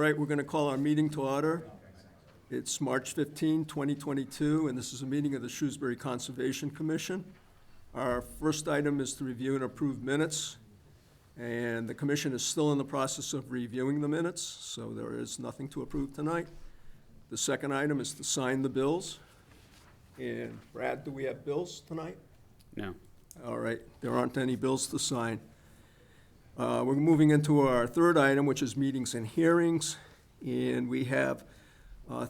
right, we're going to call our meeting to order. It's March 15, 2022, and this is a meeting of the Shrewsbury Conservation Commission. Our first item is to review and approve minutes, and the commission is still in the process of reviewing the minutes, so there is nothing to approve tonight. The second item is to sign the bills. And Brad, do we have bills tonight? No. All right, there aren't any bills to sign. We're moving into our third item, which is meetings and hearings, and we have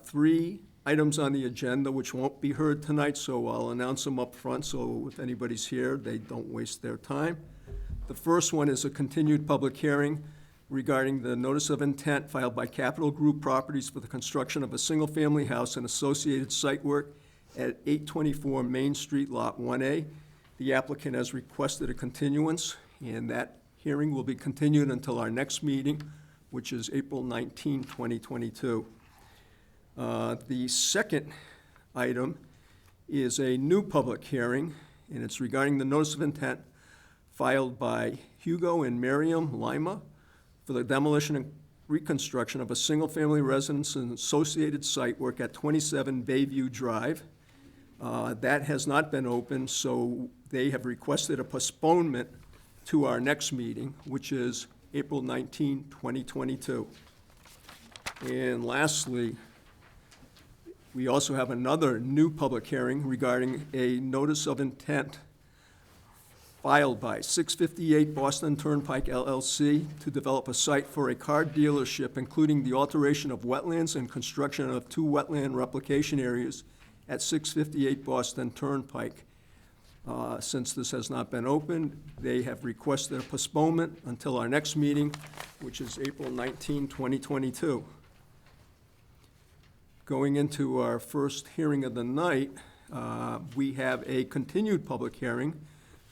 three items on the agenda which won't be heard tonight, so I'll announce them up front so if anybody's here, they don't waste their time. The first one is a continued public hearing regarding the notice of intent filed by Capital Group Properties for the construction of a single-family house and associated site work at 824 Main Street, Lot 1A. The applicant has requested a continuance, and that hearing will be continued until our next meeting, which is April 19, 2022. The second item is a new public hearing, and it's regarding the notice of intent filed by Hugo and Miriam Lima for the demolition and reconstruction of a single-family residence and associated site work at 27 Bayview Drive. That has not been opened, so they have requested a postponement to our next meeting, which is April 19, 2022. And lastly, we also have another new public hearing regarding a notice of intent filed by 658 Boston Turnpike LLC to develop a site for a car dealership, including the alteration of wetlands and construction of 2 wetland replication areas at 658 Boston Turnpike. Since this has not been opened, they have requested a postponement until our next meeting, which is April 19, 2022. Going into our first hearing of the night, we have a continued public hearing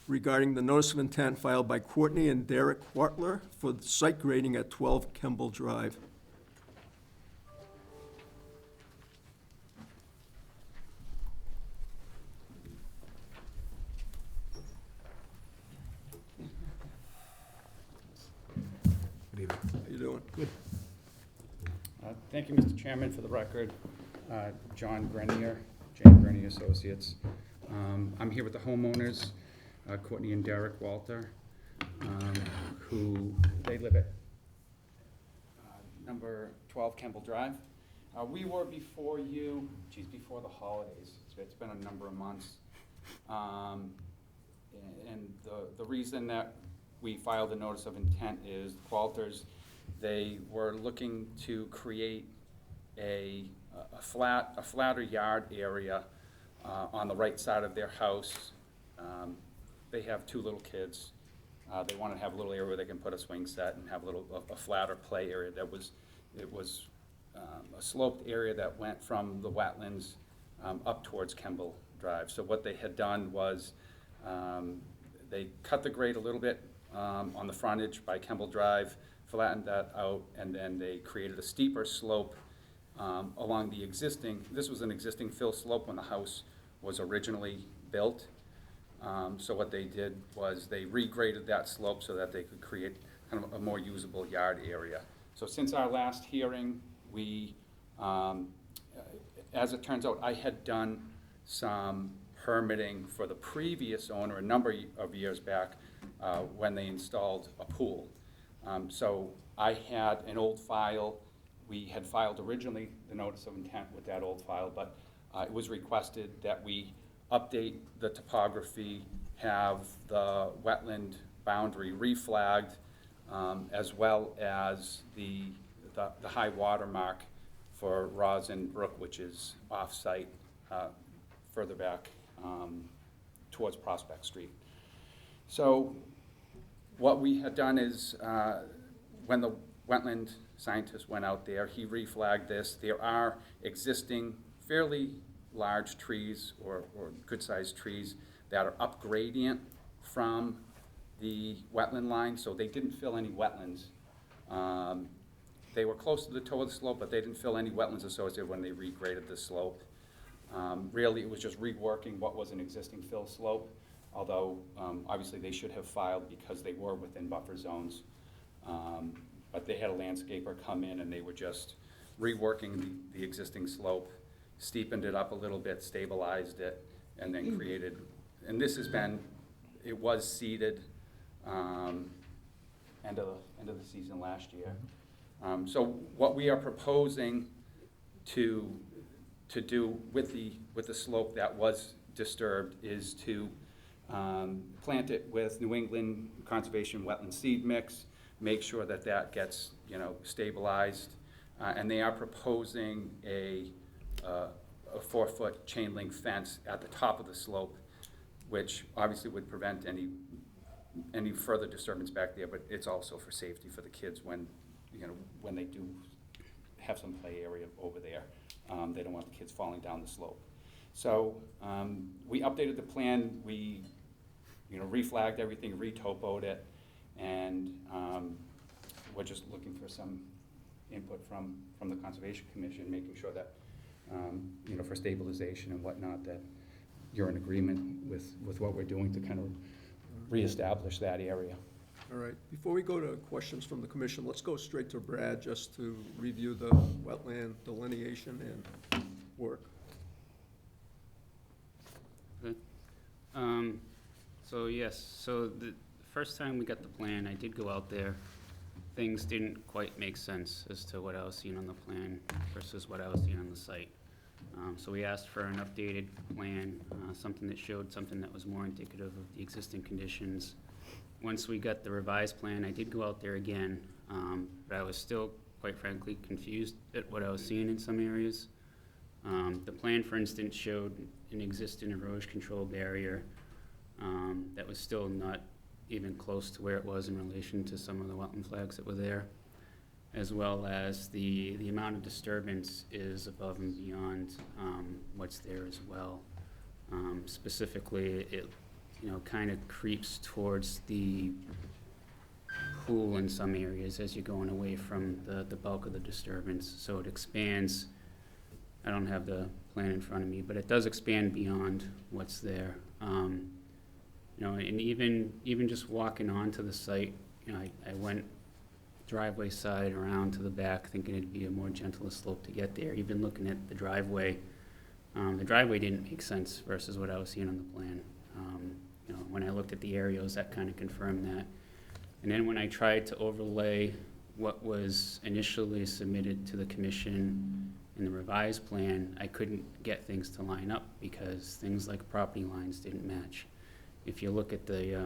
regarding the notice of intent filed by Courtney and Derek Wartler for the site grading at 12 Campbell Drive. Thank you, Mr. Chairman. For the record, John Grenier, Jane Grenier Associates. I'm here with the homeowners, Courtney and Derek Walter, who they live at number 12 Campbell Drive. We were before you, before the holidays. It's been a number of months. And the reason that we filed a notice of intent is the Walters, they were looking to create a flatter yard area on the right side of their house. They have 2 little kids. They want to have a little area where they can put a swing set and have a flatter play area. It was a sloped area that went from the wetlands up towards Campbell Drive. So what they had done was they cut the grade a little bit on the frontage by Campbell Drive, flattened that out, and then they created a steeper slope along the existing. This was an existing fill slope when the house was originally built. So what they did was they regraded that slope so that they could create kind of a more usable yard area. So since our last hearing, we, as it turns out, I had done some permitting for the previous owner a number of years back when they installed a pool. So I had an old file. We had filed originally the notice of intent with that old file, but it was requested that we update the topography, have the wetland boundary reflagged, as well as the high water mark for Rosin Brook, which is off-site further back towards Prospect Street. So what we had done is when the wetland scientist went out there, he reflagged this. There are existing fairly large trees or good-sized trees that are up gradient from the wetland line, so they didn't fill any wetlands. They were close to the toe of the slope, but they didn't fill any wetlands associated when they regraded the slope. Really, it was just reworking what was an existing fill slope, although obviously they should have filed because they were within buffer zones. but they had a landscaper come in and they were just reworking the existing slope, steepened it up a little bit, stabilized it, and then created, and this has been, it was seeded end of the season last year. So what we are proposing to do with the slope that was disturbed is to plant it with New England Conservation Wetland seed mix, make sure that that gets, stabilized. And they are proposing a 4-foot chain link fence at the top of the slope, which obviously would prevent any further disturbance back there, but it's also for safety for the kids when they do have some play area over there. They don't want the kids falling down the slope. So we updated the plan, we reflagged everything, retopoed it, and we're just looking for some input from the Conservation Commission, making sure that, for stabilization and whatnot, that you're in agreement with what we're doing to kind of reestablish that area. All right, before we go to questions from the commission, let's go straight to Brad just to review the wetland delineation and work. Good. So yes, so the first time we got the plan, I did go out there. Things didn't quite make sense as to what I was seeing on the plan versus what I was seeing on the site. So we asked for an updated plan, something that showed something that was more indicative of the existing conditions. Once we got the revised plan, I did go out there again, but I was still, quite frankly, confused at what I was seeing in some areas. The plan, for instance, showed an existing erosion control barrier that was still not even close to where it was in relation to some of the wetland flags that were there, as well as the amount of disturbance is above and beyond what's there as well. Specifically, it kind of creeps towards the pool in some areas as you're going away from the bulk of the disturbance. So it expands. I don't have the plan in front of me, but it does expand beyond what's there. And even just walking onto the site, I went driveway side around to the back thinking it'd be a more gentle slope to get there. Even looking at the driveway didn't make sense versus what I was seeing on the plan. When I looked at the aerials, that kind of confirmed that. And then when I tried to overlay what was initially submitted to the commission in the revised plan, I couldn't get things to line up because things like property lines didn't match. If you look at the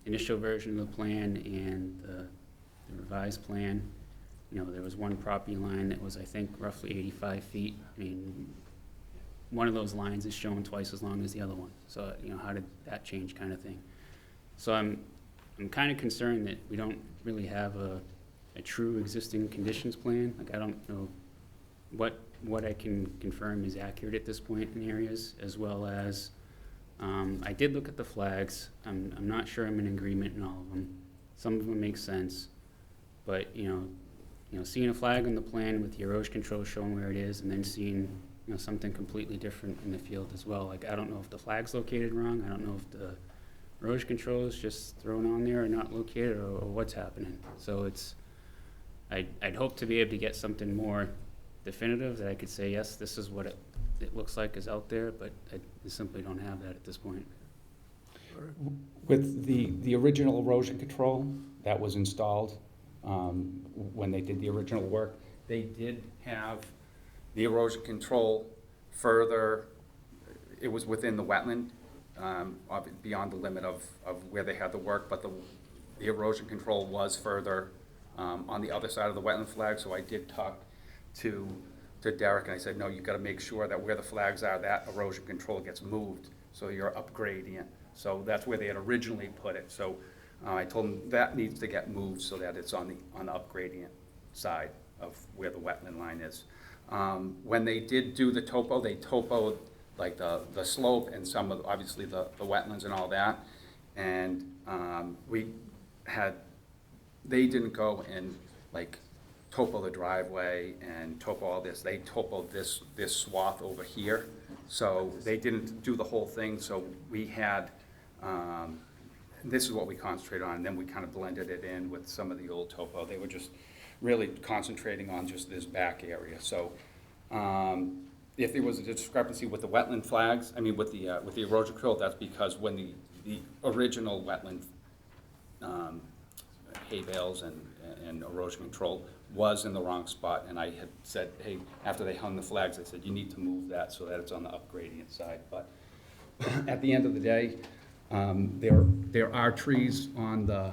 initial version of the plan and the revised plan, there was one property line that was, I think, roughly 85 feet. I mean, one of those lines is shown twice as long as the other one. So, how did that change, kind of thing? So I'm kind of concerned that we don't really have a true existing conditions plan. Like, I don't know what I can confirm is accurate at this point in areas, as well as I did look at the flags. I'm not sure I'm in agreement in all of them. Some of them make sense, but seeing a flag on the plan with the erosion control showing where it is, and then seeing something completely different in the field as well. Like, I don't know if the flag's located wrong. I don't know if the erosion control is just thrown on there or not located, or what's happening. So I'd hope to be able to get something more definitive that I could say, yes, this is what it looks like is out there, but I simply don't have that at this point. With the original erosion control that was installed when they did the original work, they did have the erosion control further. It was within the wetland, beyond the limit of where they had the work, but the erosion control was further on the other side of the wetland flag. So I did talk to Derek, and I said, no, you've got to make sure that where the flags are, that erosion control gets moved, so you're upgrading it. So that's where they had originally put it. So I told them that needs to get moved so that it's on the upgradient side of where the wetland line is. When they did do the topo, they topoed like the slope and some of, obviously, the wetlands and all that. And they didn't go and like topo the driveway and topo all this. They topoed this swath over here. So they didn't do the whole thing. So we had this is what we concentrate on, and then we kind of blended it in with some of the old topo. They were just really concentrating on just this back area. So if there was a discrepancy with the wetland flags, I mean, with the erosion control, that's because when the original wetland hay bales and erosion control was in the wrong spot, and I had said, hey, after they hung the flags, I said, you need to move that so that it's on the upgradient side. But at the end of the day, there are trees on the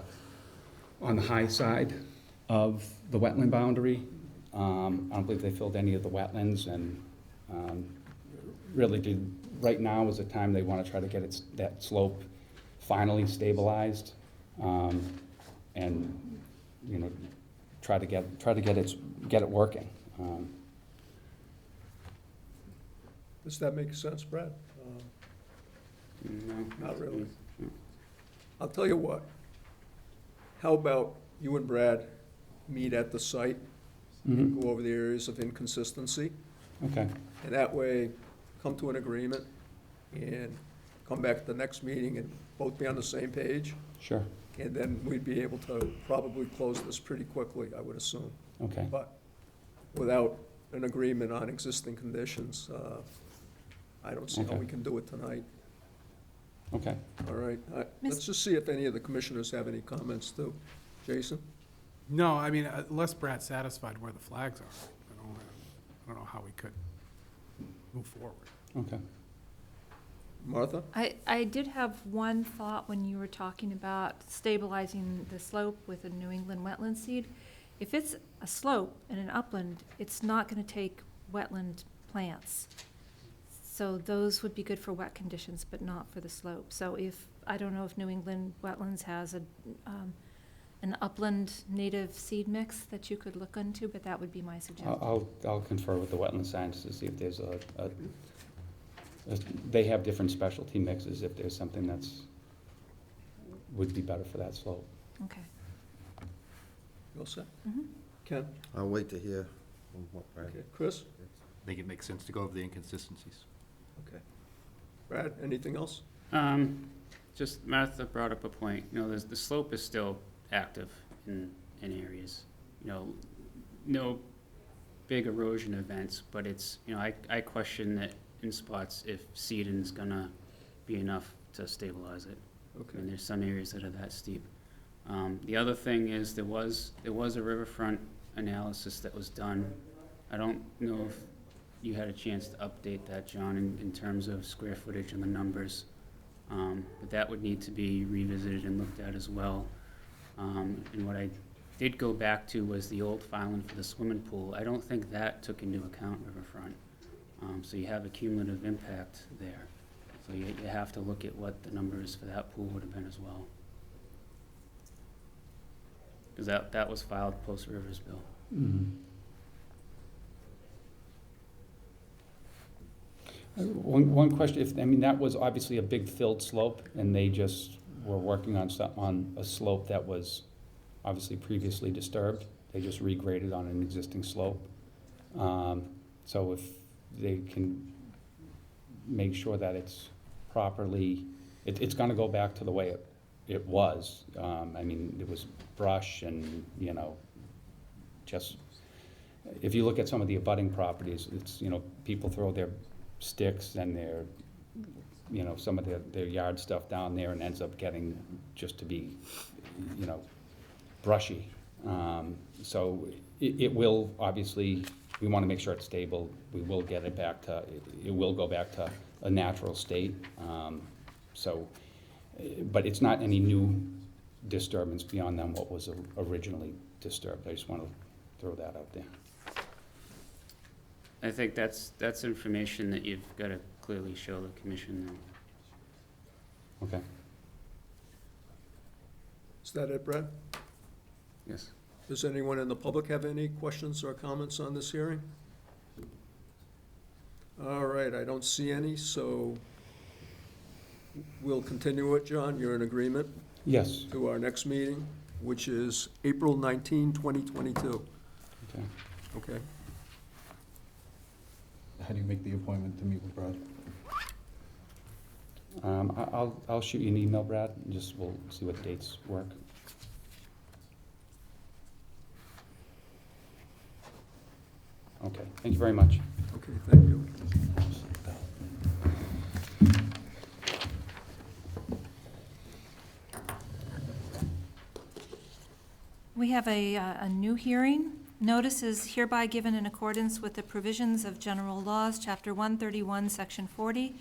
high side of the wetland boundary. I don't believe they filled any of the wetlands, and really right now is the time they want to try to get that slope finally stabilized, and try to get it working. Does that make sense, Brad? No. Not really. I'll tell you what. How about you and Brad meet at the site, Mhm. go over the areas of inconsistency, Okay, and that way come to an agreement and come back at the next meeting and both be on the same page, sure, and then we'd be able to probably close this pretty quickly, I would assume. okay. But without an agreement on existing conditions, I don't see how Okay. we can do it tonight. Okay. All right, let's just see if any of the commissioners have any comments too. Jason? No, I mean, unless Brad's satisfied where the flags are, I don't know how we could move forward. Okay. Martha? I did have one thought when you were talking about stabilizing the slope with a New England wetland seed. If it's a slope and an upland, it's not gonna take wetland plants. So those would be good for wet conditions, but not for the slope. So I don't know if New England Wetlands has an upland native seed mix that you could look into, but that would be my suggestion. I'll confer with the wetland scientists to see if there's they have different specialty mixes, if there's something would be better for that slope. Okay. You all set? Mhm. Ken? I'll wait to hear from what Brad. Okay. Chris? Make it make sense to go over the inconsistencies. Okay. Brad, anything else? Just Martha brought up a point, the slope is still active in areas. No big erosion events, but it's, I question that in spots if seeding's gonna be enough to stabilize it. Okay. And there's some areas that are that steep. The other thing is there was a riverfront analysis that was done. I don't know if you had a chance to update that, John, in terms of square footage and the numbers. But that would need to be revisited and looked at as well. And what I did go back to was the old filing for the swimming pool. I don't think that took into account riverfront. So you have a cumulative impact there. So you have to look at what the numbers for that pool would have been as well. Because that was filed post-Rivers bill. One question, that was obviously a big filled slope, and they just were working on a slope that was obviously previously disturbed. They just regraded on an existing slope. So if they can make sure that it's properly, it's gonna go back to the way it was. It was brush and, just, if you look at some of the abutting properties, it's, people throw their sticks and their, some of their yard stuff down there and ends up getting just to be, brushy. So it will, obviously, we want to make sure it's stable. We will get it back to, it will go back to a natural state. But it's not any new disturbance beyond than what was originally disturbed. I just want to throw that out there. I think that's information that you've got to clearly show the commission now. Okay. Is that it, Brad? Yes. Does anyone in the public have any questions or comments on this hearing? All right, I don't see any, so we'll continue it, John. You're in agreement Yes. to our next meeting, which is April 19, 2022. Okay. Okay? How do you make the appointment to meet with Brad? I'll shoot you an email, Brad, and just we'll see what dates work. Okay, thank you very much. Okay, thank you. We have a new hearing. Notice is hereby given in accordance with the provisions of General Laws, Chapter 131, Section 40,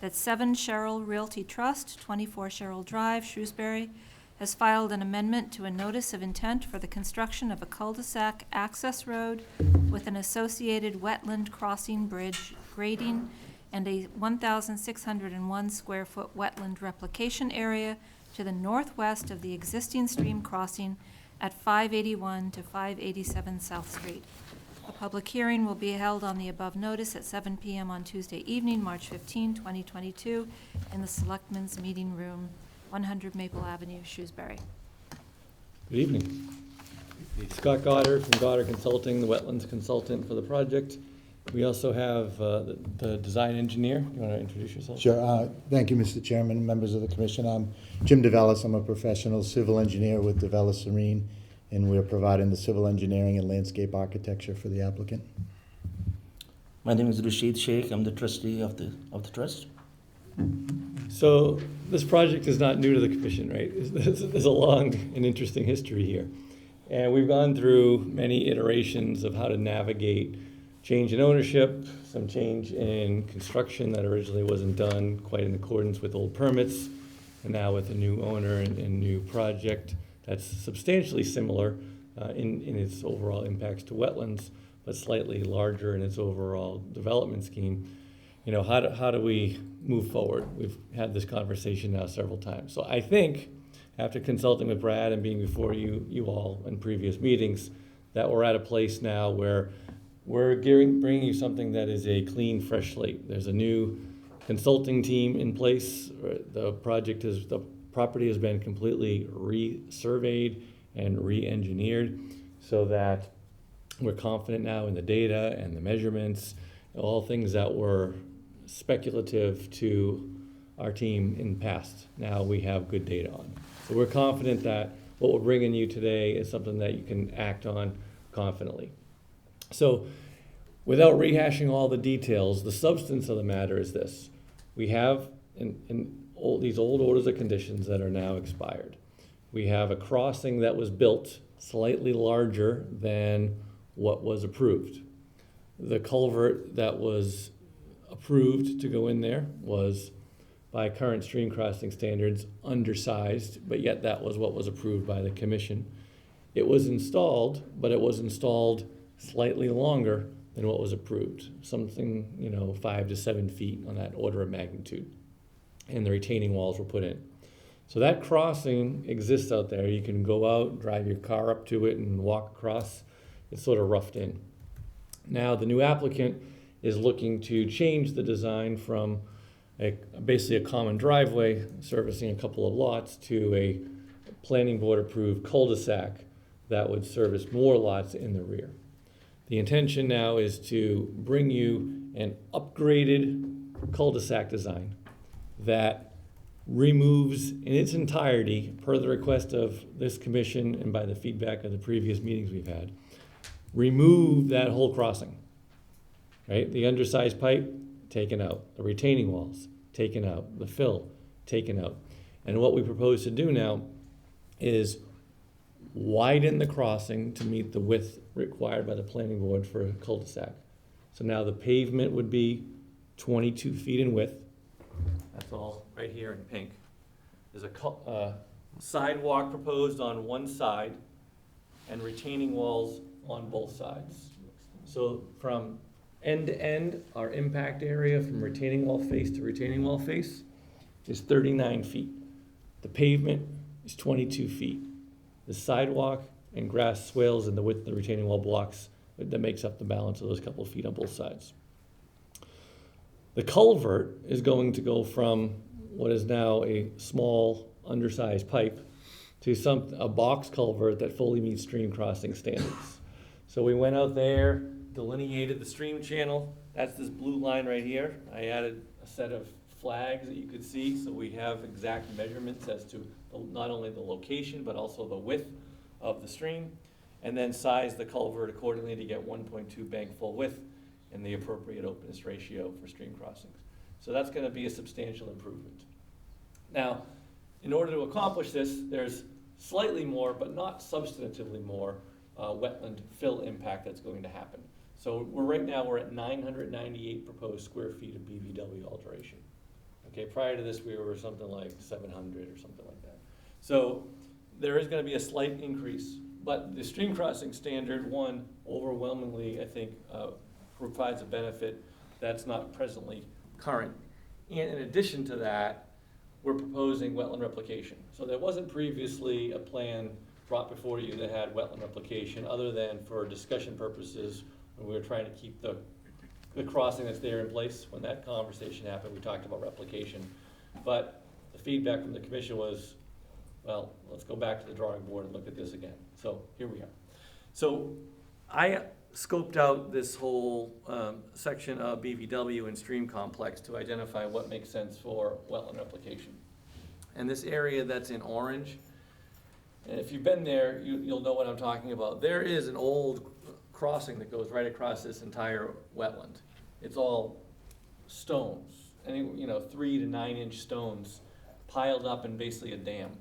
that 7 Sherrill Realty Trust, 24 Sherrill Drive, Shrewsbury, has filed an amendment to a notice of intent for the construction of a cul-de-sac access road with an associated wetland crossing bridge, grading, and a 1,601 square foot wetland replication area to the northwest of the existing stream crossing at 581 to 587 South Street. A public hearing will be held on the above notice at 7 p.m. on Tuesday evening, March 15, 2022, in the Selectmen's Meeting Room, 100 Maple Avenue, Shrewsbury. Good evening. Scott Goddard from Goddard Consulting, the wetlands consultant for the project. We also have the design engineer. You want to introduce yourself? Sure. Thank you, Mr. Chairman, members of the commission. I'm Jim DeVellis. I'm a professional civil engineer with DeVellis Serene, and we're providing the civil engineering and landscape architecture for the applicant. My name is Rashid Sheikh. I'm the trustee of the trust. So this project is not new to the commission, right? There's a long and interesting history here. And we've gone through many iterations of how to navigate change in ownership, some change in construction that originally wasn't done quite in accordance with old permits, and now with a new owner and new project that's substantially similar in its overall impacts to wetlands, but slightly larger in its overall development scheme. You know, how do we move forward? We've had this conversation now several times. So I think, after consulting with Brad and being before you all in previous meetings, that we're at a place now where we're bringing you something that is a clean, fresh slate. There's a new consulting team in place. The property has been completely resurveyed and re-engineered so that we're confident now in the data and the measurements, all things that were speculative to our team in the past. Now we have good data on. So we're confident that what we're bringing you today is something that you can act on confidently. So without rehashing all the details, the substance of the matter is this. We have these old orders of conditions that are now expired. We have a crossing that was built slightly larger than what was approved. The culvert that was approved to go in there was, by current stream crossing standards, undersized, but yet that was what was approved by the commission. It was installed, but it was installed slightly longer than what was approved, something, 5 to 7 feet on that order of magnitude. And the retaining walls were put in. So that crossing exists out there. You can go out, drive your car up to it and walk across. It's sort of roughed in. Now the new applicant is looking to change the design from basically a common driveway servicing a couple of lots to a planning board approved cul-de-sac that would service more lots in the rear. The intention now is to bring you an upgraded cul-de-sac design that removes in its entirety, per the request of this commission and by the feedback of the previous meetings we've had, remove that whole crossing, right? The undersized pipe, taken out. The retaining walls, taken out. The fill, taken out. And what we propose to do now is widen the crossing to meet the width required by the planning board for a cul-de-sac. So now the pavement would be 22 feet in width. That's all right here in pink. There's a sidewalk proposed on one side and retaining walls on both sides. So from end to end, our impact area from retaining wall face to retaining wall face is 39 feet. The pavement is 22 feet. The sidewalk and grass swales and the width of the retaining wall blocks, that makes up the balance of those couple of feet on both sides. The culvert is going to go from what is now a small, undersized pipe to a box culvert that fully meets stream crossing standards. So we went out there, delineated the stream channel. That's this blue line right here. I added a set of flags that you could see, so we have exact measurements as to not only the location, but also the width of the stream, and then size the culvert accordingly to get 1.2 bank full width and the appropriate openness ratio for stream crossings. So that's gonna be a substantial improvement. Now, in order to accomplish this, there's slightly more, but not substantively more, wetland fill impact that's going to happen. So right now, we're at 998 proposed square feet of BVW alteration. Okay, prior to this, we were something like 700 or something like that. So there is gonna be a slight increase, but the stream crossing standard, one, overwhelmingly, I think, provides a benefit that's not presently current. And in addition to that, we're proposing wetland replication. So there wasn't previously a plan brought before you that had wetland replication, other than for discussion purposes, when we were trying to keep the crossing that's there in place. When that conversation happened, we talked about replication. But the feedback from the commission was, well, let's go back to the drawing board and look at this again. So here we are. So I scoped out this whole section of BVW and stream complex to identify what makes sense for wetland replication. And this area that's in orange, and if you've been there, you'll know what I'm talking about. There is an old crossing that goes right across this entire wetland. It's all stones, 3 to 9 inch stones piled up in basically a dam.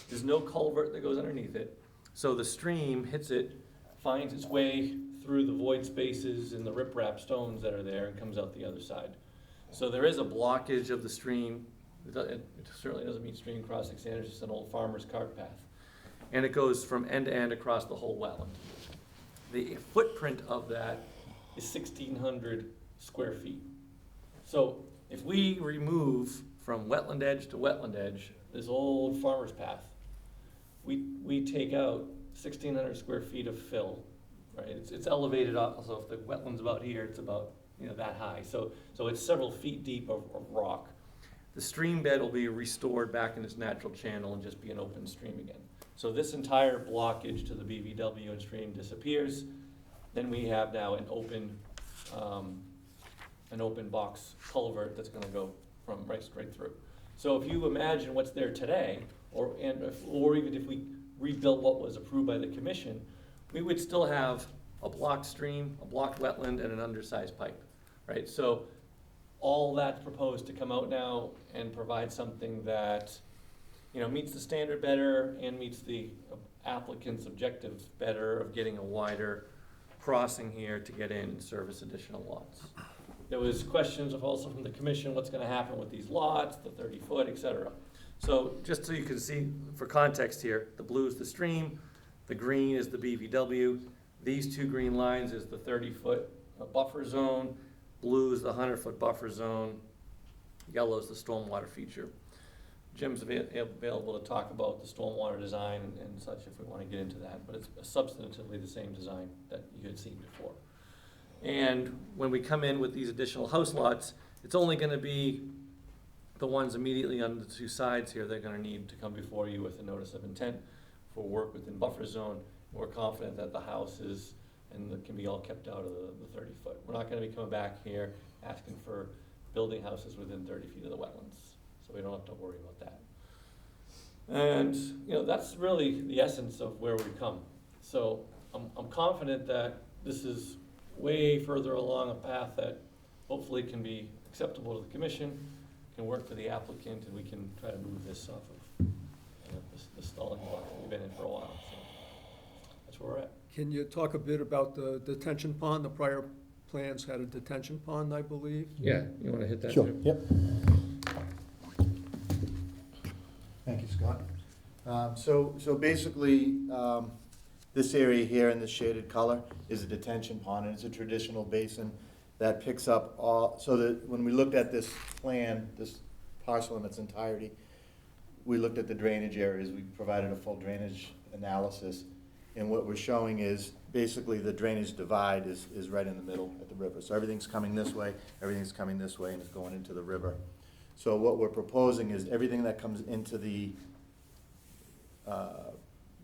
There's no culvert that goes underneath it, so the stream hits it, finds its way through the void spaces and the riprap stones that are there and comes out the other side. So there is a blockage of the stream. It certainly doesn't meet stream crossing standards. It's an old farmer's cart path. And it goes from end to end across the whole wetland. The footprint of that is 1,600 square feet. So if we remove from wetland edge to wetland edge this old farmer's path, we take out 1,600 square feet of fill. Right, it's elevated up, so if the wetland's about here, it's about that high. So it's several feet deep of rock. The stream bed will be restored back in its natural channel and just be an open stream again. So this entire blockage to the BVW and stream disappears. Then we have now an open box culvert that's going to go from right straight through. So if you imagine what's there today, or even if we rebuilt what was approved by the commission, we would still have a blocked stream, a blocked wetland, and an undersized pipe, right? So all that's proposed to come out now and provide something that, meets the standard better and meets the applicant's objective better of getting a wider crossing here to get in and service additional lots. There was questions also from the commission, what's gonna happen with these lots, the 30-foot, et cetera. So just so you can see, for context here, the blue is the stream, the green is the BVW. These two green lines is the 30-foot buffer zone. Blue is the 100-foot buffer zone. Yellow is the stormwater feature. Jim's available to talk about the stormwater design and such if we want to get into that, but it's substantively the same design that you had seen before. And when we come in with these additional house lots, it's only going to be the ones immediately on the two sides here. They're going to need to come before you with a notice of intent for work within buffer zone. We're confident that the houses can be all kept out of the 30-foot. We're not going to be coming back here asking for building houses within 30 feet of the wetlands, so we don't have to worry about that. And that's really the essence of where we've come. So I'm confident that this is way further along a path that hopefully can be acceptable to the commission, can work for the applicant, and we can try to move this off of the stalling block that we've been in for a while. So that's where we're at. Can you talk a bit about the detention pond? The prior plans had a detention pond, I believe. Yeah, you want to hit that? Sure, Jim? yep. Thank you, Scott. So basically, this area here in the shaded color is a detention pond, and it's a traditional basin that picks up all, so that when we looked at this plan, this parcel in its entirety, we looked at the drainage areas. We provided a full drainage analysis, and what we're showing is basically the drainage divide is right in the middle at the river. So everything's coming this way, everything's coming this way, and it's going into the river. So what we're proposing is everything that comes into the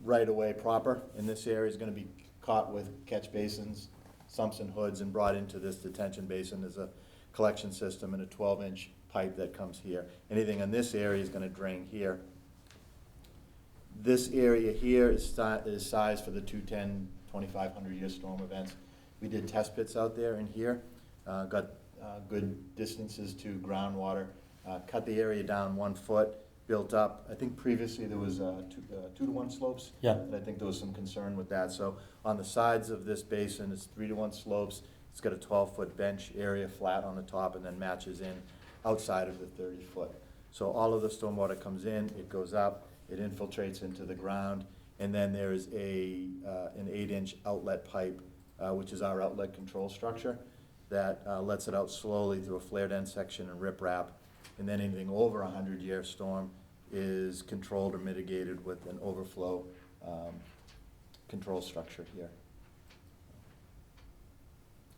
right-of-way proper in this area is going to be caught with catch basins, sumps and hoods, and brought into this detention basin as a collection system and a 12-inch pipe that comes here. Anything in this area is gonna drain here. This area here is sized for the 210, 2,500 year storm events. We did test pits out there in here, got good distances to groundwater, cut the area down 1 foot, built up. I think previously there was 2-to-1 slopes. Yeah. And I think there was some concern with that. So on the sides of this basin, it's 3-to-1 slopes. It's got a 12-foot bench area flat on the top and then matches in outside of the 30-foot. So all of the stormwater comes in, it goes up, it infiltrates into the ground, and then there's an 8-inch outlet pipe, which is our outlet control structure, that lets it out slowly through a flared end section and riprap. And then anything over a 100-year storm is controlled or mitigated with an overflow control structure here.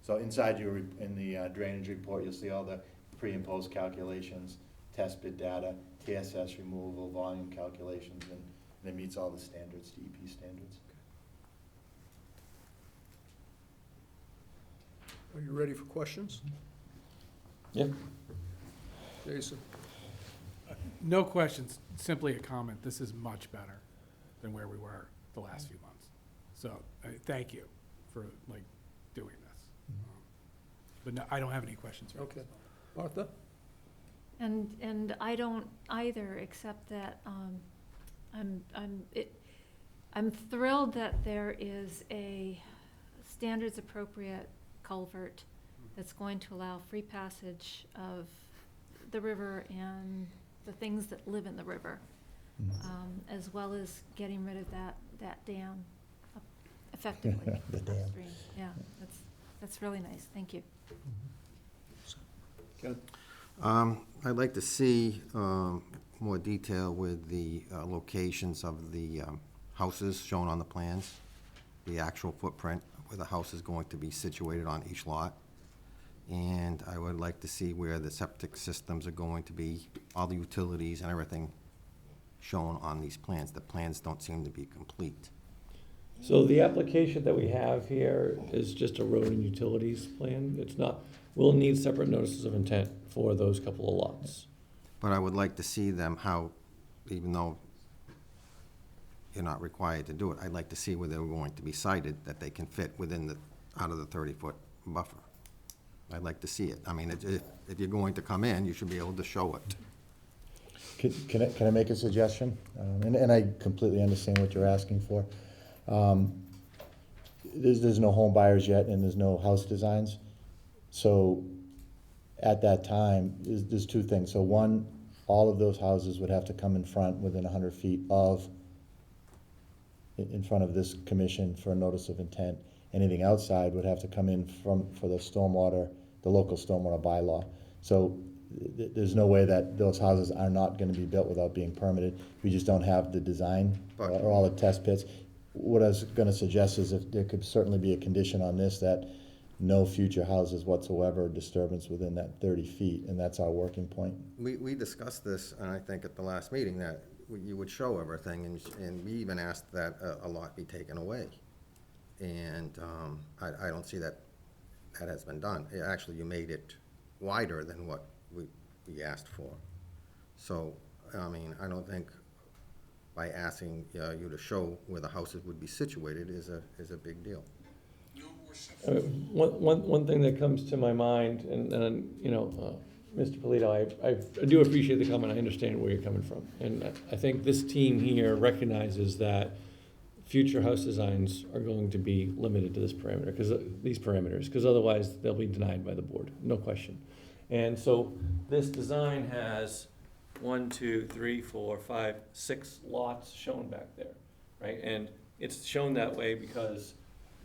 So inside in the drainage report, you'll see all the pre and post calculations, test bit data, TSS removal, volume calculations, and it meets all the standards, DEP standards. Are you ready for questions? Yep. Jason? No questions, simply a comment. This is much better than where we were the last few months. So, thank you for, like, doing this. But no, I don't have any questions. right Okay. now. Martha? And I don't either, except that, I'm thrilled that there is a standards appropriate culvert that's going to allow free passage of the river and the things that live in the river, as well as getting rid of that dam effectively. The dam. upstream. Yeah, that's really nice, thank you. Ken? I'd like to see more detail with the locations of the houses shown on the plans, the actual footprint where the house is going to be situated on each lot. And I would like to see where the septic systems are going to be, all the utilities and everything shown on these plans. The plans don't seem to be complete. So the application that we have here is just a road and utilities plan. It's not, we'll need separate notices of intent for those couple of lots. But I would like to see them how, even though you're not required to do it, I'd like to see where they're going to be sited, that they can fit within the, out of the 30-foot buffer. I'd like to see it. I mean, if you're going to come in, you should be able to show it. Can I make a suggestion? And I completely understand what you're asking for. There's no home buyers yet, and there's no house designs. So at that time, there's two things. So one, all of those houses would have to come in front within 100 feet in front of this commission for a notice of intent. Anything outside would have to come in for the stormwater, the local stormwater bylaw. So there's no way that those houses are not gonna be built without being permitted. We just don't have the design or all the test pits. What I was gonna suggest is if there could certainly be a condition on this that no future houses whatsoever disturbance within that 30 feet, and that's our working point. We discussed this, and I think at the last meeting, that you would show everything, and we even asked that a lot be taken away. And I don't see that has been done. Actually, you made it wider than what we asked for. So, I mean, I don't think by asking you to show where the houses would be situated is a big deal. One thing that comes to my mind, and you know, Mr. Polito, I do appreciate the comment. I understand where you're coming from. And I think this team here recognizes that future house designs are going to be limited to this parameter, because otherwise they'll be denied by the board, no question. And so this design has 1, 2, 3, 4, 5, 6 lots shown back there, right? And it's shown that way because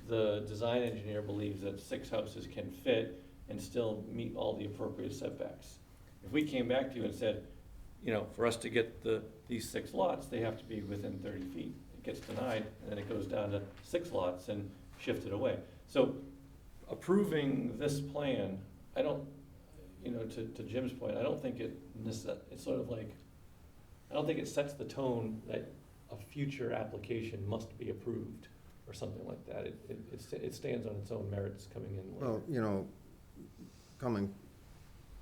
the design engineer believes that 6 houses can fit and still meet all the appropriate setbacks. If we came back to you and said, you know, for us to get these 6 lots, they have to be within 30 feet. It gets denied, and then it goes down to 6 lots and shifted away. So approving this plan, I don't, you know, to Jim's point, I don't think it's sort of like, I don't think it sets the tone that a future application must be approved or something like that. It stands on its own merits coming in later. Well, you know, coming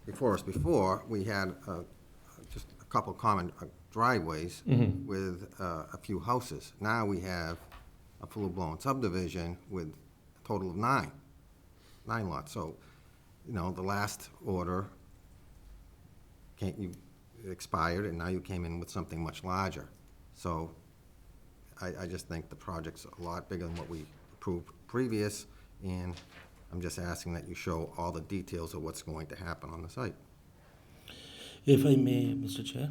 before us before, we had just a couple common driveways with a few houses. Now we have a full-blown subdivision with a total of nine lots. So, you know, the last order expired, and now you came in with something much larger. So I just think the project's a lot bigger than what we approved previous, and I'm just asking that you show all the details of what's going to happen on the site. If I may, Mr. Chair.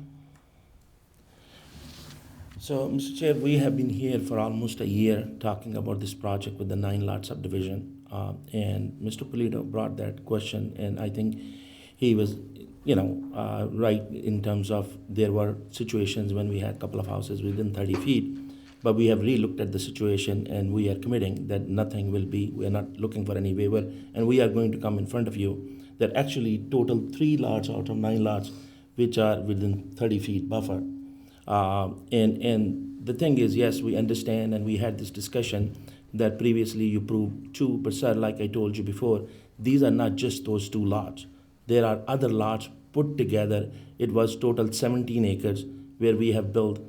So, Mr. Chair, we have been here for almost a year talking about this project with the 9-lot subdivision. And Mr. Polito brought that question, and I think he was, right in terms of there were situations when we had a couple of houses within 30 feet. But we have re-looked at the situation, and we are committing that we are not looking for any waiver, and we are going to come in front of you that actually total 3 lots out of 9 lots, which are within 30 feet buffer. And the thing is, yes, we understand, and we had this discussion that previously you proved 2, but sir, like I told you before, these are not just those 2 lots. There are other lots put together. It was total 17 acres where we have built,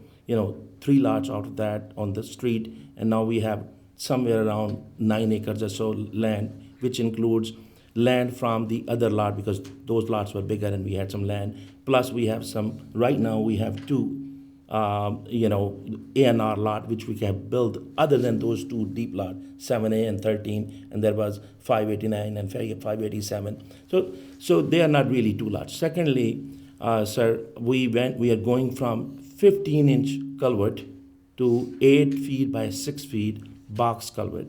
3 lots out of that on the street, and now we have somewhere around 9 acres or so land, which includes land from the other lot because those lots were bigger and we had some land. Plus we have right now we have 2 A&R lot, which we have built other than those 2 deep lot, 7A and 13, and there was 589 and 587. So they are not really 2 lots. Secondly, sir, we are going from 15-inch culvert to 8 feet by 6 feet box culvert.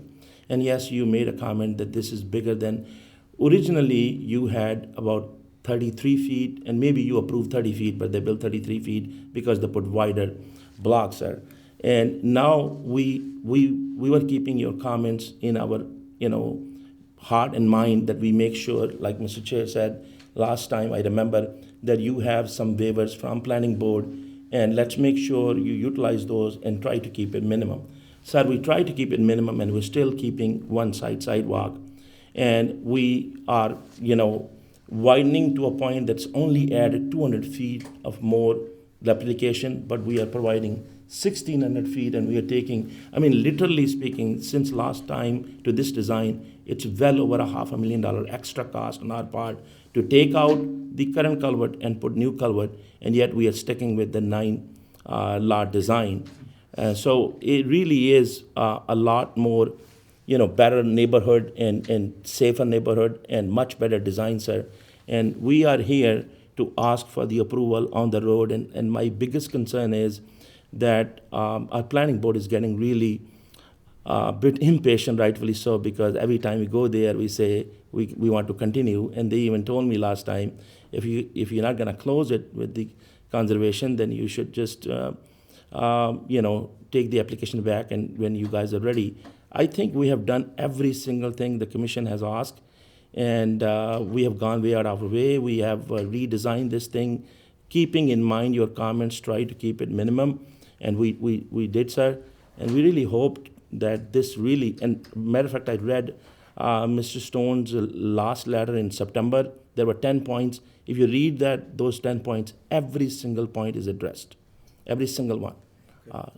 And yes, you made a comment that this is bigger than, originally you had about 33 feet, and maybe you approved 30 feet, but they built 33 feet because they put wider blocks there. And now we were keeping your comments in our, heart and mind, that we make sure, like Mr. Chair said last time, I remember that you have some waivers from planning board, and let's make sure you utilize those and try to keep it minimum. Sir, we try to keep it minimum, and we're still keeping one side sidewalk. And we are, widening to a point that's only added 200 feet of more replication, but we are providing 1,600 feet, and we are taking, literally speaking, since last time to this design, it's well over $500,000 extra cost on our part to take out the current culvert and put new culvert, and yet we are sticking with the 9-lot design. So it really is a lot more, better neighborhood and safer neighborhood and much better design, sir. And we are here to ask for the approval on the road. And my biggest concern is that our planning board is getting really a bit impatient, rightfully so, because every time we go there, we say we want to continue. And they even told me last time, if you're not going to close it with the conservation, then you should just, take the application back, and when you guys are ready. I think we have done every single thing the commission has asked, and we have gone way out of our way. We have redesigned this thing, keeping in mind your comments, try to keep it minimum, and we did, sir. And we really hoped that this really, and matter of fact, I read Mr. Stone's last letter in September. There were 10 points. If you read those 10 points, every single point is addressed, every single one.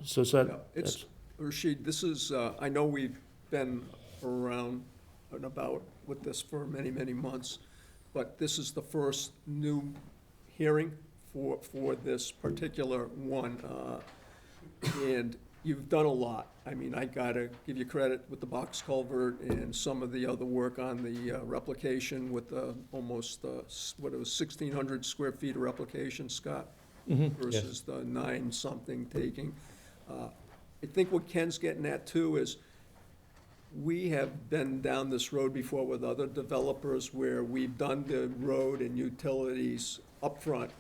So, sir, Yeah, it's, Rashid, this is, I know we've been around and about with this for many, many months, but this is the first new hearing for this particular one. And you've done a lot. I mean, I gotta give you credit with the box culvert and some of the other work on the replication with the almost, 1,600 square feet of replication, Scott? Versus the 9-something taking. I think what Ken's getting at too is, we have been down this road before with other developers where we've done the road and utilities upfront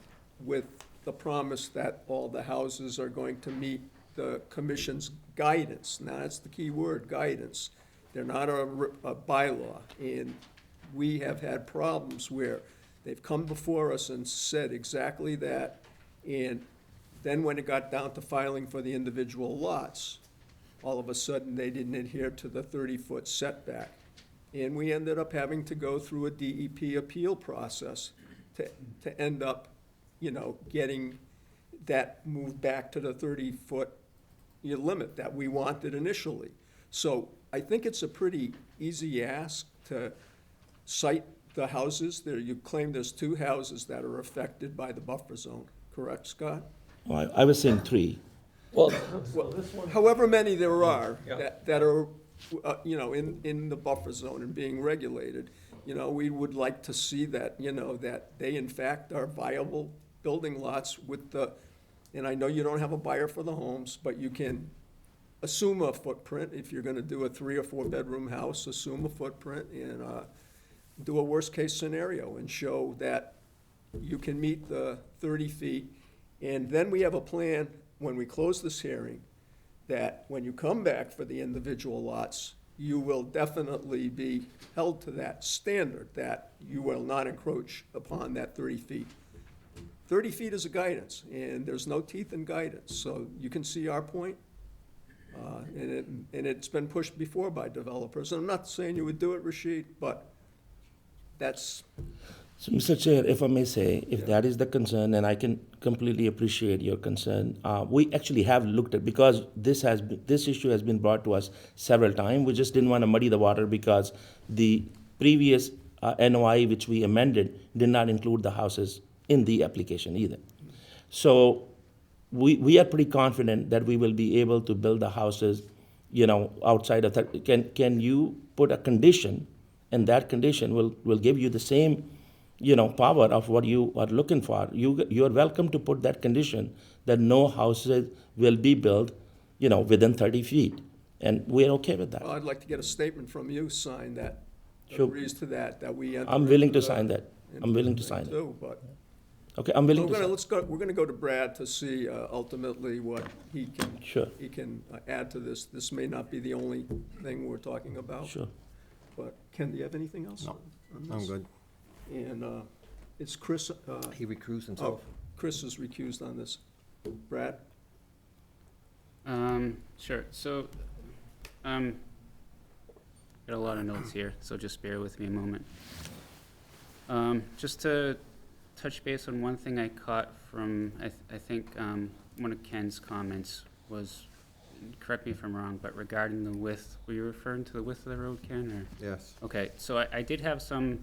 with the promise that all the houses are going to meet the commission's guidance. Now, that's the key word, guidance. They're not a bylaw. And we have had problems where they've come before us and said exactly that, and then when it got down to filing for the individual lots, all of a sudden, they didn't adhere to the 30-foot setback. And we ended up having to go through a DEP appeal process. to end up, getting that moved back to the 30-foot limit that we wanted initially. So I think it's a pretty easy ask to cite the houses. There, you claim there's 2 houses that are affected by the buffer zone, correct, Scott? Well, I was saying 3. Well, However many there are Yeah. that are, in the buffer zone and being regulated, we would like to see that, that they in fact are viable building lots with the, and I know you don't have a buyer for the homes, but you can assume a footprint. If you're gonna do a 3 or 4 bedroom house, assume a footprint and, do a worst-case scenario and show that you can meet the 30 feet. And then we have a plan, when we close this hearing, that when you come back for the individual lots, you will definitely be held to that standard, that you will not encroach upon that 30 feet. 30 feet is a guidance, and there's no teeth in guidance, so you can see our point. And it's been pushed before by developers, and I'm not saying you would do it, Rashid, but that's, So, Mr. Chair, if I may say, if that is the concern, and I can completely appreciate your concern, we actually have looked at, because this issue has been brought to us several times. We just didn't want to muddy the water because the previous NOI, which we amended, did not include the houses in the application either. So we are pretty confident that we will be able to build the houses, outside of that. Can you put a condition, and that condition will give you the same power of what you are looking for? You are welcome to put that condition that no houses will be built, within 30 feet. And we're okay with that. well, I'd like to get a statement from you signed that Sure. agrees to that we enter. I'm willing to into the- sign that. I'm willing to sign it. Too, but Okay, I'm willing we're to gonna, sign. we're gonna go to Brad to see ultimately what he can. Sure. He can add to this. This may not be the only thing we're talking about. Sure. But Ken, do you have anything else? No, on I'm this? good. And it's Chris, He recused oh, himself. Chris is recused on this. Brad? Sure, so, got a lot of notes here, so just bear with me a moment. Just to touch base on one thing I caught from, I think, one of Ken's comments was, correct me if I'm wrong, but regarding the width, were you referring to the width of the road, Ken, or? Yes. Okay, so I did have some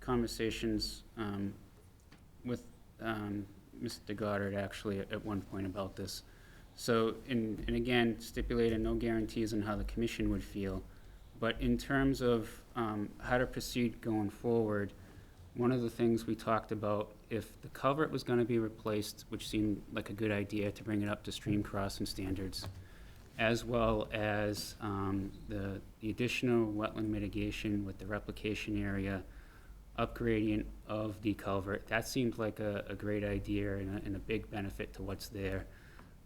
conversations with Mr. Goddard actually at one point about this. So, and again, stipulated no guarantees on how the commission would feel, but in terms of how to proceed going forward, one of the things we talked about, if the culvert was gonna be replaced, which seemed like a good idea to bring it up to stream crossing standards, as well as the additional wetland mitigation with the replication area, upgrading of the culvert, that seemed like a great idea and a big benefit to what's there.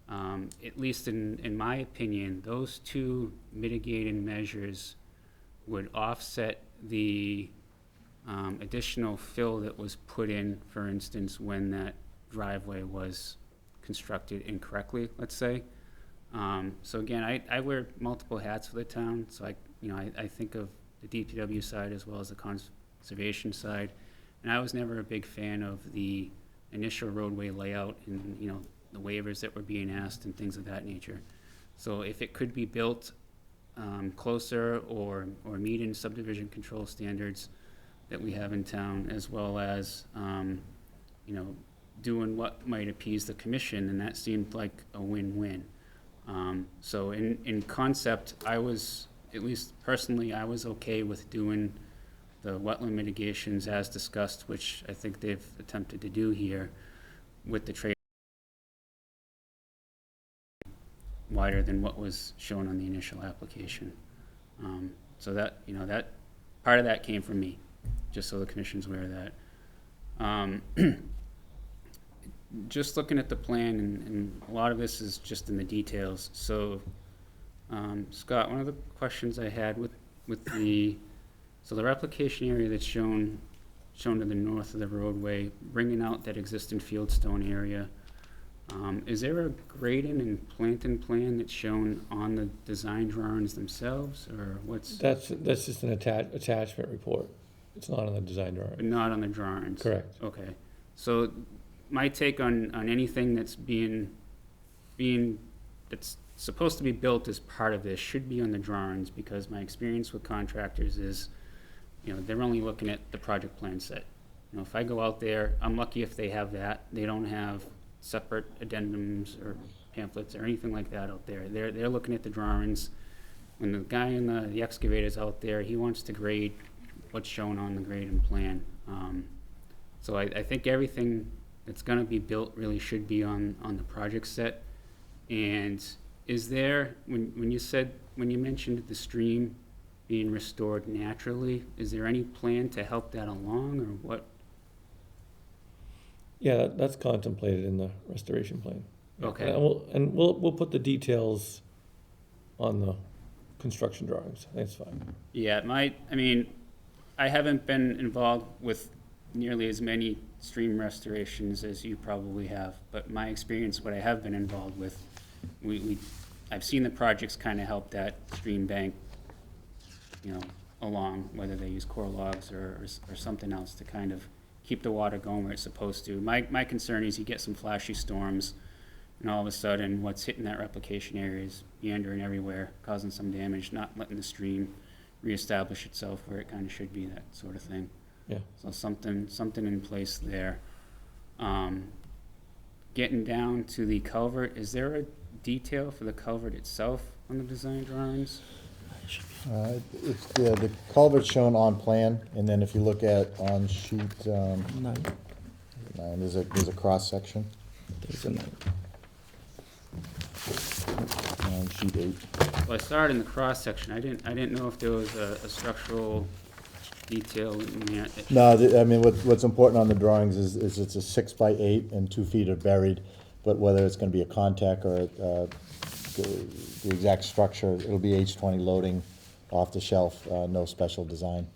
At least in my opinion, those 2 mitigating measures would offset the additional fill that was put in, for instance, when that driveway was constructed incorrectly, let's say. So again, I wear multiple hats for the town, so I think of the DPW side as well as the conservation side. And I was never a big fan of the initial roadway layout and, the waivers that were being asked and things of that nature. So if it could be built closer or meeting subdivision control standards that we have in town, as well as, doing what might appease the commission, and that seemed like a win-win. So in concept, I was, at least personally, I was okay with doing the wetland mitigations as discussed, which I think they've attempted to do here with the trade wider than what was shown on the initial application. So that, that, part of that came from me, just so the commission's aware of that. Just looking at the plan, and a lot of this is just in the details. So, Scott, one of the questions I had with the, so the replication area that's shown to the north of the roadway, bringing out that existing fieldstone area, is there a grading and planting plan that's shown on the design drawings themselves, or what's, that's just an attachment report. It's not on the design but drawing. not on the drawings? Correct. Okay. So my take on anything that's that's supposed to be built as part of this should be on the drawings, because my experience with contractors is, they're only looking at the project plan set. If I go out there, I'm lucky if they have that. They don't have separate addendums or pamphlets or anything like that out there. They're looking at the drawings. When the guy in the excavator's out there, he wants to grade what's shown on the grade and plan. So I think everything that's gonna be built really should be on the project set. And is there, when you mentioned the stream being restored naturally, is there any plan to help that along, or what? Yeah, that's contemplated in the restoration plan. Okay. And we'll put the details on the construction drawings. That's fine. Yeah, I haven't been involved with nearly as many stream restorations as you probably have, but my experience, what I have been involved with, I've seen the projects kind of help that stream bank, along, whether they use core logs or something else to kind of keep the water going where it's supposed to. My concern is you get some flashy storms, and all of a sudden, what's hitting that replication area is meandering everywhere, causing some damage, not letting the stream reestablish itself where it kind of should be, that sort of thing. Yeah. So something in place there. Getting down to the culvert, is there a detail for the culvert itself on the design drawings? The culvert's shown on plan, and then if you look at on sheet, 9, there's a cross-section There's a nine. on sheet 8. Well, I saw it in the cross-section. I didn't know if there was a structural detail in that. No, what's important on the drawings is it's a 6 by 8 and 2 feet are buried, but whether it's gonna be a contact or the exact structure, it'll be H20 loading off the shelf, no special design.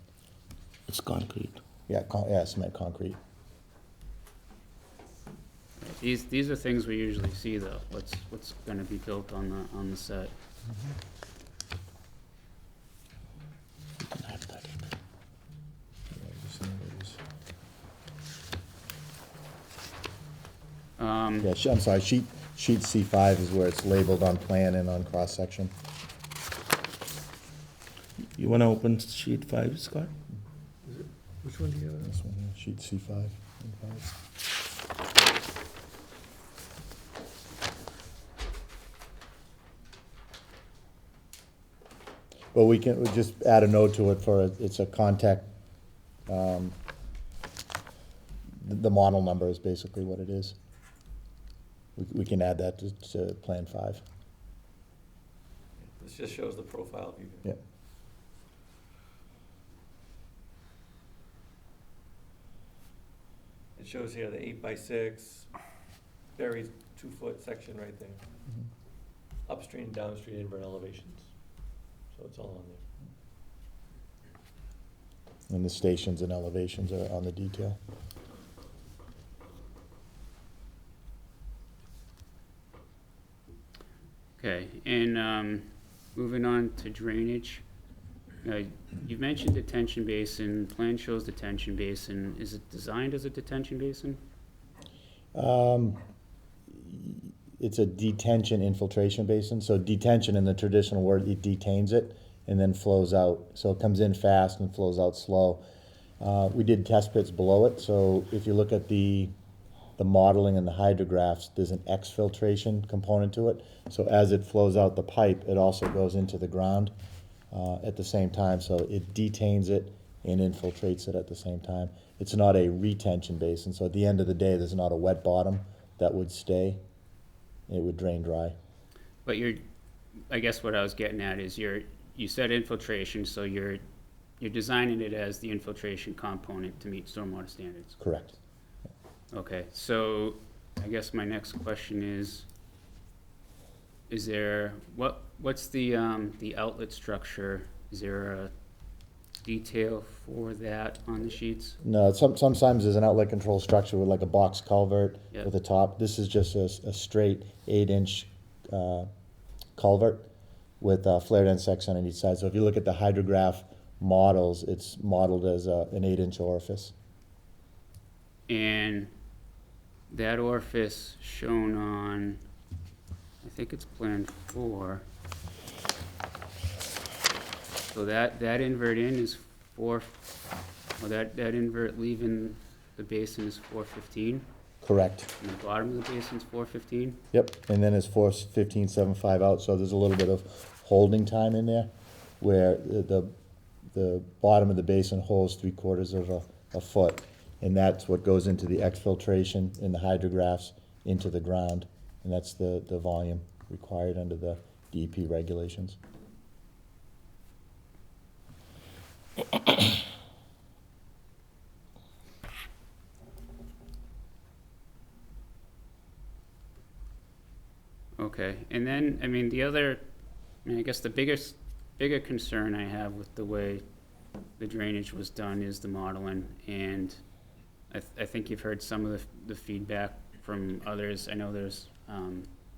It's concrete. Yeah, cement concrete. These are things we usually see, though. What's gonna be built on the set. You can add that in there. Yeah, I'm sorry, sheet C5 is where it's labeled on plan and on cross-section. You wanna open sheet 5, Scott? Which one do you have? This one, here, sheet C5. But we just add a note to it it's a contact, the model number is basically what it is. We can add that to Plan 5. This just shows the profile view. Yeah. It shows here the 8x6, buried 2-foot section right there. Upstream, downstream, invert elevations. So it's all on there. And the stations and elevations are on the detail. Okay, and moving on to drainage. You've mentioned detention basin, plan shows detention basin. Is it designed as a detention basin? It's a detention infiltration basin. So detention in the traditional word, it detains it and then flows out. So it comes in fast and flows out slow. We did test pits below it. So if you look at the modeling and the hydrographs, there's an exfiltration component to it. So as it flows out the pipe, it also goes into the ground at the same time. So it detains it and infiltrates it at the same time. It's not a retention basin. So at the end of the day, there's not a wet bottom that would stay. It would drain dry. But I guess what I was getting at is you said infiltration, so you're designing it as the infiltration component to meet stormwater standards. Correct. Okay, so I guess my next question is there, what's the outlet structure? Is there a detail for that on the sheets? No, sometimes there's an outlet control structure with like a box culvert Yep. with a top. This is just a straight 8-inch culvert with flared end section on each side. So if you look at the hydrograph models, it's modeled as an 8-inch orifice. And that orifice shown on, I think it's Plan 4. So that invert in is that invert leaving the basin is 415, Correct. and the bottom of the basin's 415. Yep, and then it's 4:15.75 out, so there's a little bit of holding time in there, where the bottom of the basin holds 3/4 of a foot, and that's what goes into the exfiltration in the hydrographs into the ground, and that's the volume required under the DEP regulations. Okay, and then, I mean, I guess the bigger concern I have with the way the drainage was done is the modeling, and I think you've heard some of the feedback from others. I know there's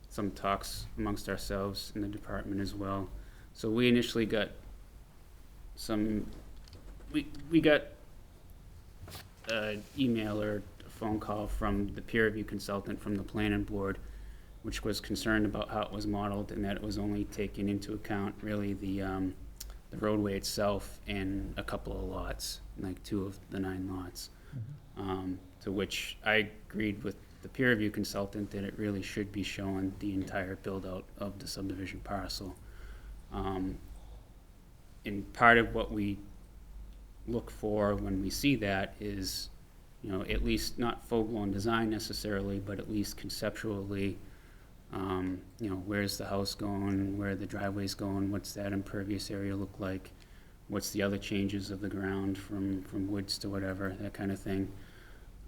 some talks amongst ourselves in the department as well. So we initially got we got an email or a phone call from the peer review consultant from the planning board, which was concerned about how it was modeled and that it was only taking into account really the roadway itself and a couple of lots, like 2 of the 9 lots. To which I agreed with the peer review consultant that it really should be showing the entire build-out of the subdivision parcel. And part of what we look for when we see that is, at least not full-blown design necessarily, but at least conceptually, where's the house going, where are the driveways going, what's that impervious area look like, what's the other changes of the ground from woods to whatever, that kind of thing.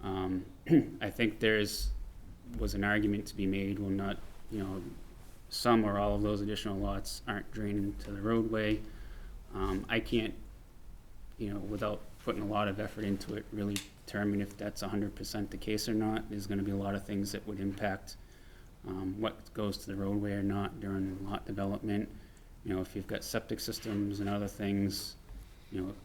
I think was an argument to be made, well, not, some or all of those additional lots aren't draining to the roadway. I can't, without putting a lot of effort into it, really determine if that's 100% the case or not. There's gonna be a lot of things that would impact what goes to the roadway or not during lot development. If you've got septic systems and other things, you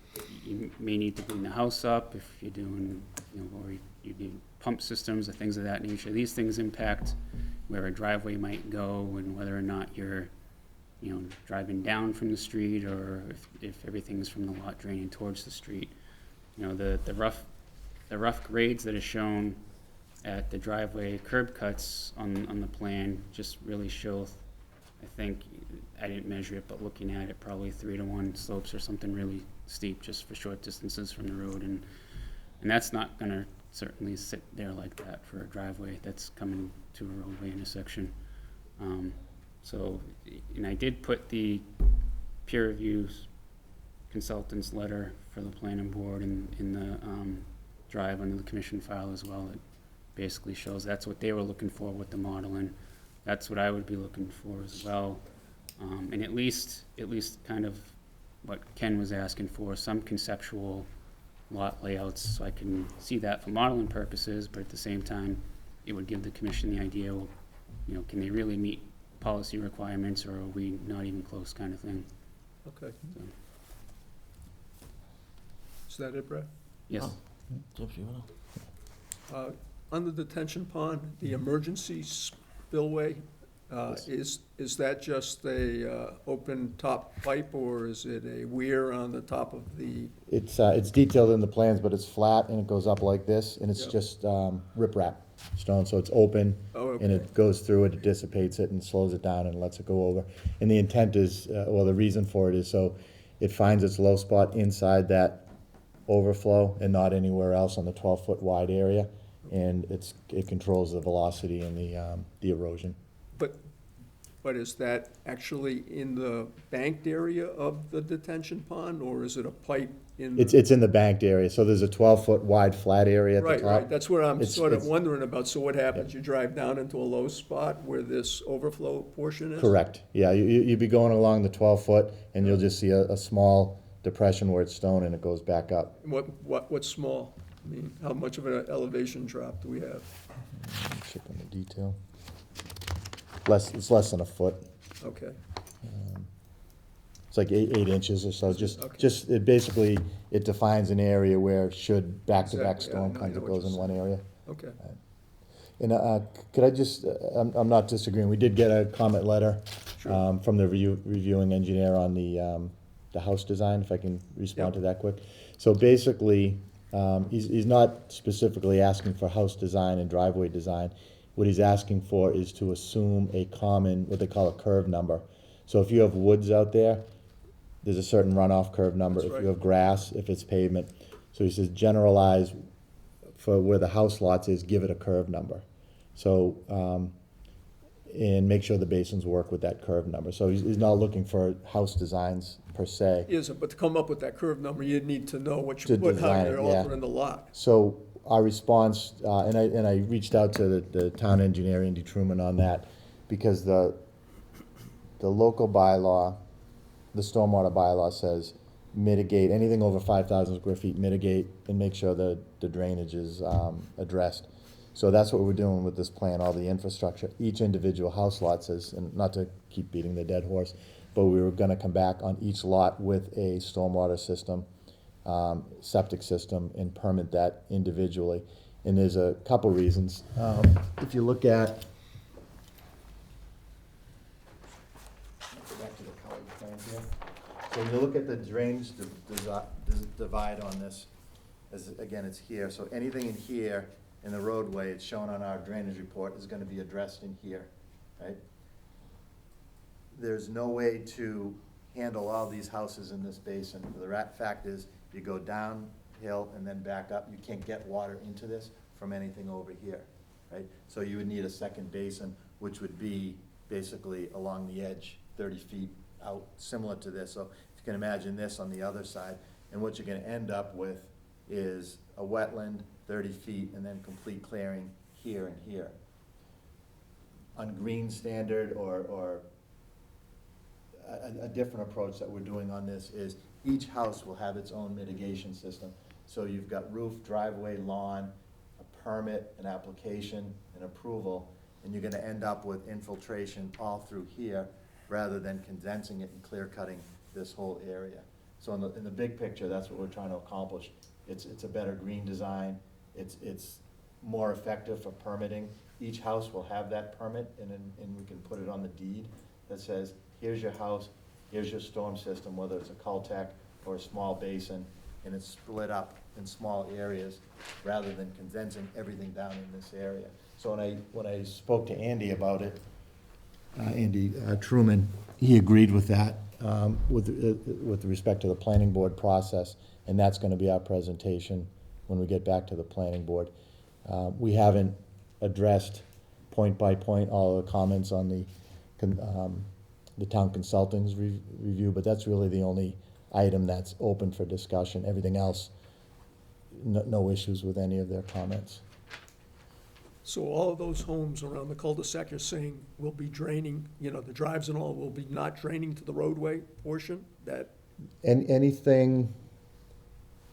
may need to clean the house up if you're doing, or you do pump systems or things of that nature. These things impact where a driveway might go and whether or not you're, driving down from the street or if everything's from the lot draining towards the street. The rough grades that are shown at the driveway curb cuts on the plan just really show, I think, I didn't measure it, but looking at it, probably 3-to-1 slopes or something really steep just for short distances from the road, and that's not gonna certainly sit there like that for a driveway that's coming to a roadway intersection. And I did put the peer review consultant's letter for the planning board in the drive under the commission file as well. It basically shows that's what they were looking for with the modeling. That's what I would be looking for as well. And at least kind of what Ken was asking for, some conceptual lot layouts, so I can see that for modeling purposes, but at the same time, it would give the commission the idea, well, can they really meet policy requirements, or are we not even close, kind of thing. Okay. So, Is that it, Brett? yes. On the detention pond, the emergency spillway, is that just a open top pipe, or is it a weir on the top of the? It's detailed in the plans, but it's flat and it goes up like this, and it's Yep. just riprap stone, so it's open. Oh, And okay. it goes through it, it dissipates it and slows it down and lets it go over. And the intent is, the reason for it is so it finds its low spot inside that overflow and not anywhere else on the 12-foot wide area. And it controls the velocity and the erosion. But is that actually in the banked area of the detention pond, or is it a pipe in? It's in the banked area, so there's a 12-foot wide flat area at the top. Right, that's what I'm It's- sort of it's- wondering about. So what happens? You drive down into a low spot where this overflow portion is? Correct, yeah, you'd be going along the 12-foot, and you'll just see a small depression where it's stone, and it goes back up. What's small? I mean, how much of an elevation drop do we have? Check on the detail. It's less than a foot. Okay, It's like 8 inches or so, Okay. it defines an area where should back-to-back Exactly, storm I comes, know it what goes in you're one area. okay. And could I just, I'm not disagreeing, we did get a comment letter from the reviewing engineer on the house design, if I can respond to that quick. So basically, he's not specifically asking for house design and driveway design. What he's asking for is to assume a common, what they call a curve number. So if you have woods out there, there's a certain runoff curve number. That's If right. you have grass, if it's pavement. So he says generalize for where the house lots is, give it a curve number. So, and make sure the basins work with that curve number. So he's not looking for house designs per se. Isn't, but to come up with that curve number, you'd need to know what To you put, how design you're it, yeah. altering the lot. So our response, and I reached out to the town engineer, Andy Truman, on that, because the local bylaw, the stormwater bylaw says mitigate, anything over 5,000 square feet, mitigate and make sure the drainage is addressed. So that's what we're doing with this plan, all the infrastructure. Each individual house lot says, and not to keep beating the dead horse, but we were gonna come back on each lot with a stormwater system, septic system, and permit that individually. And there's a couple reasons. If you look at, go back to the colored plan here. So when you look at the drainage divide on this, as, again, it's here. So anything in here in the roadway, it's shown on our drainage report, is gonna be addressed in here, right? There's no way to handle all these houses in this basin. The fact is, you go downhill and then back up, you can't get water into this from anything over here, right? So you would need a second basin, which would be basically along the edge, 30 feet out, similar to this. So if you can imagine this on the other side, and what you're gonna end up with is a wetland, 30 feet, and then complete clearing here and here. On green standard or a different approach that we're doing on this is each house will have its own mitigation system. So you've got roof, driveway, lawn, a permit, an application, an approval, and you're gonna end up with infiltration all through here rather than condensing it and clear cutting this whole area. So in the big picture, that's what we're trying to accomplish. It's a better green design, it's more effective for permitting. Each house will have that permit, and we can put it on the deed that says, here's your house, here's your storm system, whether it's a cul-de-sac or a small basin, and it's split up in small areas rather than condensing everything down in this area. So when I spoke to Andy about it, Andy Truman, he agreed with that, with respect to the planning board process, and that's gonna be our presentation when we get back to the planning board. We haven't addressed point by point all the comments on the town consulting's review, but that's really the only item that's open for discussion. Everything else, no issues with any of their comments. So all of those homes around the cul-de-sac, you're saying will be draining, the drives and all will be not draining to the roadway portion? That, And anything,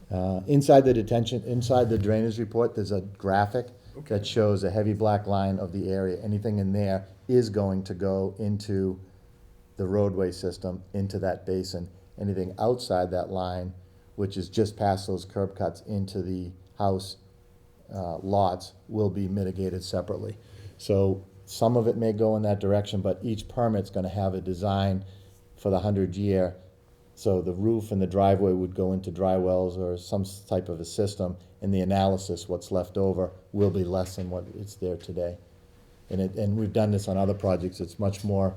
inside the drainage report, there's a graphic that shows a heavy black line of the area. Anything in there is going to go into the roadway system, into that basin. Anything outside that line, which is just past those curb cuts into the house lots, will be mitigated separately. So some of it may go in that direction, but each permit's gonna have a design for the 100-year. So the roof and the driveway would go into dry wells or some type of a system, and the analysis, what's left over, will be less than what is there today. And we've done this on other projects. It's much more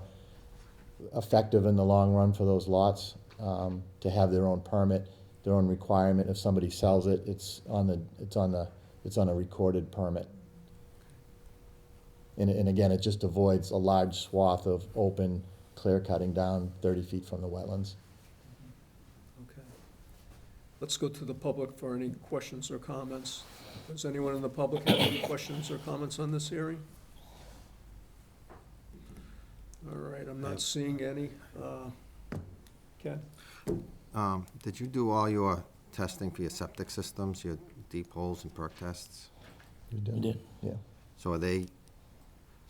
effective in the long run for those lots to have their own permit, their own requirement. If somebody sells it, it's on a recorded permit. And again, it just avoids a large swath of open clear cutting down 30 feet from the wetlands. okay. Let's go to the public for any questions or comments. Does anyone in the public have any questions or comments on this hearing? All right, I'm not seeing any. Ken? Did you do all your testing for your septic systems, your deep holes and perk tests? We did. Yeah. So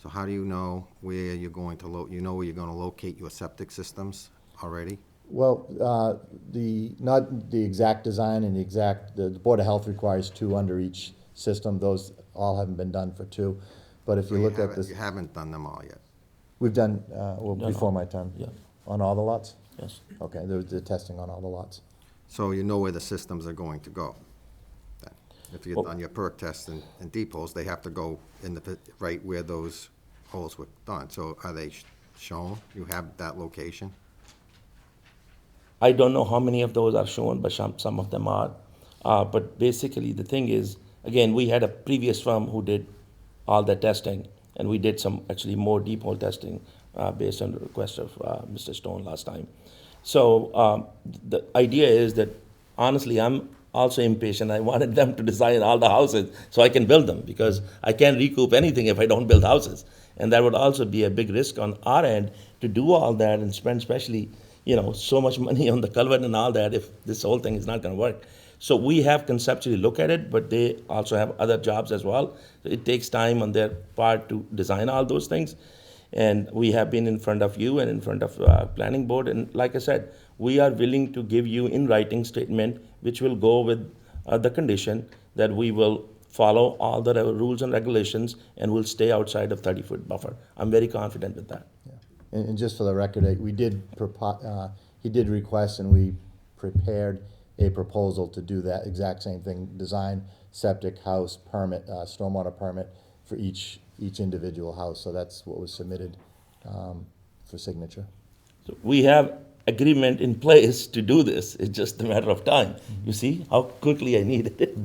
so how do you know where you're going to where you're gonna locate your septic systems already? Well, not the exact design and the Board of Health requires 2 under each system. Those all haven't been done for 2. But if So you look at haven't- this, You haven't done them all yet. we've done, well, Done before all. my time. Yeah. On all the lots? Yes. Okay, they're testing on all the lots. So you know where the systems are going to go. then. If you've Well- done your perk tests and deep holes, they have to go in the, right where those holes were done. So are they shown? You have that location? I don't know how many of those are shown, but some of them are. But basically, the thing is, again, we had a previous firm who did all the testing, and we did some actually more deep hole testing based on the request of Mr. Stone last time. So the idea is that, honestly, I'm also impatient. I wanted them to design all the houses so I can build them, because I can't recoup anything if I don't build houses. And that would also be a big risk on our end to do all that and spend especially, so much money on the culvert and all that if this whole thing is not gonna work. So we have conceptually looked at it, but they also have other jobs as well. It takes time on their part to design all those things. And we have been in front of you and in front of planning board. And like I said, we are willing to give you in writing statement, which will go with the condition that we will follow all the rules and regulations and will stay outside of 30-foot buffer. I'm very confident with that. Yeah. And just for the record, we did, he did request and we prepared a proposal to do that exact same thing, design, septic, house, permit, stormwater permit for each individual house. So that's what was submitted for signature. So we have agreement in place to do this. It's just a matter of time. You see how quickly I need it.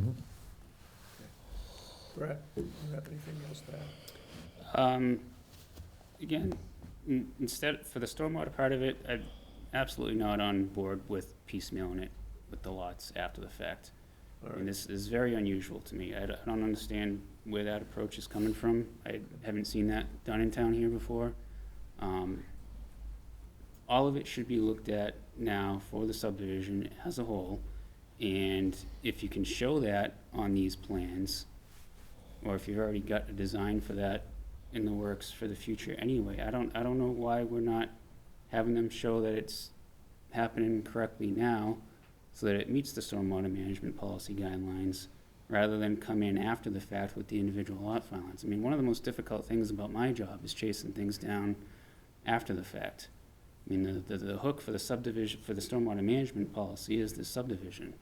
Brett, do you have anything else to add? Again, instead, for the stormwater part of it, I'm absolutely not on board with piecemealing it with the lots after the fact. I mean, this is very unusual to me. I don't understand where that approach is coming from. I haven't seen that done in town here before. All of it should be looked at now for the subdivision as a whole, and if you can show that on these plans, or if you've already got a design for that in the works for the future anyway, I don't know why we're not having them show that it's happening correctly now, so that it meets the stormwater management policy guidelines, rather than come in after the fact with the individual lot filings. I mean, one of the most difficult things about my job is chasing things down after the fact. I mean, the hook for the subdivision, for the stormwater management policy is the subdivision.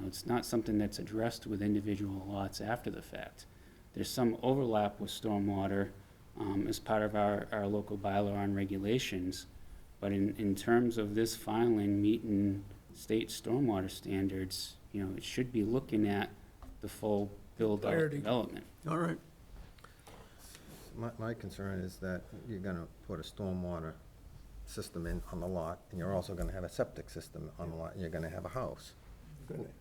It's not something that's addressed with individual lots after the fact. There's some overlap with stormwater as part of our local bylaw and regulations, but in terms of this filing meeting state stormwater standards, it should be looking at the full build-out Entirety. development. All right. My concern is that you're gonna put a stormwater system in on the lot, and you're also gonna have a septic system on the lot, and you're gonna have a house.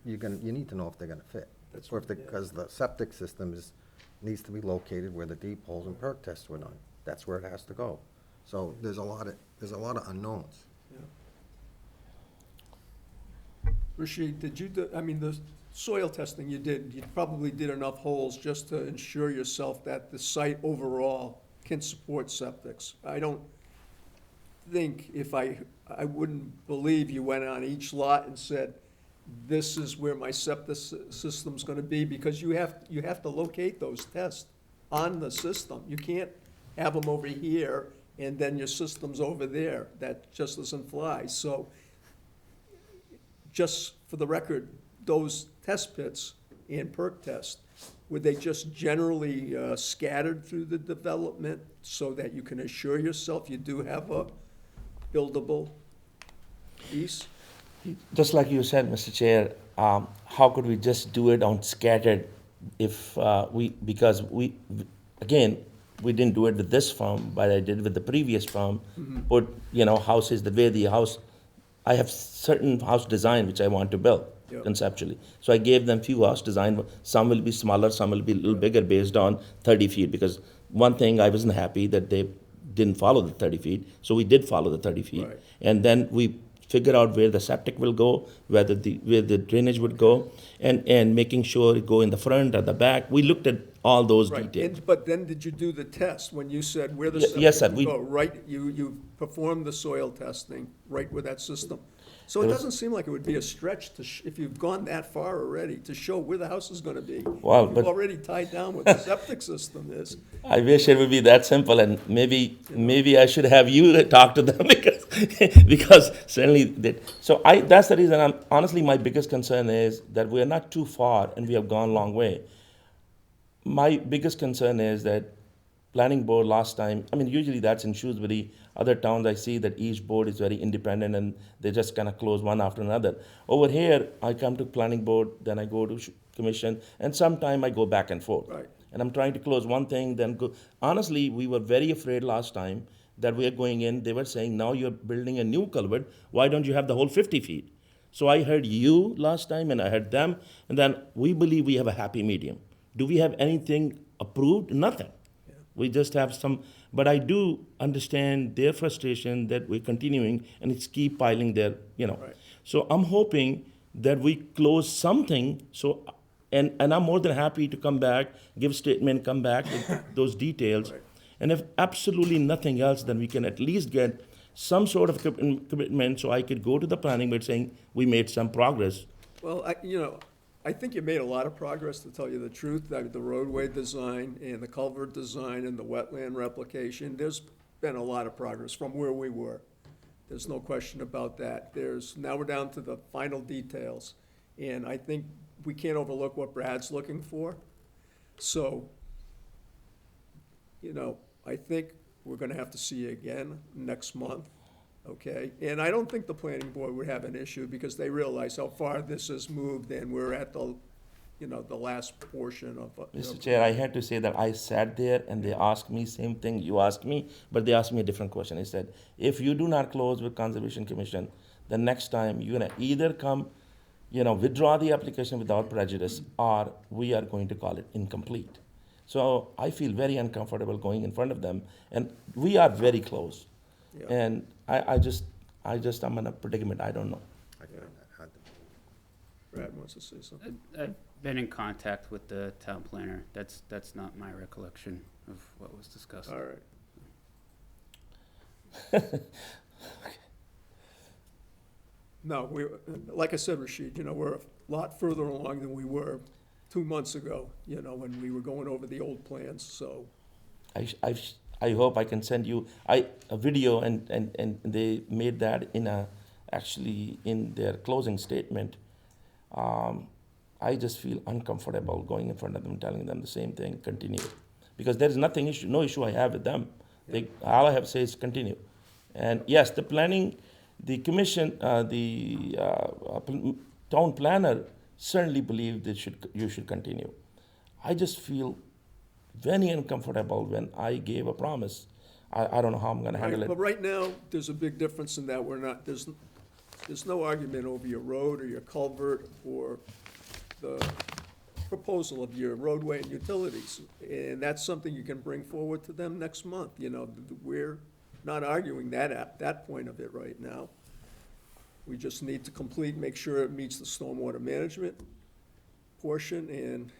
You need to know if they're gonna fit. That's Or if because the septic system needs to be located where the deep holes and perk tests were done. That's where it has to go. So there's a lot of unknowns. Rashid, did you do, I mean, the soil testing you probably did enough holes just to ensure yourself that the site overall can support septics. I don't think I wouldn't believe you went on each lot and said, this is where my septic system's gonna be, because you have to locate those tests on the system. You can't have them over here and then your system's over there. That just doesn't fly. So, just for the record, those test pits and perk tests, were they just generally scattered through the development so that you can assure yourself you do have a buildable piece? Just like you said, Mr. Chair, how could we just do it on scattered if because we didn't do it with this firm, but I did with the previous firm. Put, houses, the way the house, I have certain house design which I want to build Yep. conceptually. So I gave them few house design, some will be smaller, some will be a little bigger based on 30 feet, because one thing I wasn't happy that they didn't follow the 30 feet, so we did follow the 30 feet. Right. And then we figure out where the septic will go, where the drainage would go, and making sure it go in the front or the back. We looked at all those Right, details. but then did you do the test when you said where the Yes, sir, septic we- would go? Right, you performed the soil testing right with that system? So it There was- doesn't seem like it would be a stretch to, if you've gone that far already, to show where the house is gonna be. Well, You've but- already tied down what the septic system is. I wish it would be that simple, and maybe I should have you talk to them because certainly that's the reason. Honestly, my biggest concern is that we are not too far and we have gone a long way. My biggest concern is that planning board last time, I mean, usually that's in Shrewsbury. Other towns I see that each board is very independent and they just kind of close one after another. Over here, I come to planning board, then I go to commission, and sometime I go back and forth. Right. And I'm trying to close one thing, then go. Honestly, we were very afraid last time that we are going in. They were saying, now you're building a new culvert. Why don't you have the whole 50 feet? So I heard you last time and I heard them. And then we believe we have a happy medium. Do we have anything approved? Nothing. We just have some, but I do understand their frustration that we're continuing and it's keep piling their, Right. So I'm hoping that we close something, so, and I'm more than happy to come back, give statement, come back with those details. Right. And if absolutely nothing else, then we can at least get some sort of commitment, so I could go to the planning board saying, we made some progress. Well, I think you made a lot of progress, to tell you the truth. I mean, the roadway design and the culvert design and the wetland replication, there's been a lot of progress from where we were. There's no question about that. Now we're down to the final details. And I think we can't overlook what Brad's looking for. So, I think we're gonna have to see you again next month, okay? And I don't think the planning board would have an issue, because they realize how far this has moved, and we're at the last portion of. Mr. Chair, I had to say that I sat there and they asked me same thing you asked me, but they asked me a different question. They said, if you do not close with Conservation Commission, the next time you're gonna either come, withdraw the application without prejudice, or we are going to call it incomplete. So I feel very uncomfortable going in front of them, and we are very close. Yeah. And I'm in a predicament, I don't know. Brad wants to say something. I've been in contact with the town planner. That's not my recollection of what was discussed. All right. No, like I said, Rashid, we're a lot further along than we were 2 months ago, when we were going over the old plans, so. I hope I can send you a video, and they made that actually in their closing statement. I just feel uncomfortable going in front of them, telling them the same thing, continue. Because there is no issue I have with them. All I have to say is continue. And yes, the commission, town planner certainly believe you should continue. I just feel very uncomfortable when I gave a promise. I don't know how I'm gonna handle Right, it. but right now, there's a big difference in that there's no argument over your road or your culvert or the proposal of your roadway and utilities. And that's something you can bring forward to them next month, we're not arguing that at that point of it right now. We just need to make sure it meets the stormwater management portion, and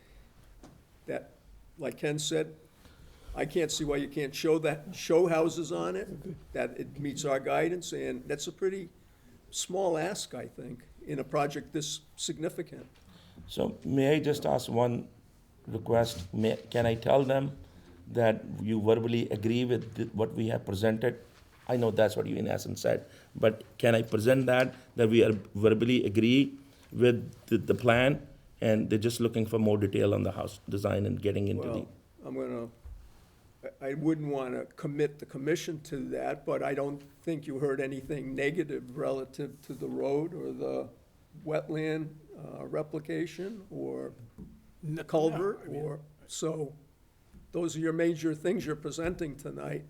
that, like Ken said, I can't see why you can't show houses on it, that it meets our guidance, and that's a pretty small ask, I think, in a project this significant. So may I just ask one request? Can I tell them that you verbally agree with what we have presented? I know that's what you in essence said, but can I present that we are verbally agree with the plan, and they're just looking for more detail on the house design and getting into the. Well, I wouldn't want to commit the commission to that, but I don't think you heard anything negative relative to the road or the wetland replication or the culvert, so those are your major things you're presenting tonight.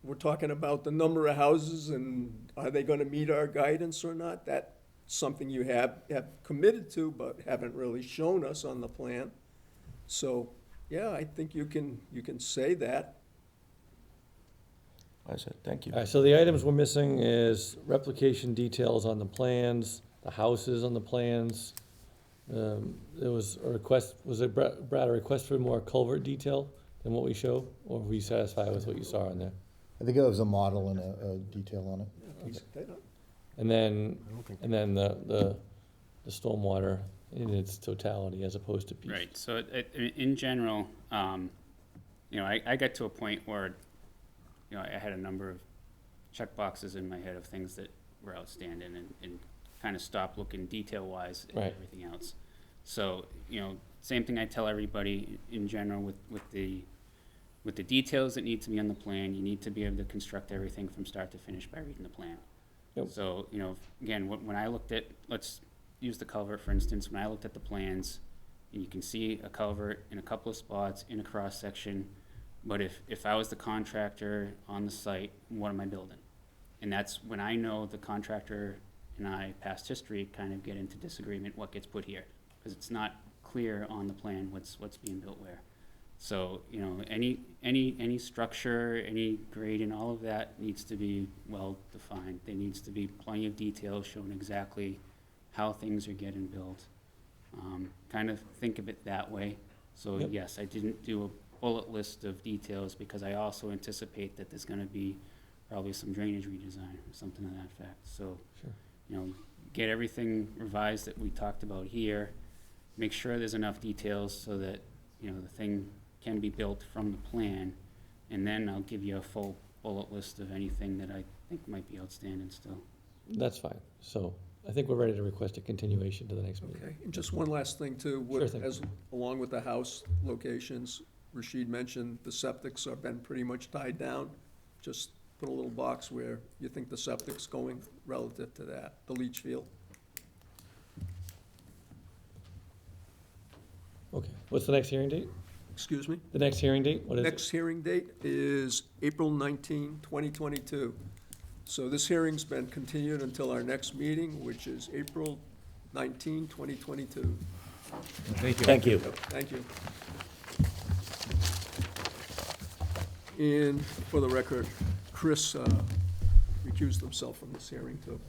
We're talking about the number of houses and are they gonna meet our guidance or not? That's something you have committed to, but haven't really shown us on the plan. So, yeah, I think you can say that. I said, thank you. All right, so the items we're missing is replication details on the plans, the houses on the plans. There was a request, was it, Brad, a request for more culvert detail than what we show? Or were you satisfied with what you saw on there? I think it was a model and a detail on it. And then, I don't think- and then the stormwater in its totality as opposed to pieces. Right, so in general, you know, I got to a point where, you know, I had a number of check boxes in my head of things that were outstanding and kind of stopped looking detail-wise at Right. everything else. So, you know, same thing I tell everybody in general with the details that need to be on the plan. You need to be able to construct everything from start to finish by reading the plan. Yep. So, you know, again, when I looked at, let's use the culvert, for instance. When I looked at the plans, and you can see a culvert in a couple of spots in a cross-section, but if I was the contractor on the site, what am I building? And that's when I know the contractor and I, past history, kind of get into disagreement what gets put here, because it's not clear on the plan what's being built where. So, you know, any structure, any grade, and all of that needs to be well defined. There needs to be plenty of detail showing exactly how things are getting built. Kind of think of it that way. So Yep. yes, I didn't do a bullet list of details because I also anticipate that there's gonna be probably some drainage redesign or something to that effect. So, Sure. you know, get everything revised that we talked about here. Make sure there's enough details so that, you know, the thing can be built from the plan. And then I'll give you a full bullet list of anything that I think might be outstanding still. That's fine. So I think we're ready to request a continuation to the next meeting. Okay, and just one last thing too, Sure thing. as, along with the house locations, Rashid mentioned the septics have been pretty much tied down. Just put a little box where you think the septic's going relative to that, the leach field. Okay, what's the next hearing date? Excuse me? The next hearing date, what is it? Next hearing date is April 19, 2022. So this hearing's been continued until our next meeting, which is April 19, 2022. Thank you. Thank you. Thank you. And for the record, Chris recused himself from this hearing, too.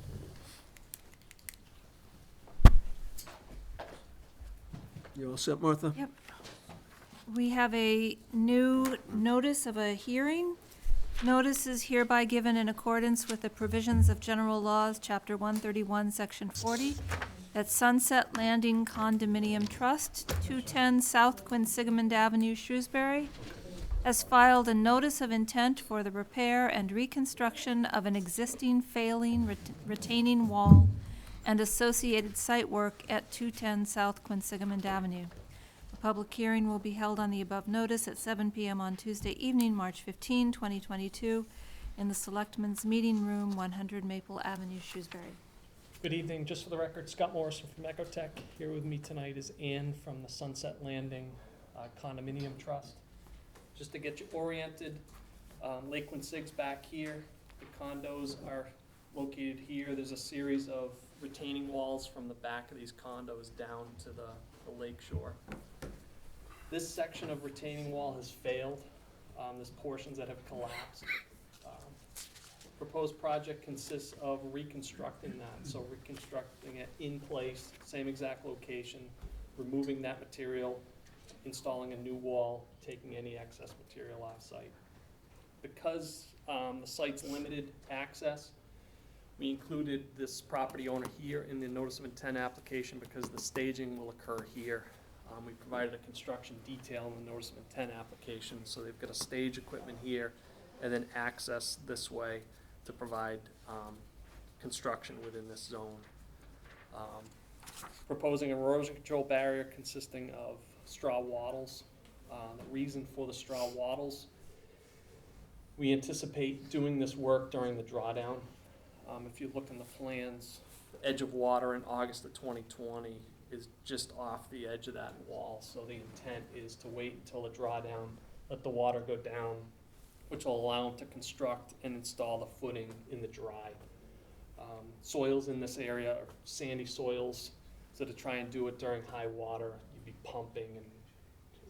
You all set, Martha? Yep. We have a new notice of a hearing. Notice is hereby given in accordance with the provisions of General Laws, Chapter 131, Section 40, that Sunset Landing Condominium Trust, 210 South Quinsigamond Avenue, Shrewsbury, has filed a notice of intent for the repair and reconstruction of an existing failing retaining wall and associated site work at 210 South Quinsigamond Avenue. A public hearing will be held on the above notice at 7 p.m. on Tuesday evening, March 15, 2022, in the Selectmen's Meeting Room, 100 Maple Avenue, Shrewsbury. Good evening. Just for the record, Scott Morrison from Ecotech. Here with me tonight is Ann from the Sunset Landing Condominium Trust. Just to get you oriented, Lake Quinsig's back here. The condos are located here. There's a series of retaining walls from the back of these condos down to the lake shore. This section of retaining wall has failed. There's portions that have collapsed. Proposed project consists of reconstructing that, so reconstructing it in place, same exact location, removing that material, installing a new wall, taking any excess material off-site. Because the site's limited access, we included this property owner here in the notice of intent application because the staging will occur here. We provided a construction detail in the notice of intent application, so they've got a stage equipment here and then access this way to provide construction within this zone. Proposing an erosion control barrier consisting of straw wattles. The reason for the straw wattles, we anticipate doing this work during the drawdown. If you look in the plans, the edge of water in August of 2020 is just off the edge of that wall. So the intent is to wait until the drawdown, let the water go down, which will allow them to construct and install the footing in the dry. Soils in this area are sandy soils, so to try and do it during high water, you'd be pumping,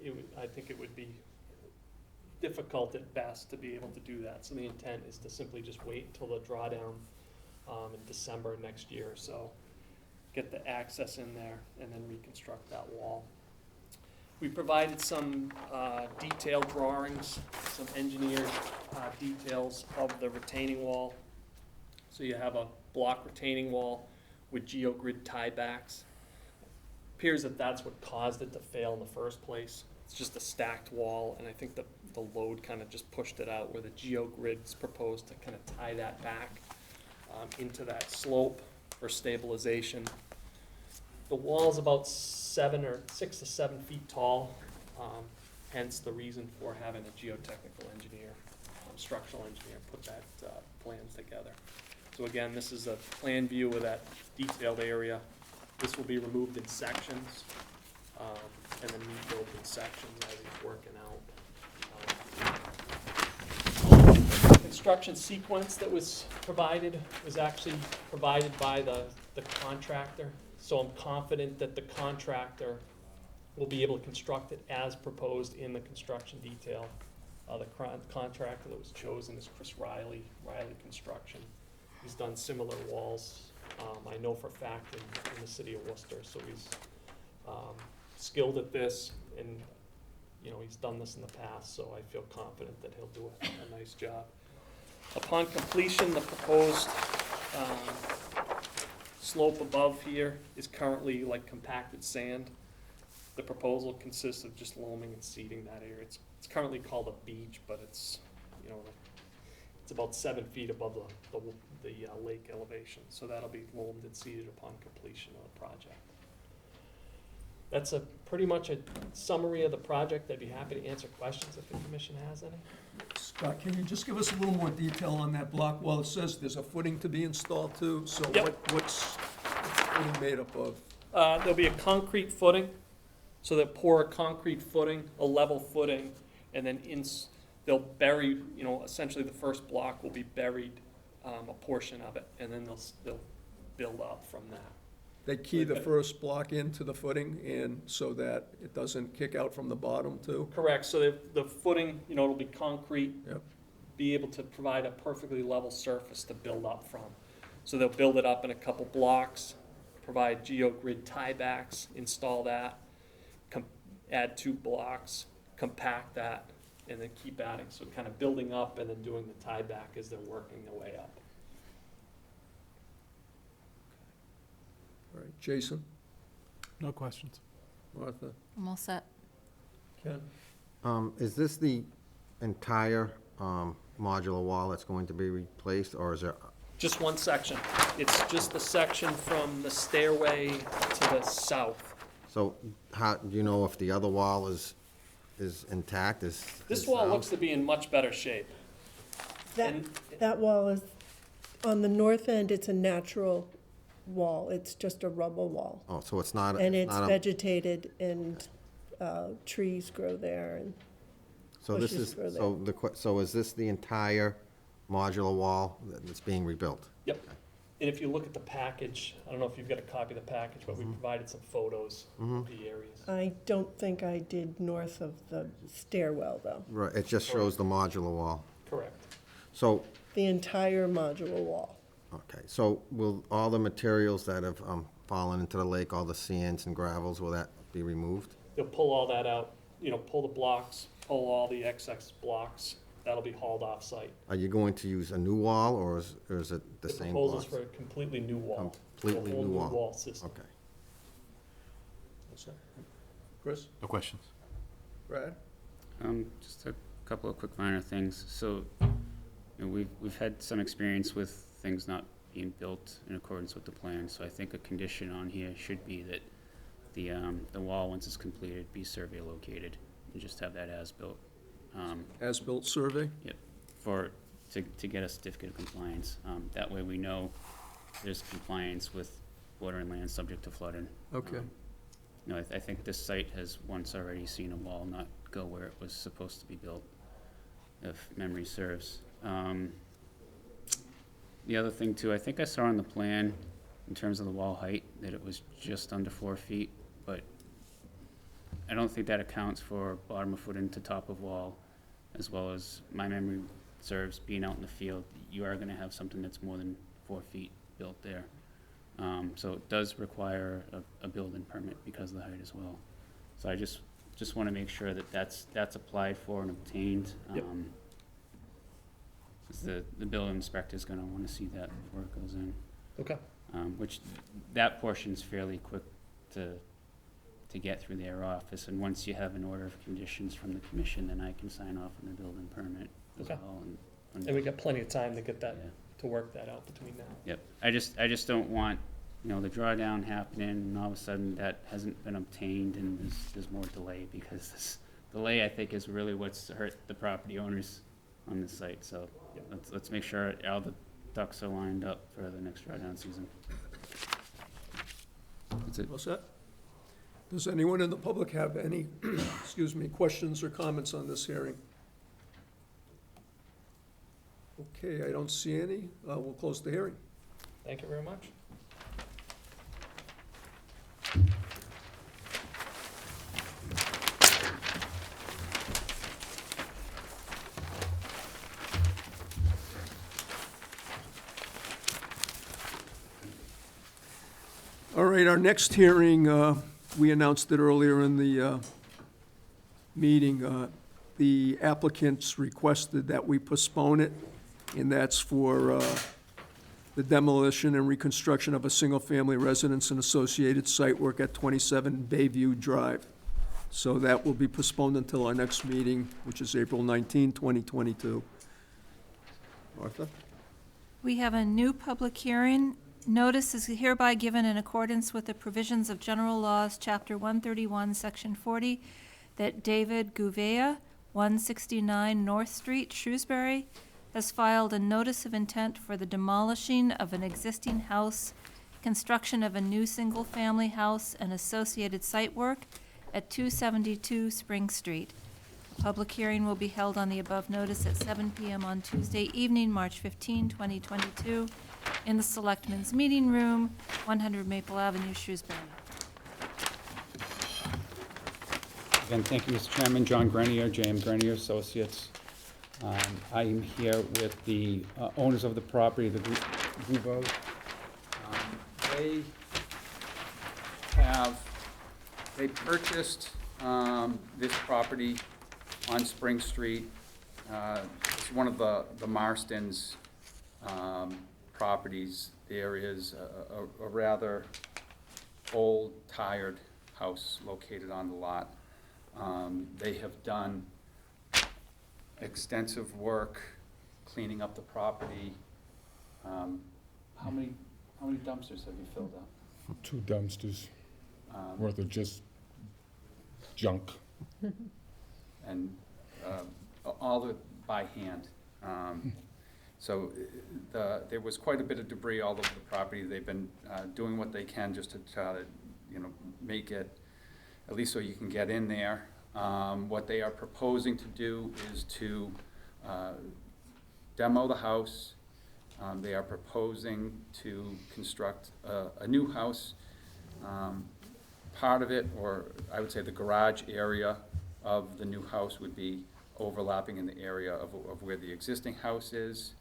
and I think it would be difficult at best to be able to do that. So the intent is to simply just wait until the drawdown in December next year or so, get the access in there, and then reconstruct that wall. We provided some detailed drawings, some engineered details of the retaining wall. So you have a block retaining wall with geogrid tiebacks. Appears that that's what caused it to fail in the first place. It's just a stacked wall, and I think the load kind of just pushed it out, where the geogrid's proposed to kind of tie that back into that slope for stabilization. The wall's about 6 to 7 feet tall, hence the reason for having a geotechnical engineer, structural engineer, put that plan together. So again, this is a plan view of that detailed area. This will be removed in sections, and then rebuilt in sections as he's working out. Construction sequence that was provided was actually provided by the contractor. So I'm confident that the contractor will be able to construct it as proposed in the construction detail. The contractor that was chosen is Chris Riley Construction. He's done similar walls, I know for a fact, in the city of Worcester. So he's skilled at this, and he's done this in the past, so I feel confident that he'll do a nice job. Upon completion, the proposed slope above here is currently like compacted sand. The proposal consists of just loaming and seeding that area. It's currently called a beach, but it's about 7 feet above the lake elevation. So that'll be loamed and seeded upon completion of the project. That's pretty much a summary of the project. I'd be happy to answer questions if the commission has any. Scott, can you just give us a little more detail on that block? Well, it says there's a footing to be installed too, so Yep. what's the footing made up of? There'll be a concrete footing, so they'll pour a concrete footing, a level footing, and then they'll bury, essentially the first block will be buried, a portion of it, and then they'll build up from that. They key the first block into the footing and so that it doesn't kick out from the bottom too? Correct, so the footing, it'll be concrete, Yep. be able to provide a perfectly level surface to build up from. So they'll build it up in a couple blocks, provide geogrid tiebacks, install that, add 2 blocks, compact that, and then keep adding. So kind of building up and then doing the tieback as they're working their way up. All right, Jason, No questions. Martha, I'm all set. Ken? Is this the entire modular wall that's going to be replaced, or is there, Just one section. It's just the section from the stairway to the south. so how, do you know if the other wall is intact, is This is wall sound? looks to be in much better shape. That, And- that wall is, on the north end, it's a natural wall. It's just a rubble wall. Oh, so it's not, And it's not a, vegetated, and trees grow there, and so this bushes is, grow there. so is this the entire modular wall that's being rebuilt? Yep. And if you look at the package, I don't know if you've got a copy of the package, but we provided some photos of the areas. I don't think I did north of the stairwell, though. Right, it just shows the modular wall. Correct. So, The entire modular wall. okay, so will all the materials that have fallen into the lake, all the sands and gravels, will that be removed? They'll pull all that out, pull the blocks, pull all the excess blocks. That'll be hauled off-site. Are you going to use a new wall, or is it the same proposals blocks? for a completely new wall. Completely A whole new wall. wall system. Okay. Chris? No questions. Brad? Just a couple of quick minor things. So, we've had some experience with things not being built in accordance with the plan, so I think a condition on here should be that the wall, once it's completed, be survey located, and just have that as-built. As-built survey? To get a certificate of compliance. That way we know there's compliance with water and land subject to flooding. Okay. I think this site has once already seen a wall not go where it was supposed to be built, if memory serves. The other thing too, I think I saw on the plan, in terms of the wall height, that it was just under 4 feet, but I don't think that accounts for bottom of footing to top of wall, as well as my memory serves, being out in the field, you are gonna have something that's more than 4 feet built there. So it does require a building permit because of the height as well. So I just wanna make sure that that's applied for and obtained. Yep. 'Cause the building inspector's gonna wanna see that before it goes in. Okay. Which, that portion's fairly quick to get through their office, and once you have an order of conditions from the commission, then I can sign off on the building permit as Okay. well. And we got plenty of time to get that, Yeah. to work that out between now. Yep, I just don't want, the drawdown happening, and all of a sudden that hasn't been obtained, and there's more delay, because this delay, I think, is really what's hurt the property owners on this site, so Yep. let's make sure all the ducks are lined up for the next drawdown season. That's it. What's that? Does anyone in the public have any, excuse me, questions or comments on this hearing? Okay, I don't see any. We'll close the hearing. Thank you very much. All right, our next hearing, we announced it earlier in the meeting. The applicants requested that we postpone it, and that's for the demolition and reconstruction of a single-family residence and associated site work at 27 Bayview Drive. So that will be postponed until our next meeting, which is April 19, 2022. Martha? We have a new public hearing. Notice is hereby given in accordance with the provisions of General Laws, Chapter 131, Section 40, that David Gouveia, 169 North Street, Shrewsbury, has filed a notice of intent for the demolishing of an existing house, construction of a new single-family house, and associated site work at 272 Spring Street. A public hearing will be held on the above notice at 7 p.m. on Tuesday evening, March 15, 2022, in the Selectmen's Meeting Room, 100 Maple Avenue, Shrewsbury. Again, thank you, Mr. Chairman. John Grenier, J.M. Grenier Associates. I am here with the owners of the property, the Gubos. They purchased this property on Spring Street. It's one of the Marston's properties. There is a rather old, tired house located on the lot. They have done extensive work cleaning up the property. How many dumpsters have you filled up? 2 dumpsters worth of just junk. And all of it by hand. So there was quite a bit of debris all over the property. They've been doing what they can just to try to, make it at least so you can get in there. What they are proposing to do is to demo the house. They are proposing to construct a new house. Part of it, or I would say the garage area of the new house, would be overlapping in the area of where the existing house is.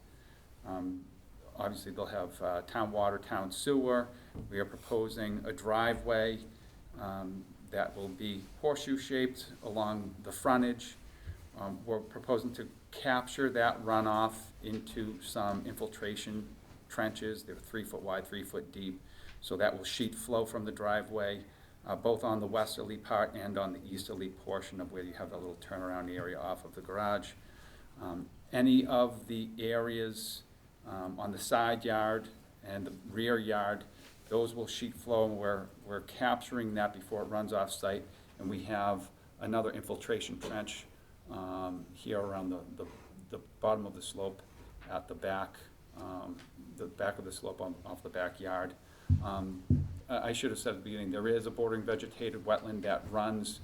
Obviously, they'll have town water, town sewer. We are proposing a driveway that will be horseshoe-shaped along the frontage. We're proposing to capture that runoff into some infiltration trenches. They're 3 foot wide, 3 foot deep. So that will sheet flow from the driveway, both on the westerly part and on the easterly portion of where you have a little turnaround area off of the garage. Any of the areas on the side yard and the rear yard, those will sheet flow, and we're capturing that before it runs off site. And we have another infiltration trench here around the bottom of the slope at the back of the slope off the backyard. I should have said at the beginning, there is a bordering vegetated wetland that runs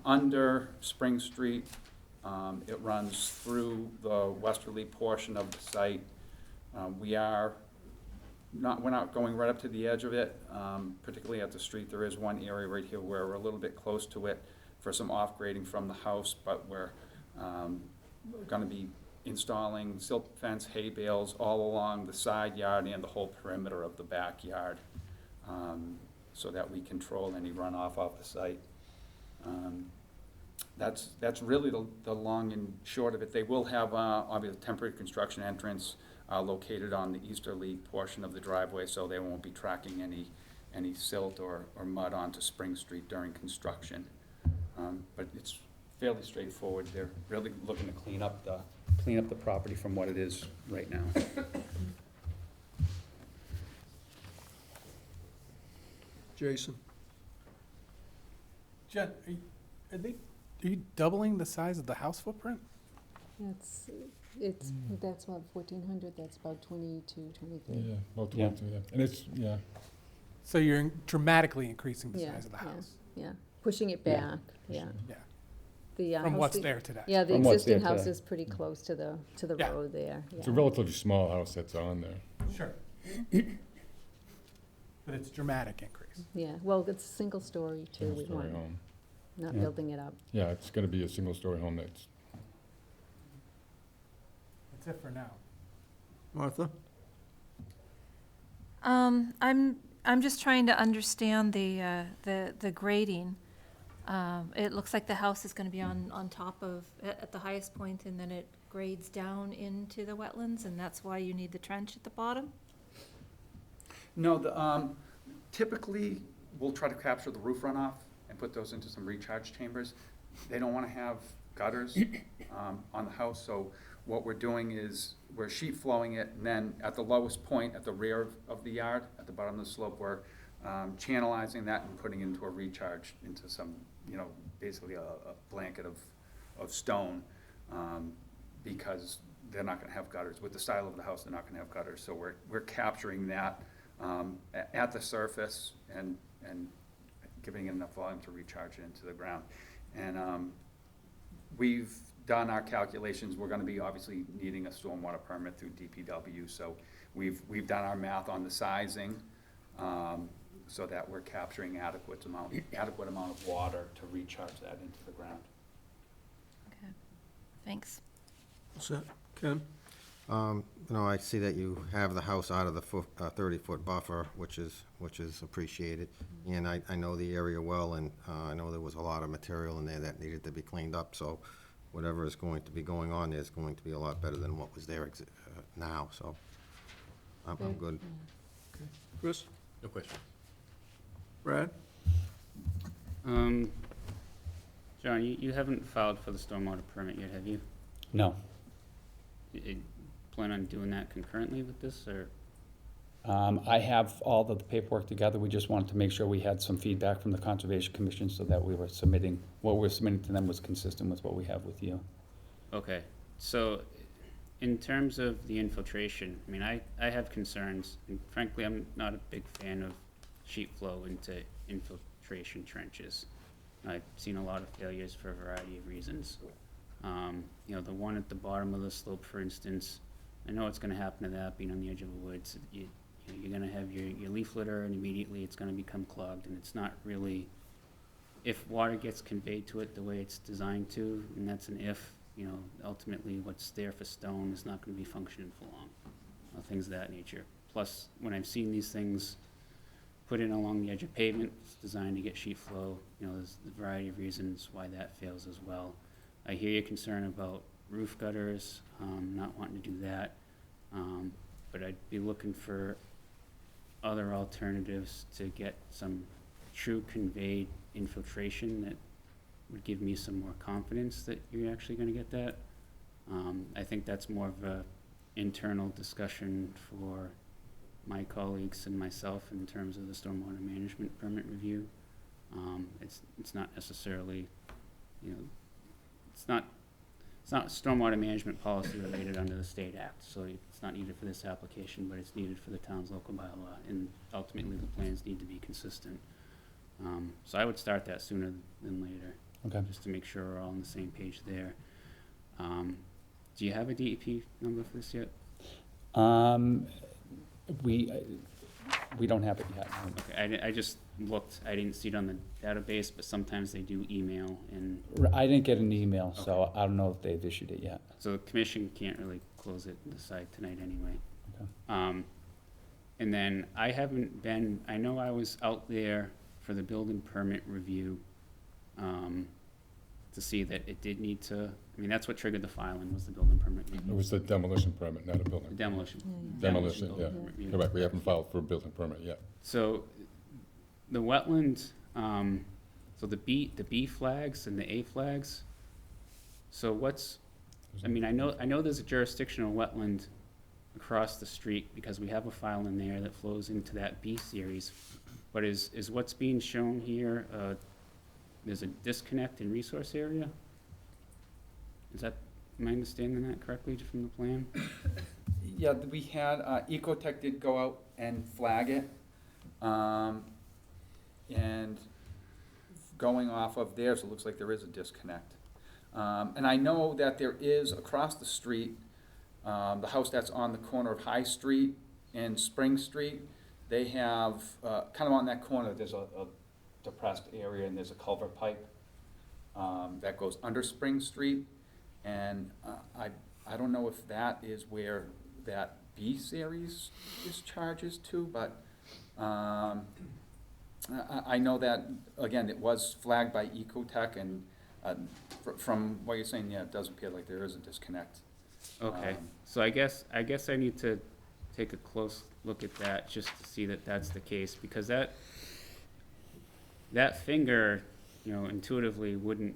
under Spring Street. It runs through the westerly portion of the site. We're not going right up to the edge of it, particularly at the street. There is one area right here where we're a little bit close to it for some off-grading from the house, but we're gonna be installing silt fence, hay bales all along the side yard and the whole perimeter of the backyard, so that we control any runoff off the site. That's really the long and short of it. They will have obviously temporary construction entrance located on the easterly portion of the driveway, so they won't be tracking any silt or mud onto Spring Street during construction. But it's fairly straightforward. They're really looking to clean up the property from what it is right now. Jason? Jen, are you doubling the size of the house footprint? That's about 1,400, that's about 22, 23. Yeah, about Yeah. 22, yeah. And it's, yeah, So you're dramatically increasing the Yeah, size of the yeah. house? Yeah, pushing it back, yeah. Yeah, The, from house what's be- there today? Yeah, the From what's existing there house today. is pretty close to the Yeah. road there, it's a yeah. relatively small house that's on there. Sure. But it's dramatic increase. Yeah, well, it's single story too, we Single-story want, home. not Yeah. building it up. Yeah, it's gonna be a single-story home that's, That's it for now. Martha? I'm just trying to understand the grading. It looks like the house is gonna be on top of, at the highest point, and then it grades down into the wetlands, and that's why you need the trench at the bottom? No, typically, we'll try to capture the roof runoff and put those into some recharge chambers. They don't want to have gutters on the house, so what we're doing is we're sheet flowing it, and then at the lowest point, at the rear of the yard, at the bottom of the slope, we're channelizing that and putting into a recharge into some, basically a blanket of stone, because they're not gonna have gutters. With the style of the house, they're not gonna have gutters, so we're capturing that at the surface and giving it enough volume to recharge it into the ground. And we've done our calculations. We're gonna be obviously needing a stormwater permit through DPW, so we've done our math on the sizing, so that we're capturing adequate amount of water to recharge that into the ground. Okay, thanks. What's that? Ken? I see that you have the house out of the 30-foot buffer, which is appreciated. And I know the area well, and I know there was a lot of material in there that needed to be cleaned up, so whatever is going to be going on there is going to be a lot better than what was there now, so I'm good. Chris? No question. Brad? John, you haven't filed for the stormwater permit yet, have you? No. You plan on doing that concurrently with this, or? I have all the paperwork together. We just wanted to make sure we had some feedback from the Conservation Commission so that what we're submitting to them was consistent with what we have with you. Okay, so in terms of the infiltration, I mean, I have concerns, and frankly, I'm not a big fan of sheet flow into infiltration trenches. I've seen a lot of failures for a variety of reasons. The one at the bottom of the slope, for instance, I know what's gonna happen to that, being on the edge of the woods. You're gonna have your leaf litter, and immediately it's gonna become clogged, and it's not really, if water gets conveyed to it the way it's designed to, and that's an if, ultimately what's there for stone is not gonna be functioning for long, things of that nature. Plus, when I've seen these things put in along the edge of pavement, it's designed to get sheet flow, there's a variety of reasons why that fails as well. I hear your concern about roof gutters, not wanting to do that, but I'd be looking for other alternatives to get some true conveyed infiltration that would give me some more confidence that you're actually gonna get that. I think that's more of a internal discussion for my colleagues and myself in terms of the stormwater management permit review. It's not necessarily, it's not stormwater management policy related under the state act, so it's not needed for this application, but it's needed for the town's local bylaw, and ultimately the plans need to be consistent. So I would start that sooner than later. Okay. Just to make sure we're all on the same page there. Do you have a DEP number for this yet? We don't have it yet. Okay, I just looked, I didn't see it on the database, but sometimes they do email, and I didn't get an email, so I don't know if they've issued it yet. so the commission can't really close it and decide tonight anyway. Okay. And then I know I was out there for the building permit review, to see that it did need to, I mean, that's what triggered the filing, was the building permit. It was the demolition permit, not a The building. demolition. Demolition, yeah. building permit, Correct, we haven't filed for a building permit yet. So, the wetland, so the B flags and the A flags, so what's, I mean, I know there's a jurisdictional wetland across the street, because we have a file in there that flows into that B series, but is what's being shown here, there's a disconnect in resource area? Is that, am I understanding that correctly from the plan? Yeah, we had, Ecotech did go out and flag it. And going off of theirs, it looks like there is a disconnect. And I know that there is, across the street, the house that's on the corner of High Street and Spring Street, they have, kind of on that corner, there's a depressed area, and there's a culvert pipe that goes under Spring Street. And I don't know if that is where that B series discharges to, but I know that, again, it was flagged by Ecotech, and from what you're saying, yeah, it does appear like there is a disconnect. Okay, so I guess I need to take a close look at that, just to see that that's the case, because that finger, you know, intuitively wouldn't,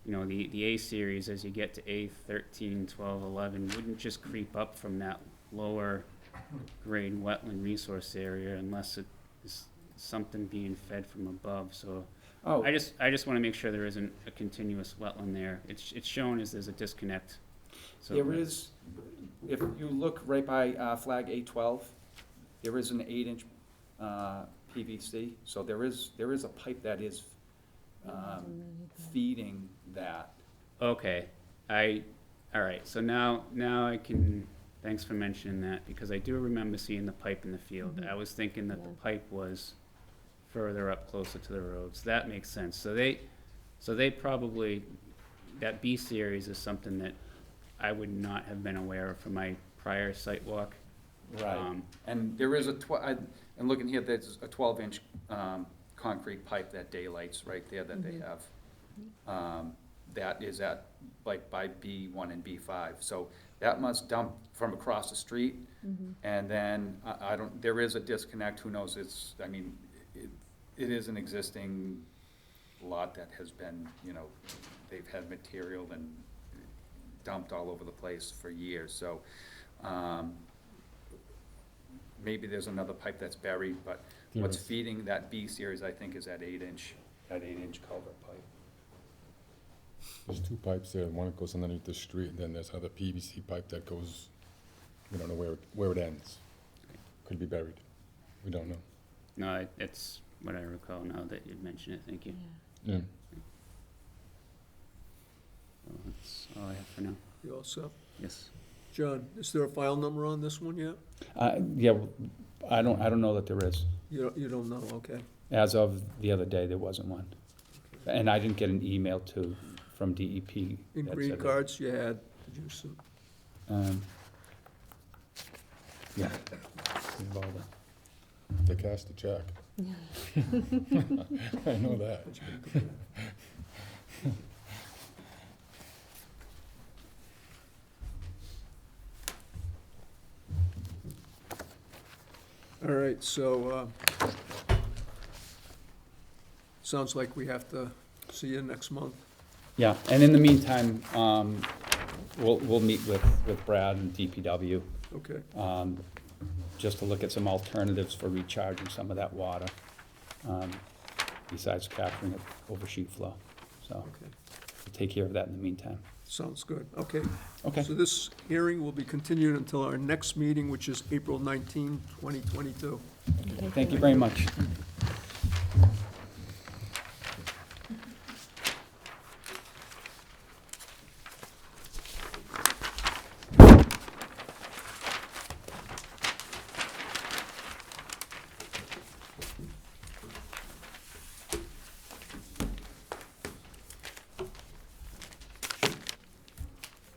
you know, the A series, as you get to A 13, 12, 11, wouldn't just creep up from that lower grade wetland resource area unless it is something being fed from above, so. Oh. I just wanna make sure there isn't a continuous wetland there. It's shown as there's a disconnect. So There is, if you look right by flag A12, there is an 8-inch PVC, so there is a pipe that is feeding that. Okay, all right, so now I can, thanks for mentioning that, because I do remember seeing the pipe in the field. I was thinking that the pipe was further up, closer to the roads. That makes sense. So they probably, that B series is something that I would not have been aware of from my prior site walk. And there is and looking here, there's a 12-inch concrete pipe that daylights right there that they have. That is at, like, by B1 and B5. So that must dump from across the street. And then, I don't, there is a disconnect, who knows, it is an existing lot that has been, you know, they've had material and dumped all over the place for years, so, maybe there's another pipe that's buried, but what's feeding that B series, I think, is that 8-inch culvert pipe. There's two pipes there, one goes underneath the street, and then there's another PVC pipe that goes, we don't know where it ends. Could be buried, we don't know. No, it's what I recall now that you'd mentioned it, thank you. Yeah. Well, that's all I have for now. You all set? Yes. John, is there a file number on this one yet? Yeah, I don't know that there is. You don't know, okay. As of the other day, there wasn't one. And I didn't get an email from DEP. In that green said that. cards you had, did you see? Yeah. They cast a check. I know that. All right, so, sounds like we have to see you next month. Yeah, and in the meantime, we'll meet with Brad and DPW, Okay. just to look at some alternatives for recharging some of that water, besides capturing it over sheet flow. So Okay, we'll take care of that in the meantime. sounds good, okay. Okay. So this hearing will be continued until our next meeting, which is April 19, 2022. Thank you very much.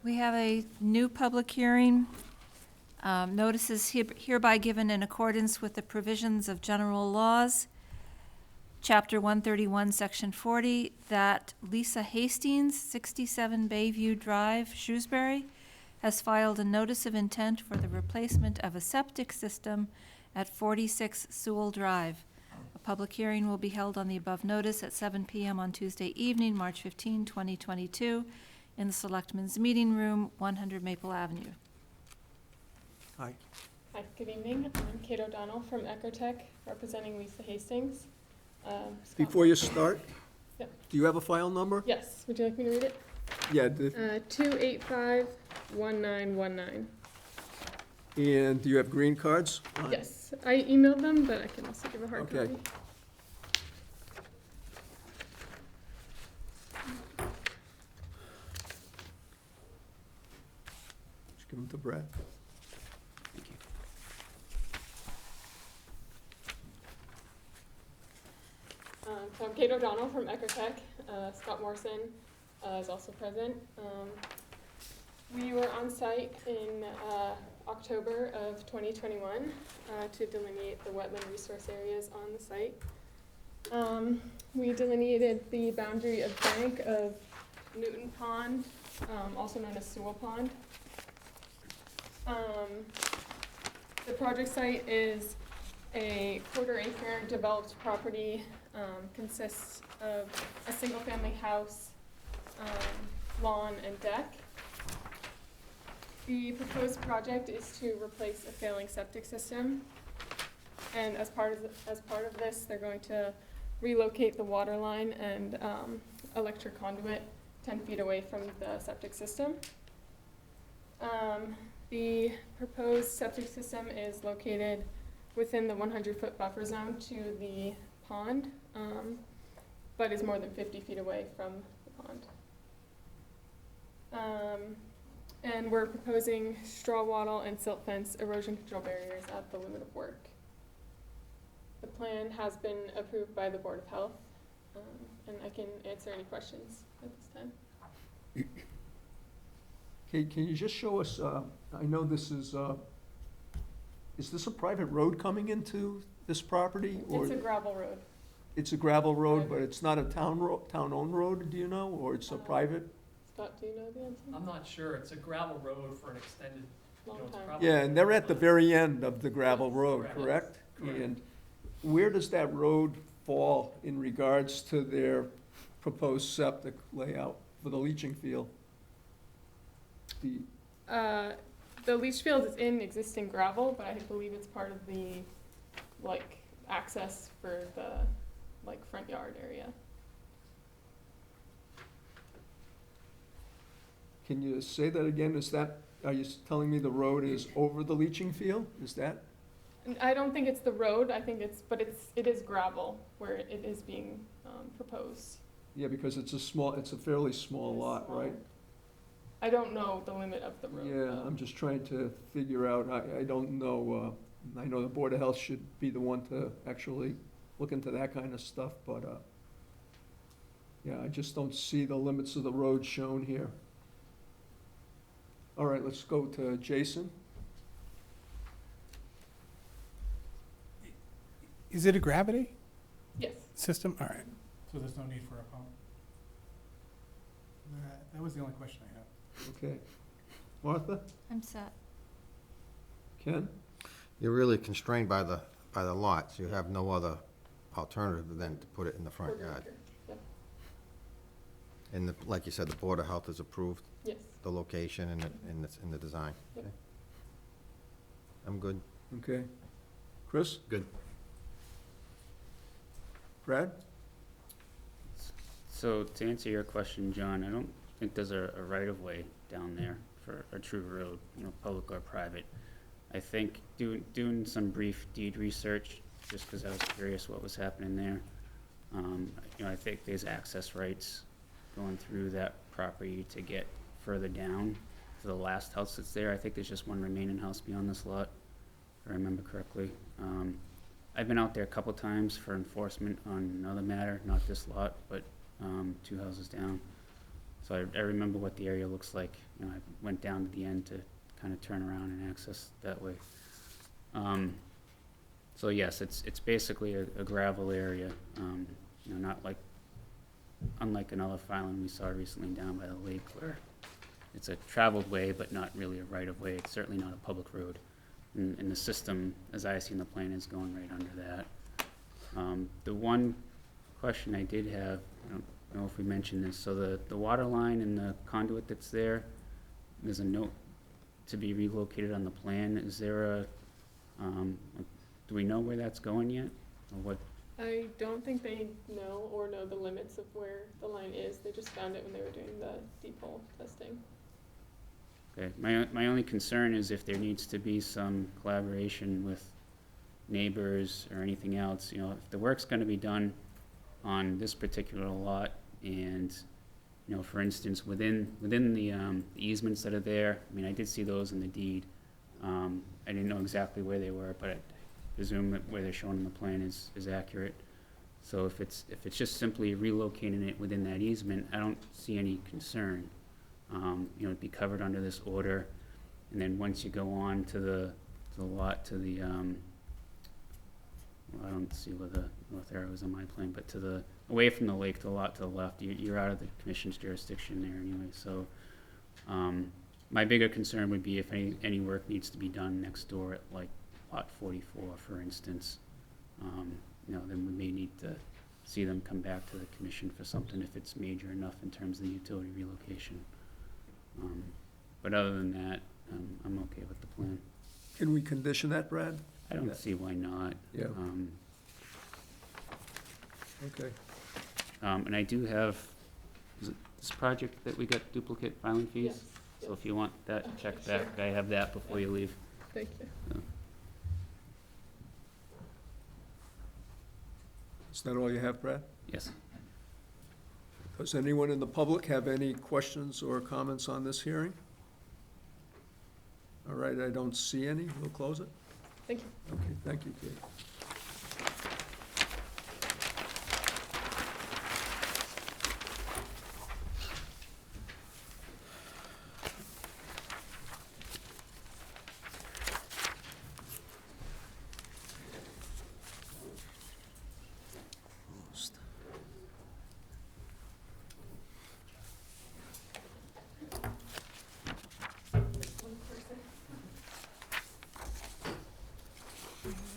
We have a new public hearing. Notice is hereby given in accordance with the provisions of general laws. Chapter 131, Section 40, that Lisa Hastings, 67 Bayview Drive, Shrewsbury, has filed a notice of intent for the replacement of a septic system at 46 Sewell Drive. A public hearing will be held on the above notice at 7 p.m. on Tuesday evening, March 15, 2022, in the Selectmen's Meeting Room, 100 Maple Avenue. Hi. Hi, good evening. I'm Kate O'Donnell from Ecotech, representing Lisa Hastings. Scott- Before you start, Yep. do you have a file number? Yes, would you like me to read it? Yeah, 2851919. and do you have green cards? Yes, I emailed them, but I can also give a hard Okay. copy. Just give them to Brad. Thank you. So I'm Kate O'Donnell from Ecotech. Scott Morrison is also present. We were on site in October of 2021 to delineate the wetland resource areas on the site. We delineated the boundary of bank of Newton Pond, also known as Sewell Pond. The project site is a quarter-acre developed property, consists of a single-family house, lawn, and deck. The proposed project is to replace a failing septic system, and as part of this, they're going to relocate the water line and electric conduit 10 feet away from the septic system. The proposed septic system is located within the 100-foot buffer zone to the pond, but is more than 50 feet away from the pond. And we're proposing straw wattle and silt fence erosion control barriers at the limit of work. The plan has been approved by the Board of Health, and I can answer any questions at this time. Can you just show us, I know this is this a private road coming into this property? Or It's a gravel road. it's a gravel road, but it's not a town-owned road, do you know, or it's a private? Scott, do you know the answer? I'm not sure, it's a gravel road for an extended, Long it's time. probably. Yeah, and they're at the very end of the gravel road, Correct. correct? Correct. And where does that road fall in regards to their proposed septic layout for the leaching field? The leach field is in existing gravel, but I believe it's part of the, access for the, front yard area. Can you say that again? Are you telling me the road is over the leaching field? Is that? And I don't think it's the road, I think it is gravel where it is being, proposed. Yeah, because it's a fairly small lot, right? I don't know the limit of the road. Yeah, I'm just trying to figure out, I don't know, I know the Board of Health should be the one to actually look into that kind of stuff, but, yeah, I just don't see the limits of the road shown here. All right, let's go to Jason. Is it a gravity Yes. system? All right. So there's no need for a pump? That was the only question I had. Okay. Martha? I'm set. Ken? You're really constrained by the lots. You have no other alternative than to put it in the front yard. Yep. And like you said, the Board of Health has approved Yes. the location and the design. Yep. Okay. I'm good. Okay. Chris? Good. Brad? So to answer your question, John, I don't think there's a right-of-way down there for a true road, public or private. I think doing some brief deed research, just because I was curious what was happening there. I think there's access rights going through that property to get further down to the last house that's there. I think there's just one remaining house beyond this lot, if I remember correctly. I've been out there a couple times for enforcement on another matter, not this lot, but 2 houses down. So I remember what the area looks like. I went down to the end to kind of turn around and access that way. So yes, it's basically a gravel area, you know, not like, unlike another filing we saw recently down by the lake where it's a traveled way, but not really a right-of-way. It's certainly not a public road. And the system, as I see in the plan, is going right under that. The one question I did have, I don't know if we mentioned this, so the water line and the conduit that's there, there's a note to be relocated on the plan. Is there a, do we know where that's going yet? Or what? I don't think they know the limits of where the line is. They just found it when they were doing the deep hole testing. Okay, my only concern is if there needs to be some collaboration with neighbors or anything else, you know, if the work's gonna be done on this particular lot and, you know, for instance, within the easements that are there, I mean, I did see those in the deed. I didn't know exactly where they were, but I presume that where they're shown in the plan is accurate. So if it's just simply relocating it within that easement, I don't see any concern. You know, it'd be covered under this order, and then once you go on to the lot, to the, well, I don't see where the north arrow is on my plan, but to the, away from the lake, to the lot to the left, you're out of the commission's jurisdiction there anyway, so, my bigger concern would be if any work needs to be done next door at like lot 44, for instance, you know, then we may need to see them come back to the commission for something if it's major enough in terms of the utility relocation. But other than that, I'm okay with the plan. Can we condition that, Brad? I don't see why not. Yeah. Okay. And I do have, is it this project that we got duplicate filing fees? Yes. So if you want that Okay, check back, sure. I have that before you leave. Thank you. Is that all you have, Brad? Yes. Does anyone in the public have any questions or comments on this hearing? All right, I don't see any. We'll close it. Thank you. Okay, thank you, Kate.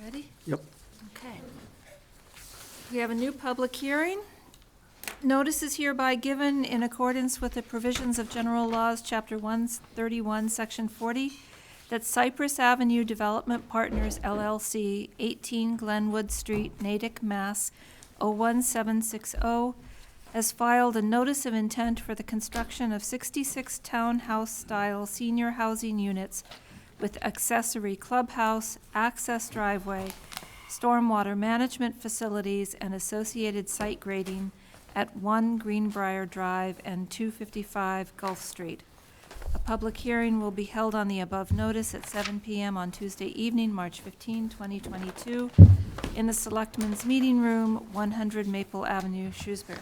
Ready? Yep. Okay. We have a new public hearing. Notice is hereby given in accordance with the provisions of General Laws, Chapter 131, Section 40, that Cypress Avenue Development Partners LLC, 18 Glenwood Street, Natick, Mass. 01760, has filed a notice of intent for the construction of 66 townhouse-style senior housing units with accessory clubhouse, access driveway, stormwater management facilities, and associated site grading at 1 Greenbrier Drive and 255 Gulf Street. A public hearing will be held on the above notice at 7 p.m. on Tuesday evening, March 15, 2022, in the Selectmen's Meeting Room, 100 Maple Avenue, Shrewsbury.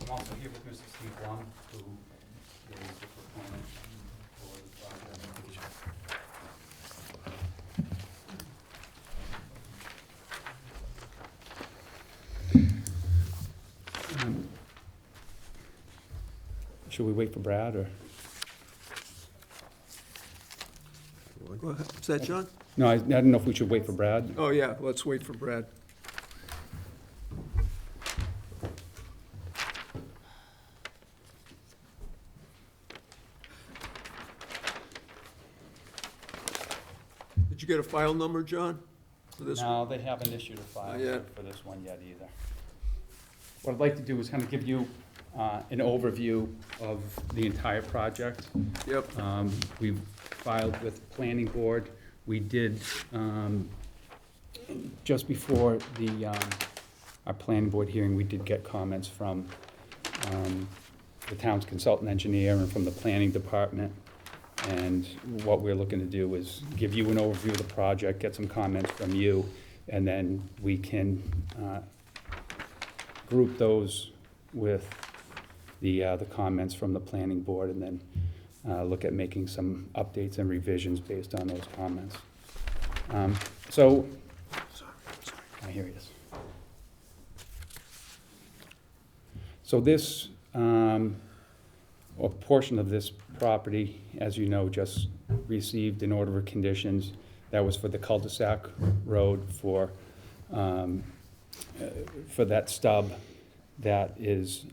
I'm also here with Mr. Steve Blum, who is the proponent for the project. Should we wait for Brad, or? Go ahead. Is that John? No, I don't know if we should wait for Brad. Oh, yeah, let's wait for Brad. Did you get a file number, John, for this one? No, they haven't issued a file Not yet. for this one yet either. What I'd like to do is kind of give you an overview of the entire project. Yep. We've filed with Planning Board. we did, just before our planning board hearing, we did get comments from the town's consultant engineer and from the planning department. And what we're looking to do is give you an overview of the project, get some comments from you, and then we can group those with the comments from the planning board, and then look at making some updates and revisions based on those comments. Here he is. So this, a portion of this property, as you know, just received an order of conditions. That was for the cul-de-sac road for that stub that is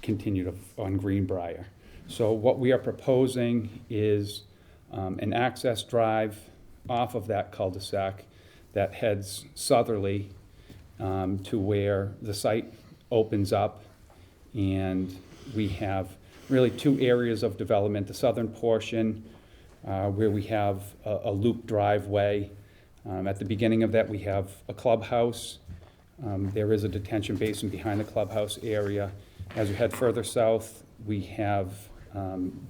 continued on Greenbrier. So what we are proposing is an access drive off of that cul-de-sac that heads southerly to where the site opens up, and we have really two areas of development. The southern portion where we have a loop driveway. At the beginning of that, we have a clubhouse. There is a detention basin behind the clubhouse area. As we head further south, we have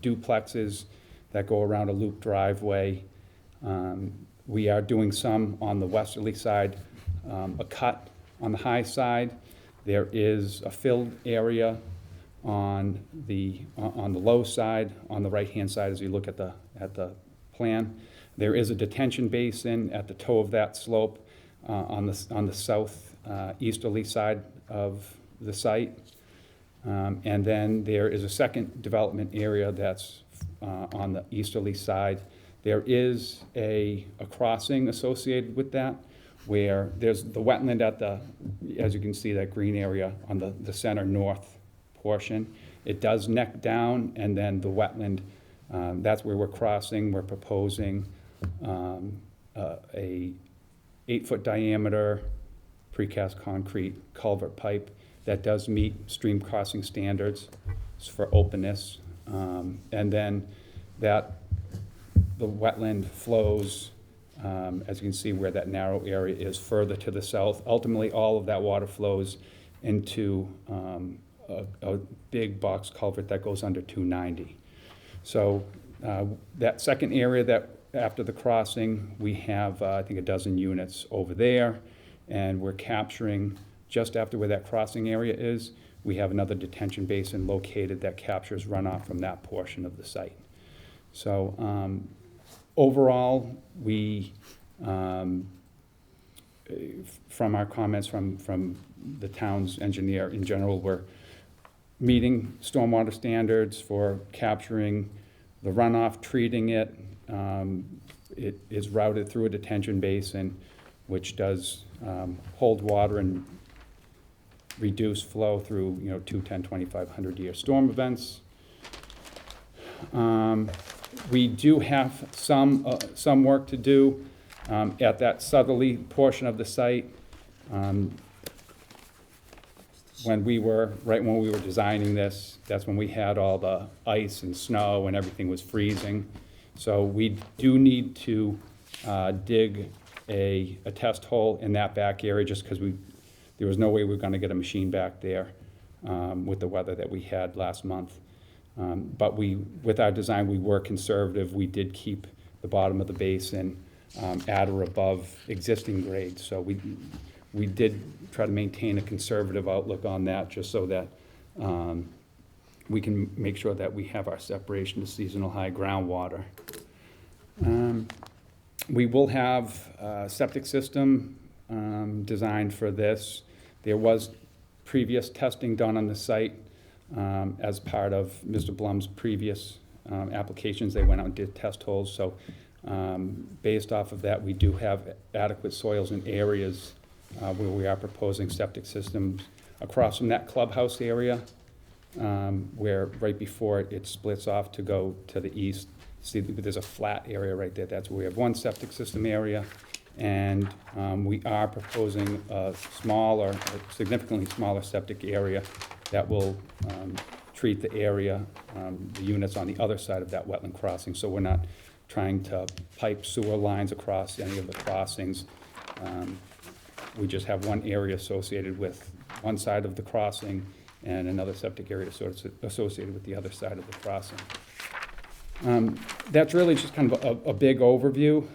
duplexes that go around a loop driveway. We are doing some on the westerly side, a cut on the high side. There is a filled area on the low side, on the right-hand side as you look at the plan. There is a detention basin at the toe of that slope on the south easterly side of the site. And then there is a second development area that's on the easterly side. There is a crossing associated with that, where there's the wetland at the, as you can see, that green area on the center north portion. It does neck down, and then the wetland, that's where we're crossing. We're proposing a 8-foot diameter precast concrete culvert pipe that does meet stream crossing standards for openness. And then the wetland flows, as you can see where that narrow area is, further to the south. Ultimately, all of that water flows into a big box culvert that goes under 290. So that second area, that after the crossing, we have, I think, a dozen units over there, and we're capturing, just after where that crossing area is, we have another detention basin located that captures runoff from that portion of the site. So overall, we, from our comments from the town's engineer in general, we're meeting stormwater standards for capturing the runoff, treating it. It is routed through a detention basin, which does hold water and reduce flow through 210, 2,500 year storm events. We do have some work to do at that southerly portion of the site. When we were designing this, that's when we had all the ice and snow and everything was freezing. So we do need to dig a test hole in that back area, just because there was no way we were going to get a machine back there with the weather that we had last month. But with our design, we were conservative. We did keep the bottom of the basin at or above existing grades. So we did try to maintain a conservative outlook on that, just so that we can make sure that we have our separation to seasonal high groundwater. We will have a septic system designed for this. There was previous testing done on the site as part of Mr. Blum's previous applications. They went out and did test holes. So based off of that, we do have adequate soils in areas where we are proposing septic systems across from that clubhouse area, where right before it splits off to go to the east. See, there's a flat area right there. That's where we have one septic system area. And we are proposing a significantly smaller septic area that will treat the area, the units on the other side of that wetland crossing. So we're not trying to pipe sewer lines across any of the crossings. We just have one area associated with one side of the crossing and another septic area associated with the other side of the crossing. That's really just kind of a big overview.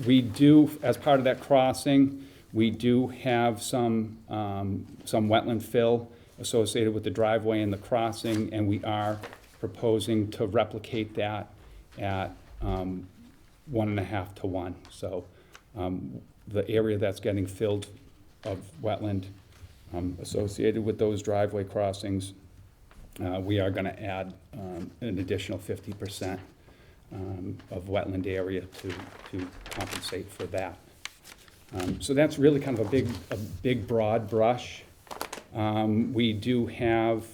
We do, as part of that crossing, we do have some wetland fill associated with the driveway and the crossing, and we are proposing to replicate that at 1.5 to 1. So the area that's getting filled of wetland associated with those driveway crossings, we are gonna add an additional 50% of wetland area to compensate for that. So that's really kind of a big broad brush. We do have,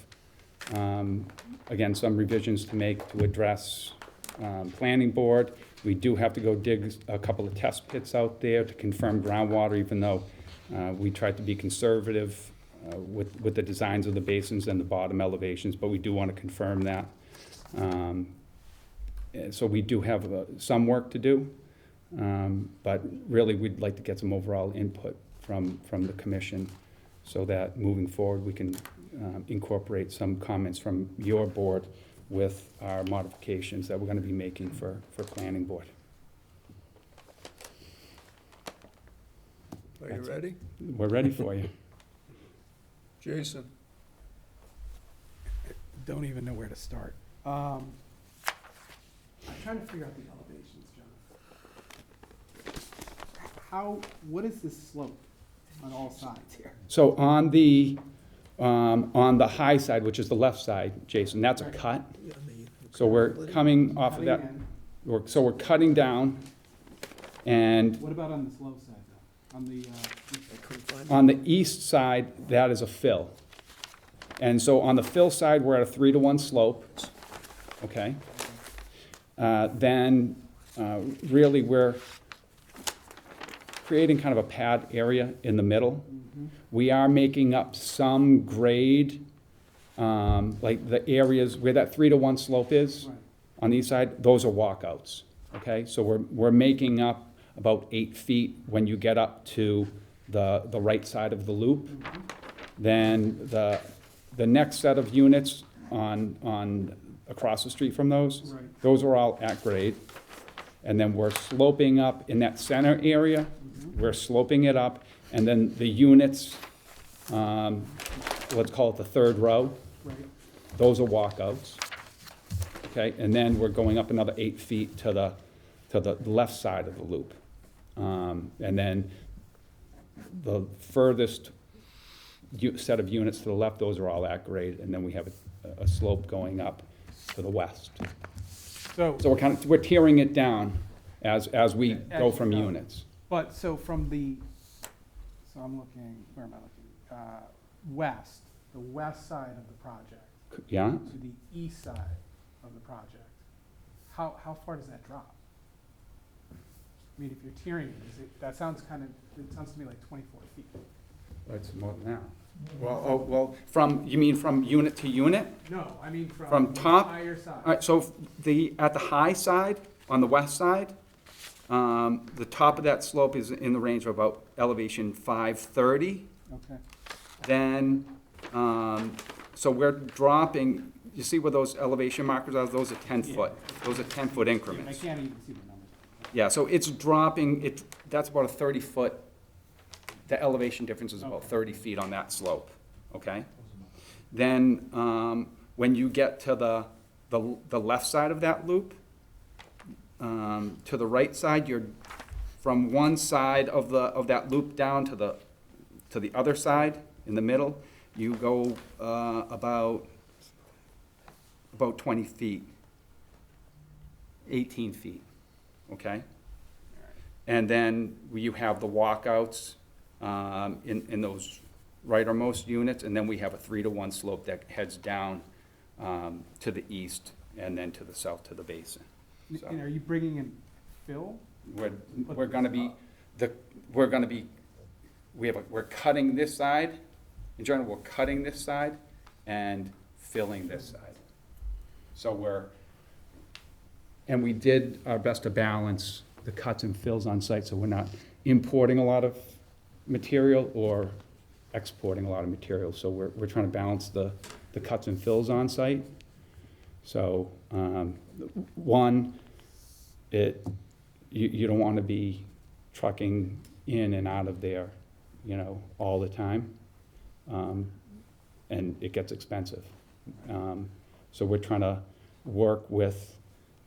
again, some revisions to make to address planning board. We do have to go dig a couple of test pits out there to confirm groundwater, even though we tried to be conservative with the designs of the basins and the bottom elevations, but we do want to confirm that. So we do have some work to do, but really we'd like to get some overall input from the commission so that moving forward we can incorporate some comments from your board with our modifications that we're going to be making for planning board. Are you ready? We're ready for you. Jason? Don't even know where to start. I'm trying to figure out the elevations, John. What is this slope on all sides here? So on the high side, which is the left side, Jason, that's a cut. So we're coming off of that, so we're cutting down, and What about on this low side, though? on the east side, that is a fill. And so on the fill side, we're at a 3 to 1 slope, okay? Then really we're creating kind of a pad area in the middle. We are making up some grade, like the areas where that 3 to 1 slope is on the east side, those are walkouts, okay? So we're making up about 8 feet when you get up to the right side of the loop. Then the next set of units on across the street from those, those are all at grade. And then we're sloping up in that center area, we're sloping it up, and then the units, let's call it the third row, those are walkouts. Okay, and then we're going up another 8 feet to the left side of the loop. And then the furthest set of units to the left, those are all at grade, and then we have a slope going up to the west. So we're tearing it down as we go from units. But, so I'm looking, where am I looking? West, the west side of the project. Yeah? To the east side of the project. How far does that drop? I mean, if you're tearing it, that sounds it sounds to me like 24 feet. It's more than that. Well, you mean from unit to unit? No, I mean From top? the higher side. All right, so at the high side, on the west side, the top of that slope is in the range of about elevation 530. Okay. Then, so we're dropping, you see where those elevation markers are? Those are 10-foot. Those are 10-foot increments. I can't even see the numbers. Yeah, so it's dropping, that's about a 30-foot, the elevation difference is about 30 feet on that slope, okay? Then, when you get to the left side of that loop, to the right side, you're from one side of that loop down to the other side, in the middle, you go about 20 feet, 18 feet, okay? And then you have the walkouts in those rightermost units, and then we have a 3 to 1 slope that heads down to the east and then to the south to the basin. So And are you bringing in fill? we're cutting this side. In general, we're cutting this side and filling this side. So And we did our best to balance the cuts and fills on site, so we're not importing a lot of material or exporting a lot of material. So we're trying to balance the cuts and fills on site. So, one, you don't want to be trucking in and out of there, you know, all the time. And it gets expensive. So we're trying to work with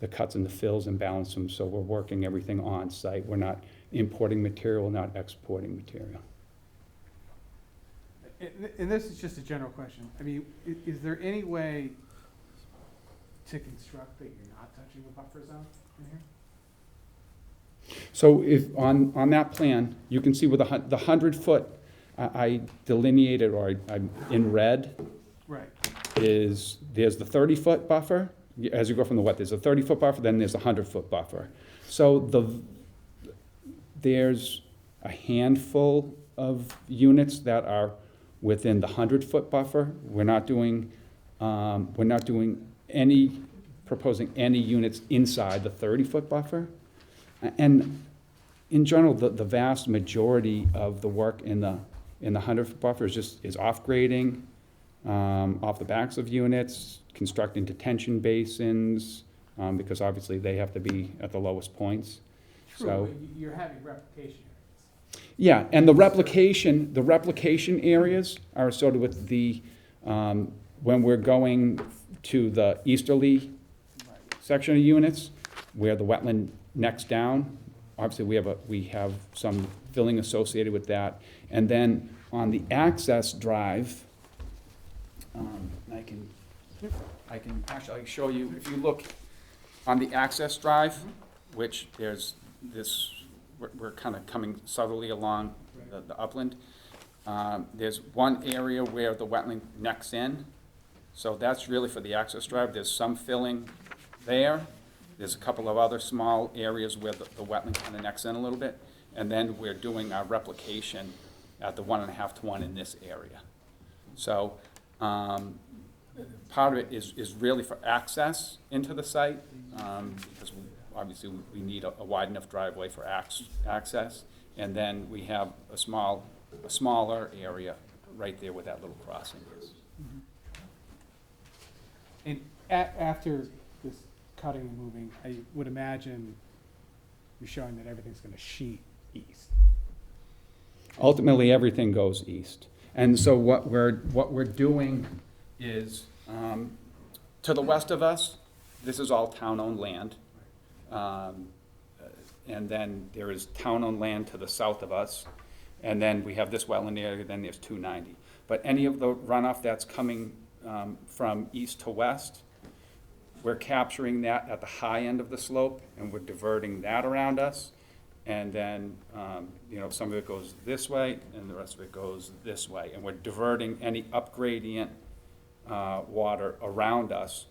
the cuts and the fills and balance them, so we're working everything on site. We're not importing material, not exporting material. And this is just a general question. I mean, is there any way to construct that you're not touching the buffer zone in here? So if, on that plan, you can see with the 100-foot, I delineated, or I'm in red, Right. there's the 30-foot buffer. As you go from the wet, there's a 30-foot buffer, then there's a 100-foot buffer. So there's a handful of units that are within the 100-foot buffer. We're not doing proposing any units inside the 30-foot buffer. And in general, the vast majority of the work in the 100-foot buffer is off-grading, off the backs of units, constructing detention basins, because obviously they have to be at the lowest points. True, So, but you're having replication areas. yeah, and the replication areas are sort of with the, when we're going to the easterly section of units, where the wetland necks down, obviously we have some filling associated with that. And then on the access drive, I can actually show you, if you look on the access drive, which there's this, we're kind of coming southerly along the upland. There's one area where the wetland necks in, so that's really for the access drive. There's some filling there. There's a couple of other small areas where the wetland kind of necks in a little bit. And then we're doing our replication at the 1.5 to 1 in this area. So part of it is really for access into the site, because obviously we need a wide enough driveway for access. And then we have a smaller area right there where that little crossing is. And after this cutting and moving, I would imagine you're showing that everything's gonna sheet east. Ultimately, everything goes east. And so what we're doing is, to the west of us, this is all town-owned land. And then there is town-owned land to the south of us. And then we have this wetland area, then there's 290. But any of the runoff that's coming from east to west, we're capturing that at the high end of the slope, and we're diverting that around us. And then, some of it goes this way, and the rest of it goes this way. And we're diverting any upgradient water around us.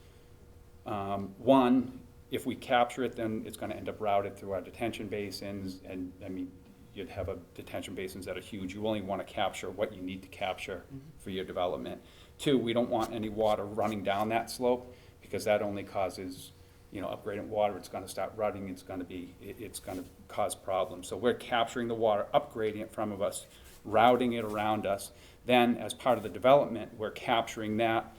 One, if we capture it, then it's gonna end up routed through our detention basins, and, I mean, you'd have detention basins that are huge. You only wanna capture what you need to capture for your development. Two, we don't want any water running down that slope, because that only causes, upgradient water. It's gonna start rutting, it's gonna cause problems. So we're capturing the water, upgrading it from us, routing it around us. Then, as part of the development, we're capturing that,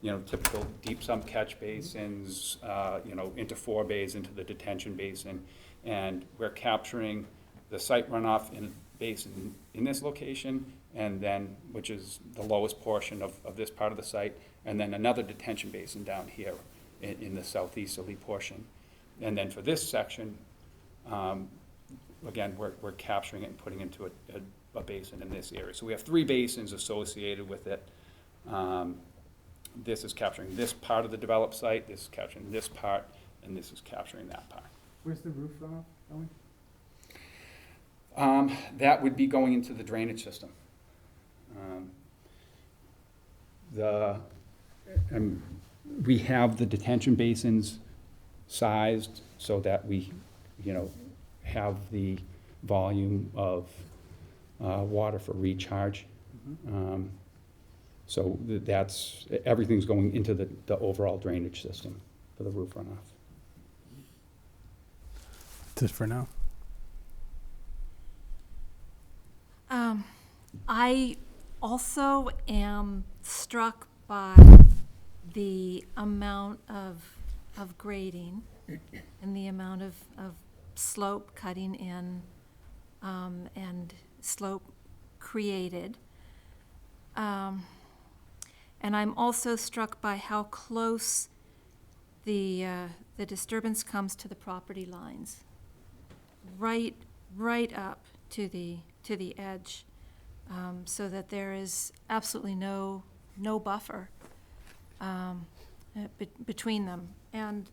typical deep sump catch basins, into 4 bays into the detention basin. And we're capturing the site runoff in a basin in this location, and then, which is the lowest portion of this part of the site, and then another detention basin down here in the southeasterly portion. And then for this section, again, we're capturing it and putting it into a basin in this area. So we have 3 basins associated with it. This is capturing this part of the developed site, this is capturing this part, and this is capturing that part. Where's the roof runoff going? That would be going into the drainage system. We have the detention basins sized so that we, have the volume of water for recharge. So everything's going into the overall drainage system for the roof runoff. That's it for now. I also am struck by the amount of grading and the amount of slope cutting in and slope created. And I'm also struck by how close the disturbance comes to the property lines, right up to the edge, so that there is absolutely no buffer between them. And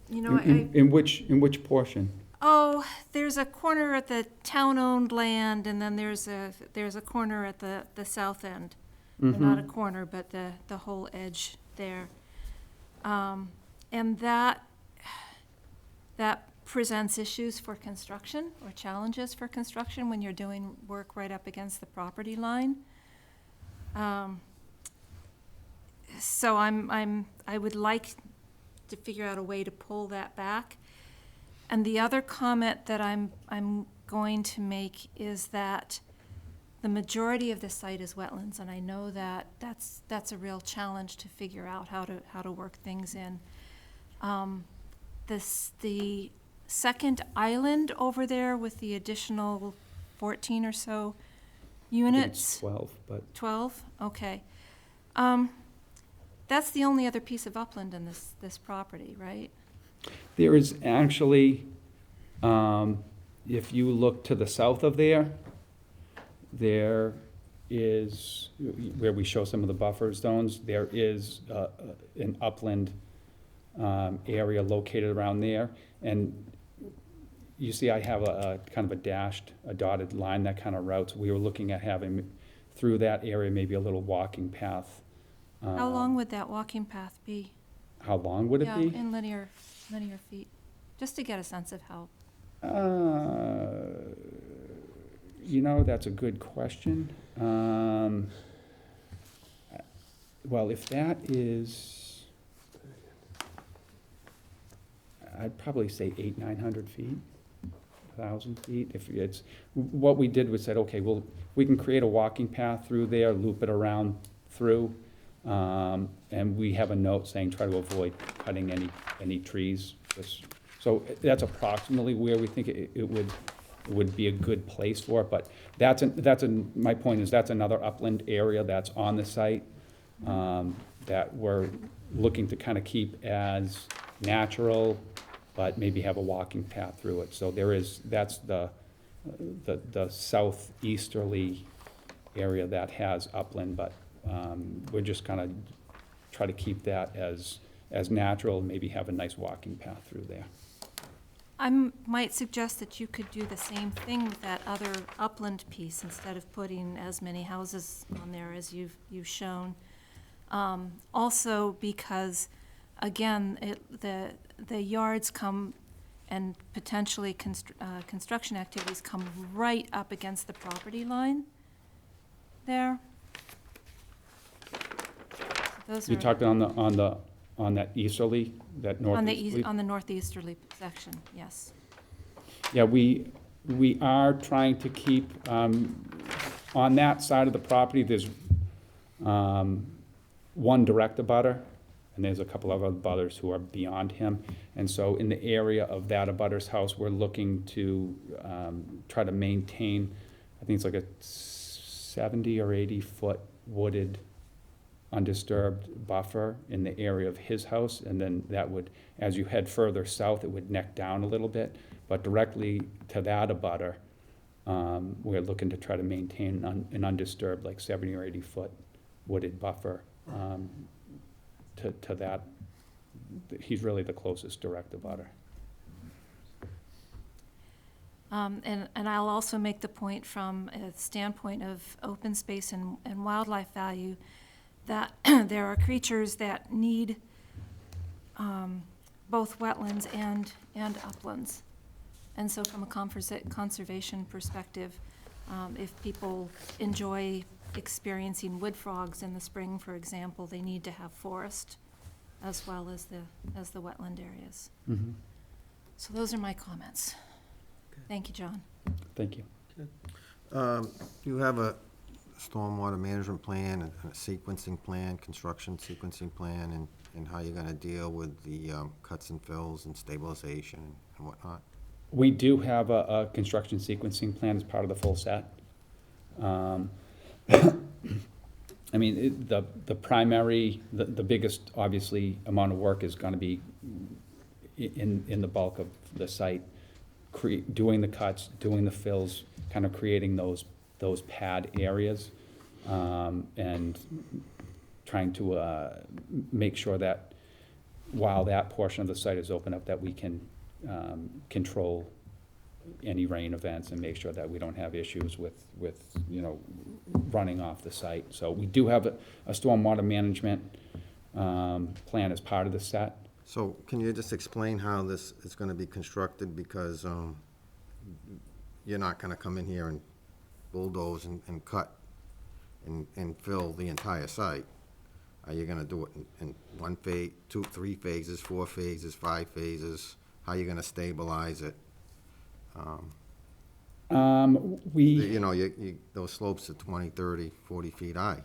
In which portion? oh, there's a corner at the town-owned land, and then there's a corner at the south end. Or not a corner, but the whole edge there. And that presents issues for construction, or challenges for construction when you're doing work right up against the property line. So I would like to figure out a way to pull that back. And the other comment that I'm going to make is that the majority of the site is wetlands, and I know that that's a real challenge to figure out how to work things in. The second island over there with the additional 14 or so units. 12, but 12, okay. That's the only other piece of upland in this property, right? there is actually, if you look to the south of there is, where we show some of the buffer zones, there is an upland area located around there. And you see I have a kind of a dotted line that kind of routes. We were looking at having through that area maybe a little walking path. How long would that walking path be? How long would it be? Yeah, in linear feet, just to get a sense of how. You know, that's a good question. Well, if that is, I'd probably say 800-900 feet, 1,000 feet. If it's, what we did was said, okay, well, we can create a walking path through there, loop it around through, and we have a note saying try to avoid cutting any trees. So that's approximately where we think it would be a good place for it, but my point is that's another upland area that's on the site that we're looking to kind of keep as natural, but maybe have a walking path through it. So that's the southeasterly area that has upland, but we're just kind of try to keep that as natural, maybe have a nice walking path through there. I might suggest that you could do the same thing with that other upland piece instead of putting as many houses on there as you've shown. Also because, again, the yards come and potentially construction activities come right up against the property line there. Those You are talked on that easterly, that northeasterly? on the northeasterly section, yes. Yeah, we are trying to keep, on that side of the property, there's one direct abutter, and there's a couple of other abutters who are beyond him. And so in the area of that abutter's house, we're looking to try to maintain, I think it's like a 70 or 80 foot wooded undisturbed buffer in the area of his house, and then that would, as you head further south, it would neck down a little bit, but directly to that abutter, we're looking to try to maintain an undisturbed, like 70 or 80 foot wooded buffer to that. He's really the closest direct abutter. And I'll also make the point from a standpoint of open space and wildlife value that there are creatures that need both wetlands and uplands. And so from a conservation perspective, if people enjoy experiencing wood frogs in the spring, for example, they need to have forest as well as the wetland areas. Mm-hmm. So those are my comments. Thank you, John. Thank you. You have a stormwater management plan and a sequencing plan, construction sequencing plan, and how you're gonna deal with the cuts and fills and stabilization and whatnot? We do have a construction sequencing plan as part of the full set. I mean, the primary, the biggest, obviously, amount of work is gonna be in the bulk of the site, doing the cuts, doing the fills, kind of creating those pad areas, and trying to make sure that while that portion of the site is open up, that we can control any rain events and make sure that we don't have issues with running off the site. So we do have a stormwater management plan as part of the set. So can you just explain how this is gonna be constructed, because you're not gonna come in here and bulldoze and cut and fill the entire site? Are you gonna do it in one phase, 2, 3 phases, 4 phases, 5 phases? How are you gonna stabilize it? You know, those slopes are 20, 30, 40 feet high.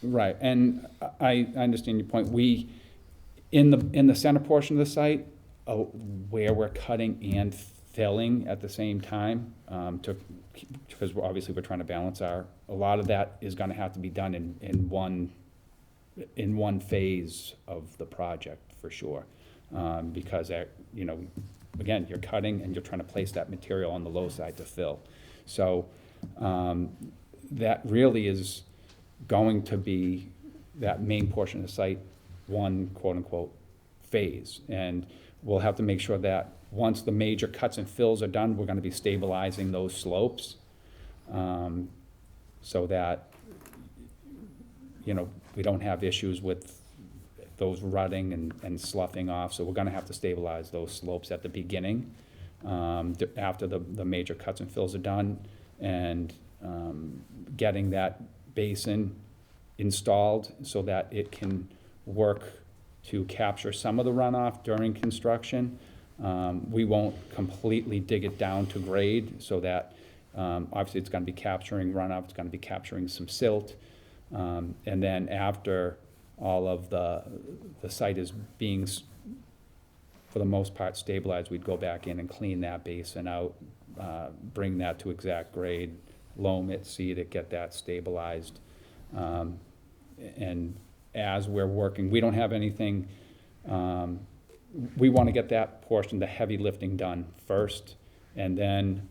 Right, and I understand your point. We, in the center portion of the site, where we're cutting and filling at the same time, because obviously we're trying to balance a lot of that is gonna have to be done in one phase of the project, for sure. Because, again, you're cutting and you're trying to place that material on the low side to fill. So that really is going to be that main portion of the site, one quote-unquote phase. And we'll have to make sure that once the major cuts and fills are done, we're gonna be stabilizing those slopes, so that, we don't have issues with those rutting and sloughing off. So we're gonna have to stabilize those slopes at the beginning, after the major cuts and fills are done, and getting that basin installed so that it can work to capture some of the runoff during construction. We won't completely dig it down to grade, so that obviously it's gonna be capturing runoff, it's gonna be capturing some silt. And then after all of the site is being, for the most part, stabilized, we'd go back in and clean that basin out, bring that to exact grade, loam it, seed it, get that stabilized. And as we're working, we don't have anything, we want to get that portion, the heavy lifting, done first, and then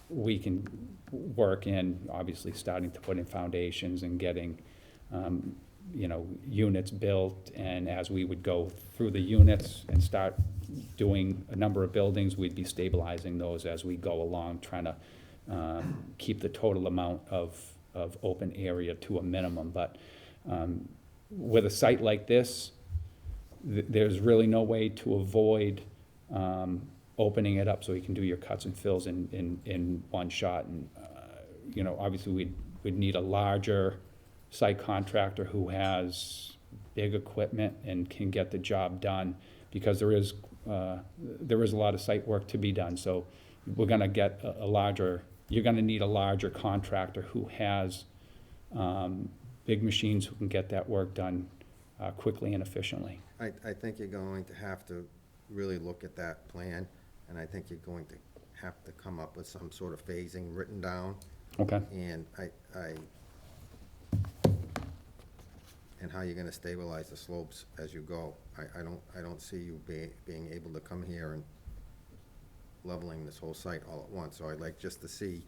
we can work in, obviously, starting to put in foundations and getting units built. And as we would go through the units and start doing a number of buildings, we'd be stabilizing those as we go along, trying to keep the total amount of open area to a minimum. But with a site like this, there's really no way to avoid opening it up so you can do your cuts and fills in one shot. And obviously we'd need a larger site contractor who has big equipment and can get the job done, because there is a lot of site work to be done. So we're gonna get you're gonna need a larger contractor who has big machines who can get that work done quickly and efficiently. I think you're going to have to really look at that plan, and I think you're going to have to come up with some sort of phasing written down. Okay. And and how you're gonna stabilize the slopes as you go. I don't see you being able to come here and leveling this whole site all at once. So I'd like just to see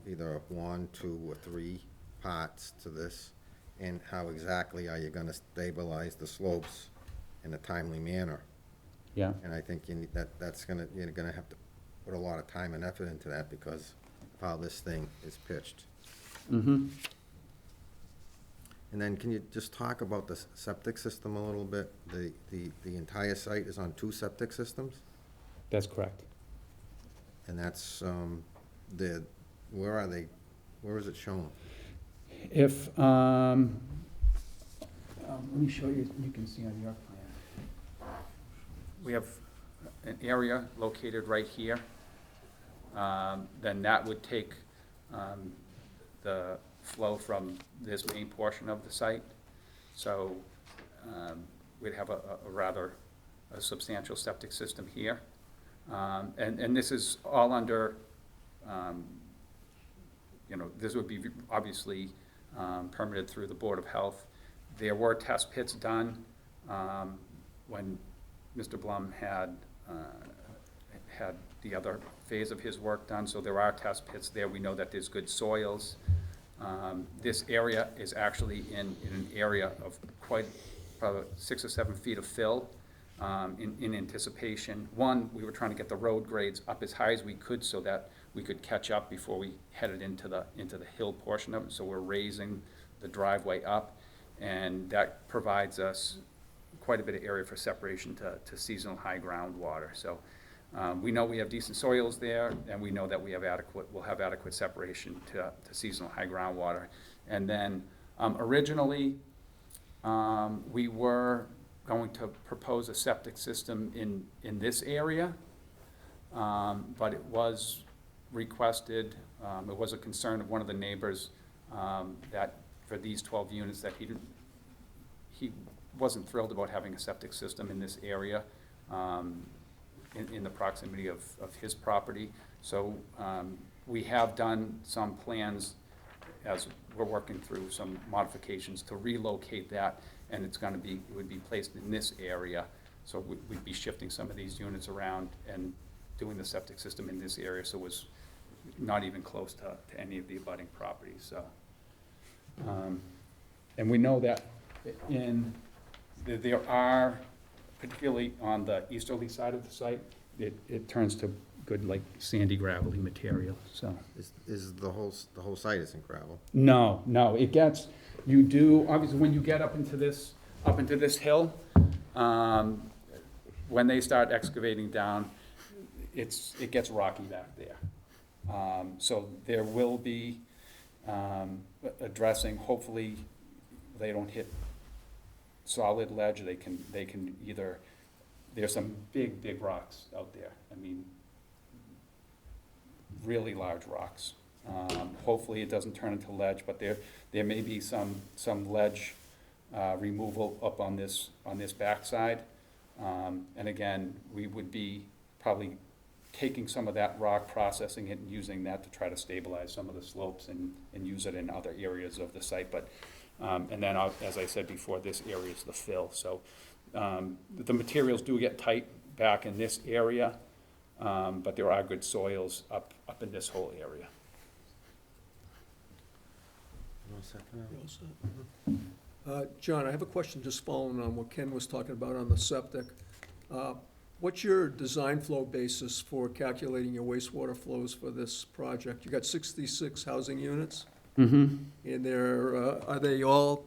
either 1, 2, or 3 parts to this, and how exactly are you gonna stabilize the slopes in a timely manner. Yeah. And I think you're gonna have to put a lot of time and effort into that, because of how this thing is pitched. Mm-hmm. And then can you just talk about the septic system a little bit? The entire site is on 2 septic systems? That's correct. And that's, where are they, where is it shown? If, let me show you, you can see on your plan. We have an area located right here, then that would take the flow from this main portion of the site. So we'd have a rather substantial septic system here. And this is all under, this would be obviously permitted through the Board of Health. There were test pits done when Mr. Blum had the other phase of his work done, so there are test pits there. We know that there's good soils. This area is actually in an area of probably 6 or 7 feet of fill in anticipation. One, we were trying to get the road grades up as high as we could so that we could catch up before we headed into the hill portion of it. So we're raising the driveway up, and that provides us quite a bit of area for separation to seasonal high groundwater. So we know we have decent soils there, and we know that we'll have adequate separation to seasonal high groundwater. And then originally, we were going to propose a septic system in this area, but it was requested, it was a concern of one of the neighbors that for these 12 units that he wasn't thrilled about having a septic system in this area in the proximity of his property. So we have done some plans as we're working through some modifications to relocate that, and it would be placed in this area. So we'd be shifting some of these units around and doing the septic system in this area, so it was not even close to any of the abutting properties. So, and we know that there are, particularly on the easterly side of the site, it turns to good, like, sandy, gravelly material, so. Is the whole site isn't gravel? No, it gets, obviously, when you get up into this hill, when they start excavating down, it gets rocky back there. So there will be addressing, hopefully, they don't hit solid ledge. They can either, there's some big rocks out there. I mean, really large rocks. Hopefully it doesn't turn into ledge, but there may be some ledge removal up on this backside. And again, we would be probably taking some of that rock, processing it, and using that to try to stabilize some of the slopes and use it in other areas of the site. But and then, as I said before, this area is the fill. So the materials do get tight back in this area, but there are good soils up in this whole area. John, I have a question just following on what Ken was talking about on the septic. What's your design flow basis for calculating your wastewater flows for this project? You got 66 housing units? Mm-hmm. And are they all?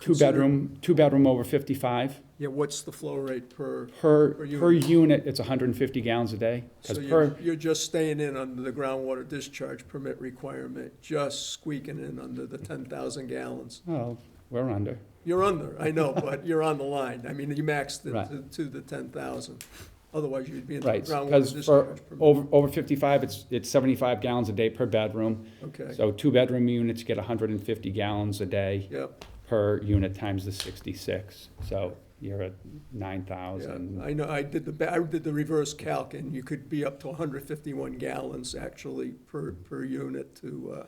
Two bedroom over 55. Yeah, what's the flow rate per unit? Per unit, it's 150 gallons a day. So you're just staying in under the groundwater discharge permit requirement, just squeaking in under the 10,000 gallons. Well, we're under. You're under, I know, but you're on the line. I mean, you maxed it Right. to the 10,000. Otherwise, you'd be in the Right, groundwater because discharge permit. over 55, it's 75 gallons a day per bedroom. Okay. So 2-bedroom units get 150 gallons a day. Yep. Per unit times the 66. So you're at Yeah, 9,000. I know, I did the reverse calc, and you could be up to 151 gallons actually per unit to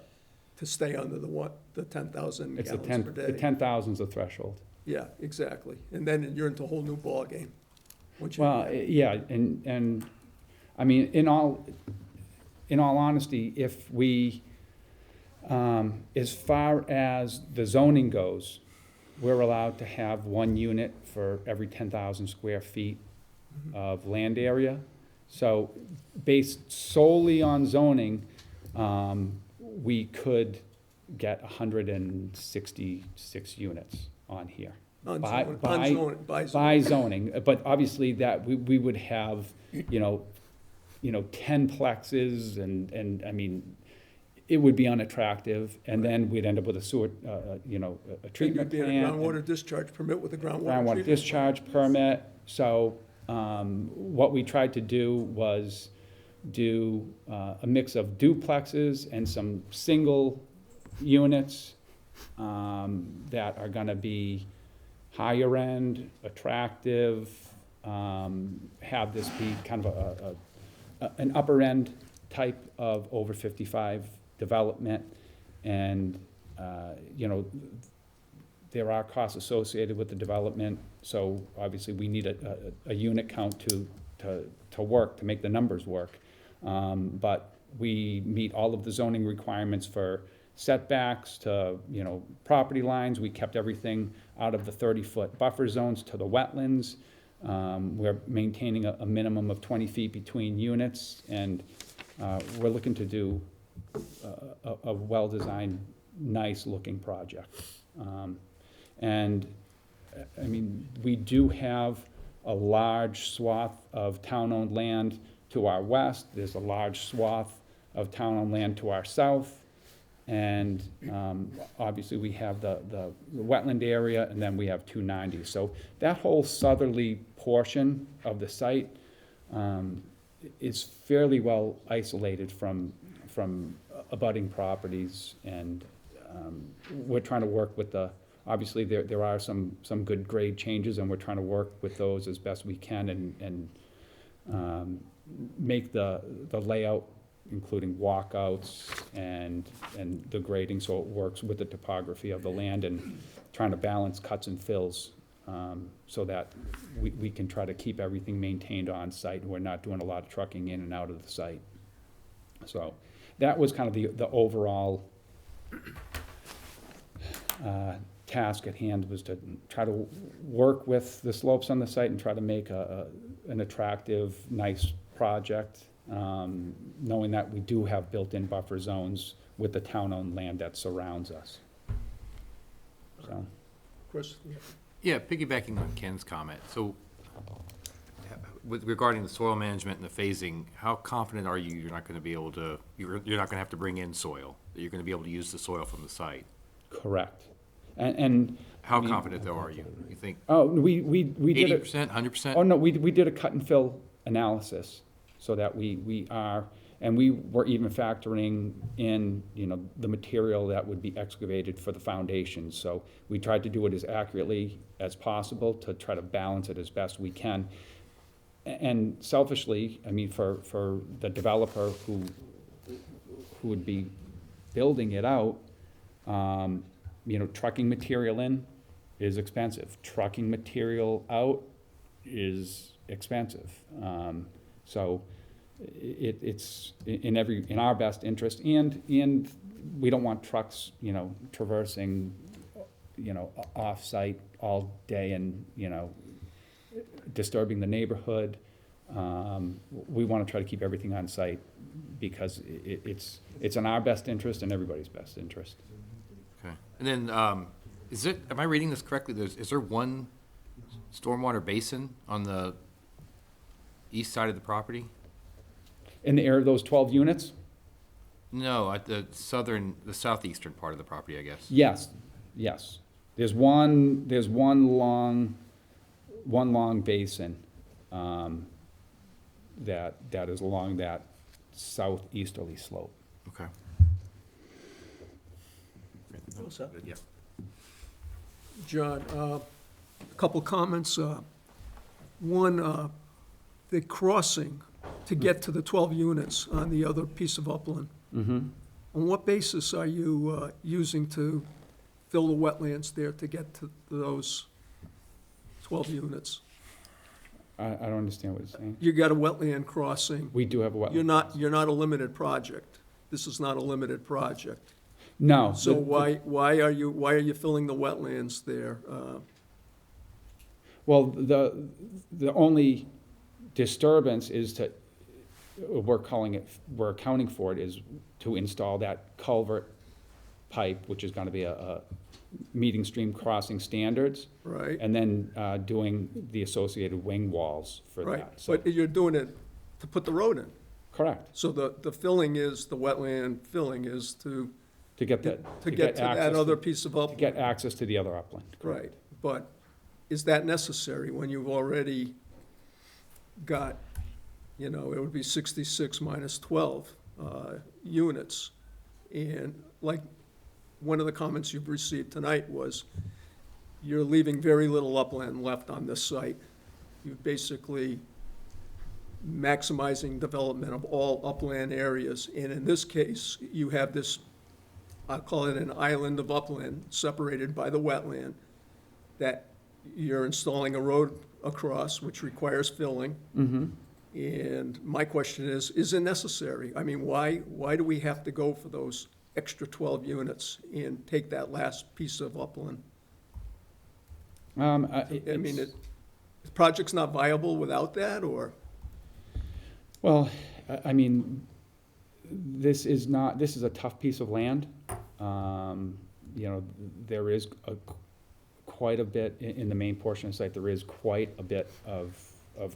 stay under the 10,000 It's gallons per day. the 10,000 is the threshold. Yeah, exactly. And then you're into a whole new ballgame. Well, yeah, and I mean, in all honesty, if we, as far as the zoning goes, we're allowed to have 1 unit for every 10,000 square feet of land area. So based solely on zoning, we could get 166 units on here. By zoning, but obviously that we would have, 10 plexes and I mean, it would be unattractive, and then we'd end up with a sewer, a treatment You'd be in a plant. groundwater discharge permit with a groundwater Groundwater treatment discharge permit, so, what we tried to do was do a mix of duplexes and some single units that are gonna be higher end, attractive, have this be kind of an upper end type of over 55 development. And, you know, there are costs associated with the development, so obviously we need a unit count to work, to make the numbers work. But we meet all of the zoning requirements for setbacks to, you know, property lines. We kept everything out of the 30-foot buffer zones to the wetlands. We're maintaining a minimum of 20 feet between units, and we're looking to do a well-designed, nice-looking project. And, I mean, we do have a large swath of town-owned land to our west. There's a large swath of town-owned land to our south. And obviously, we have the wetland area, and then we have 290. So that whole southerly portion of the site is fairly well isolated from abutting properties. And we're trying to work with obviously, there are some good grade changes, and we're trying to work with those as best we can and make the layout, including walkouts and the grading, so it works with the topography of the land, and trying to balance cuts and fills so that we can try to keep everything maintained on site, and we're not doing a lot of trucking in and out of the site. So that was kind of the overall task at hand, was to try to work with the slopes on the site and try to make an attractive, nice project, knowing that we do have built-in buffer zones with the town-owned land that surrounds us. So, Chris? Yeah, piggybacking on Ken's comment, so regarding the soil management and the phasing, how confident are you you're not gonna be able to, you're not gonna have to bring in soil, that you're gonna be able to use the soil from the site? correct. And How confident though are you? You think oh, we did 80%, 100%? Oh, no, we did a cut and fill analysis, so that we are, and we were even factoring in, you know, the material that would be excavated for the foundation. So we tried to do it as accurately as possible to try to balance it as best we can. And selfishly, I mean, for the developer who would be building it out, you know, trucking material in is expensive. Trucking material out is expensive. So it's in our best interest, and we don't want trucks, you know, traversing, you know, off-site all day and, you know, disturbing the neighborhood. We want to try to keep everything on site because it's in our best interest and everybody's best interest. Okay, and then, am I reading this correctly? Is there one stormwater basin on the east side of the property? In the area of those 12 units? No, at the southeastern part of the property, I guess. Yes, yes. There's one long basin that is along that southeasterly slope. Okay. Yeah. John, a couple comments. One, the crossing to get to the 12 units on the other piece of upland. Mm-hmm. On what basis are you using to fill the wetlands there to get to those 12 units? I don't understand what you're saying. You got a wetland crossing. We do have a wetland. You're not a limited project. This is not a limited project. No. So why are you filling the wetlands there? Well, the only disturbance is we're accounting for it, is to install that culvert pipe, which is gonna be a meeting stream crossing standards. Right. And then doing the associated wing walls for that. Right, So- but you're doing it to put the road in. Correct. So the wetland filling is to get to access get to that to- other piece of To upland. get access to the other upland. Right, but is that necessary when you've already got, it would be 66 minus 12 units. And like, one of the comments you've received tonight was, you're leaving very little upland left on this site. You're basically maximizing development of all upland areas. And in this case, you have this, I call it an island of upland separated by the wetland, that you're installing a road across, which requires filling. And my question is it necessary? I mean, why do we have to go for those extra 12 units and take that last piece of upland? The project's not viable without that, or? Well, I mean, this is a tough piece of land. There is quite a bit in the main portion of the site. There is quite a bit of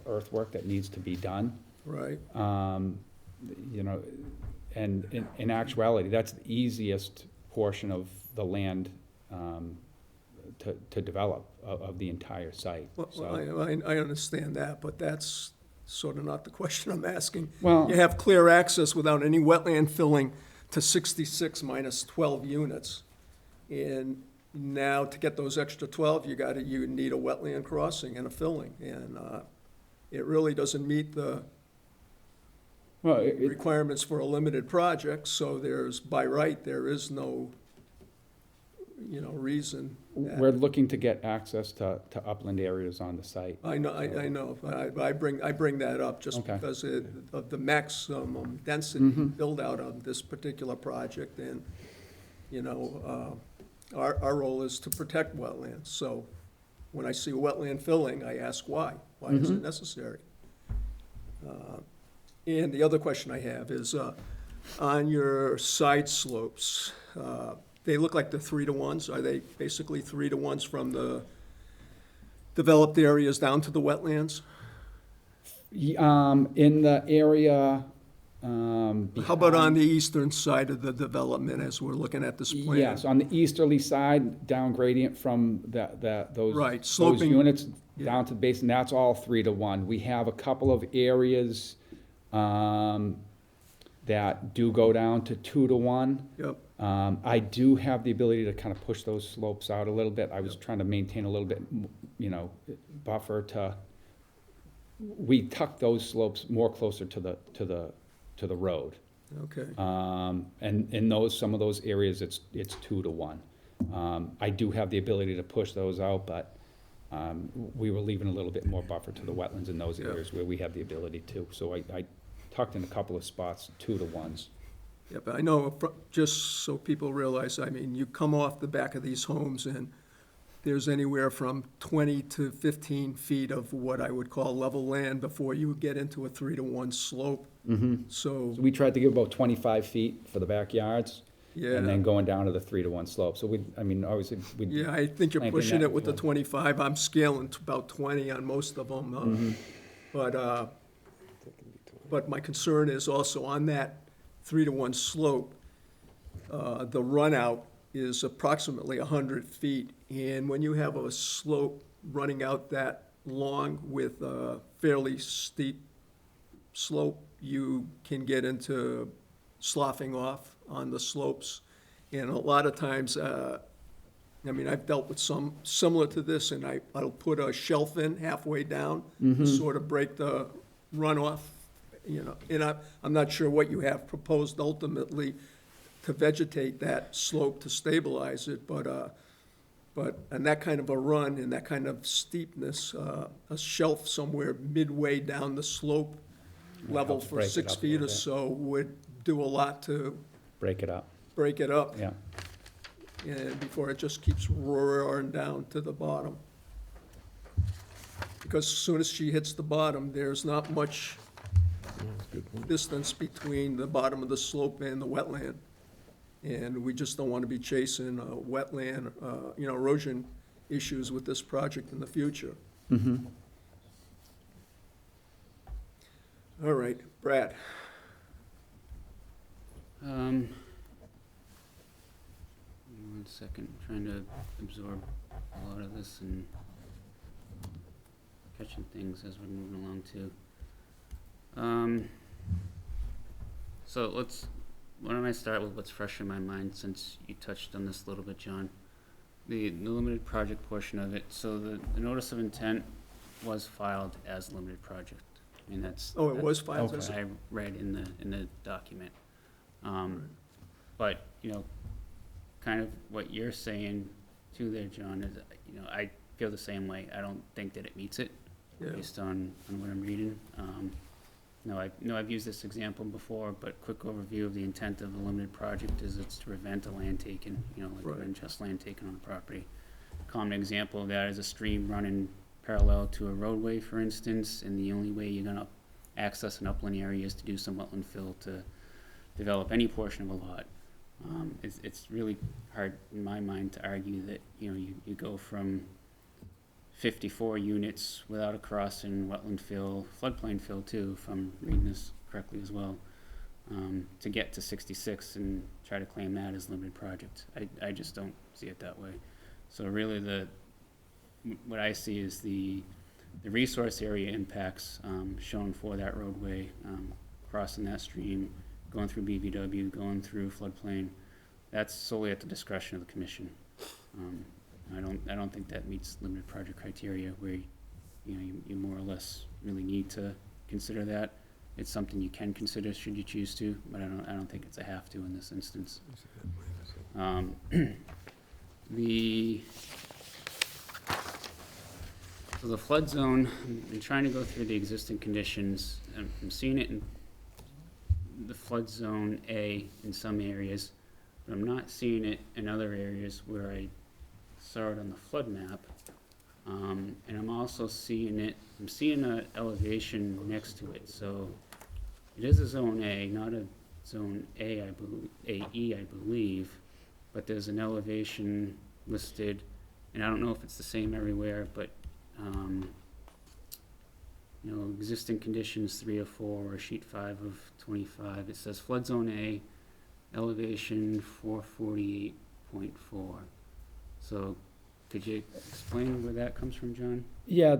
earthwork that needs to be done. Right. And in actuality, that's the easiest portion of the land to develop of the entire site. Well, I understand that, but that's sort of not the question I'm asking. Well, you have clear access without any wetland filling to 66 minus 12 units. And now to get those extra 12, you need a wetland crossing and a filling. And it really doesn't meet the requirements for a limited project, so by right, there is no, reason. We're looking to get access to upland areas on the site. I know. I bring that up just Okay. because of the maximum density build-out of this particular project, and, our role is to protect wetlands. So when I see wetland filling, I ask why. Why is it necessary? And the other question I have is, on your side slopes, they look like the 3-to-1s. Are they basically 3-to-1s from the developed areas down to the wetlands? In the area, How about on the eastern side of the development as we're looking at this plan? yes, on the easterly side, down gradient from those Right, those sloping- units yeah. down to the basin, that's all 3-to-1. We have a couple of areas that do go down to 2-to-1. Yep. I do have the ability to kind of push those slopes out a little bit. I was trying to maintain a little bit, buffer to, we tuck those slopes more closer to the road. Okay. And in some of those areas, it's 2-to-1. I do have the ability to push those out, but we were leaving a little bit more buffer to the wetlands in those areas where we have the ability to. So I tucked in a couple of spots, 2-to-1s. Yeah, but I know, just so people realize, you come off the back of these homes and there's anywhere from 20 to 15 feet of what I would call level land before you get into a 3-to-1 slope. So, So we tried to give about 25 feet for the backyards, yeah. and then going down to the 3-to-1 slope. So obviously, Yeah, I think you're planting pushing that it with the before. 25. I'm scaling to about 20 on most of them. But my concern is also on that 3-to-1 slope, the runout is approximately 100 feet. And when you have a slope running out that long with a fairly steep slope, you can get into sloughing off on the slopes. And a lot of times, I've dealt with some similar to this, and I'll put a shelf in halfway down to sort of break the runoff, and I'm not sure what you have proposed ultimately to vegetate that slope to stabilize it, but on that kind of a run and that kind of steepness, a shelf somewhere midway down the slope level helps for break it 6 up a feet or little bit. so would do a lot to break it up. Yeah. And before it just keeps roaring down to the bottom. Because as soon as she hits the bottom, there's not much distance between the bottom of the slope and the wetland. And we just don't want to be chasing wetland, erosion issues with this project in the future. All right, Brad. One second, trying to absorb a lot of this and catching things as we're moving along too. So why don't I start with what's fresh in my mind, since you touched on this a little bit, John. The limited project portion of it, so the notice of intent was filed as a limited project. I mean, that's. Oh, it was filed That's as what I read in the document. But, kind of what you're saying too there, John, is, I feel the same way. I don't think that it meets it, Yeah. based on what I'm reading. I've used this example before, but quick overview of the intent of the limited project is it's to prevent a land taken, like Right. an unjust land taken on a property. Common example of that is a stream running parallel to a roadway, for instance, and the only way you're gonna access an upland area is to do some wetland fill to develop any portion of a lot. It's really hard in my mind to argue that, you go from 54 units without a crossing, wetland fill, floodplain fill too, if I'm reading this correctly as well, to get to 66 and try to claim that as limited project. I just don't see it that way. So really what I see is the resource area impacts shown for that roadway, crossing that stream, going through BVW, going through floodplain. That's solely at the discretion of the commission. I don't think that meets limited project criteria where, you more or less really need to consider that. It's something you can consider should you choose to, but I don't think it's a have to in this instance. So the flood zone, I'm trying to go through the existing conditions. I'm seeing it in the flood zone A in some areas, but I'm not seeing it in other areas where I saw it on the flood map. And I'm also seeing an elevation next to it, so it is a zone A, not a zone A, AE, I believe, but there's an elevation listed, and I don't know if it's the same everywhere, but, existing conditions 3 of 4 or sheet 5 of 25, it says flood zone A, elevation 448.4. So could you explain where that comes from, John? Yeah,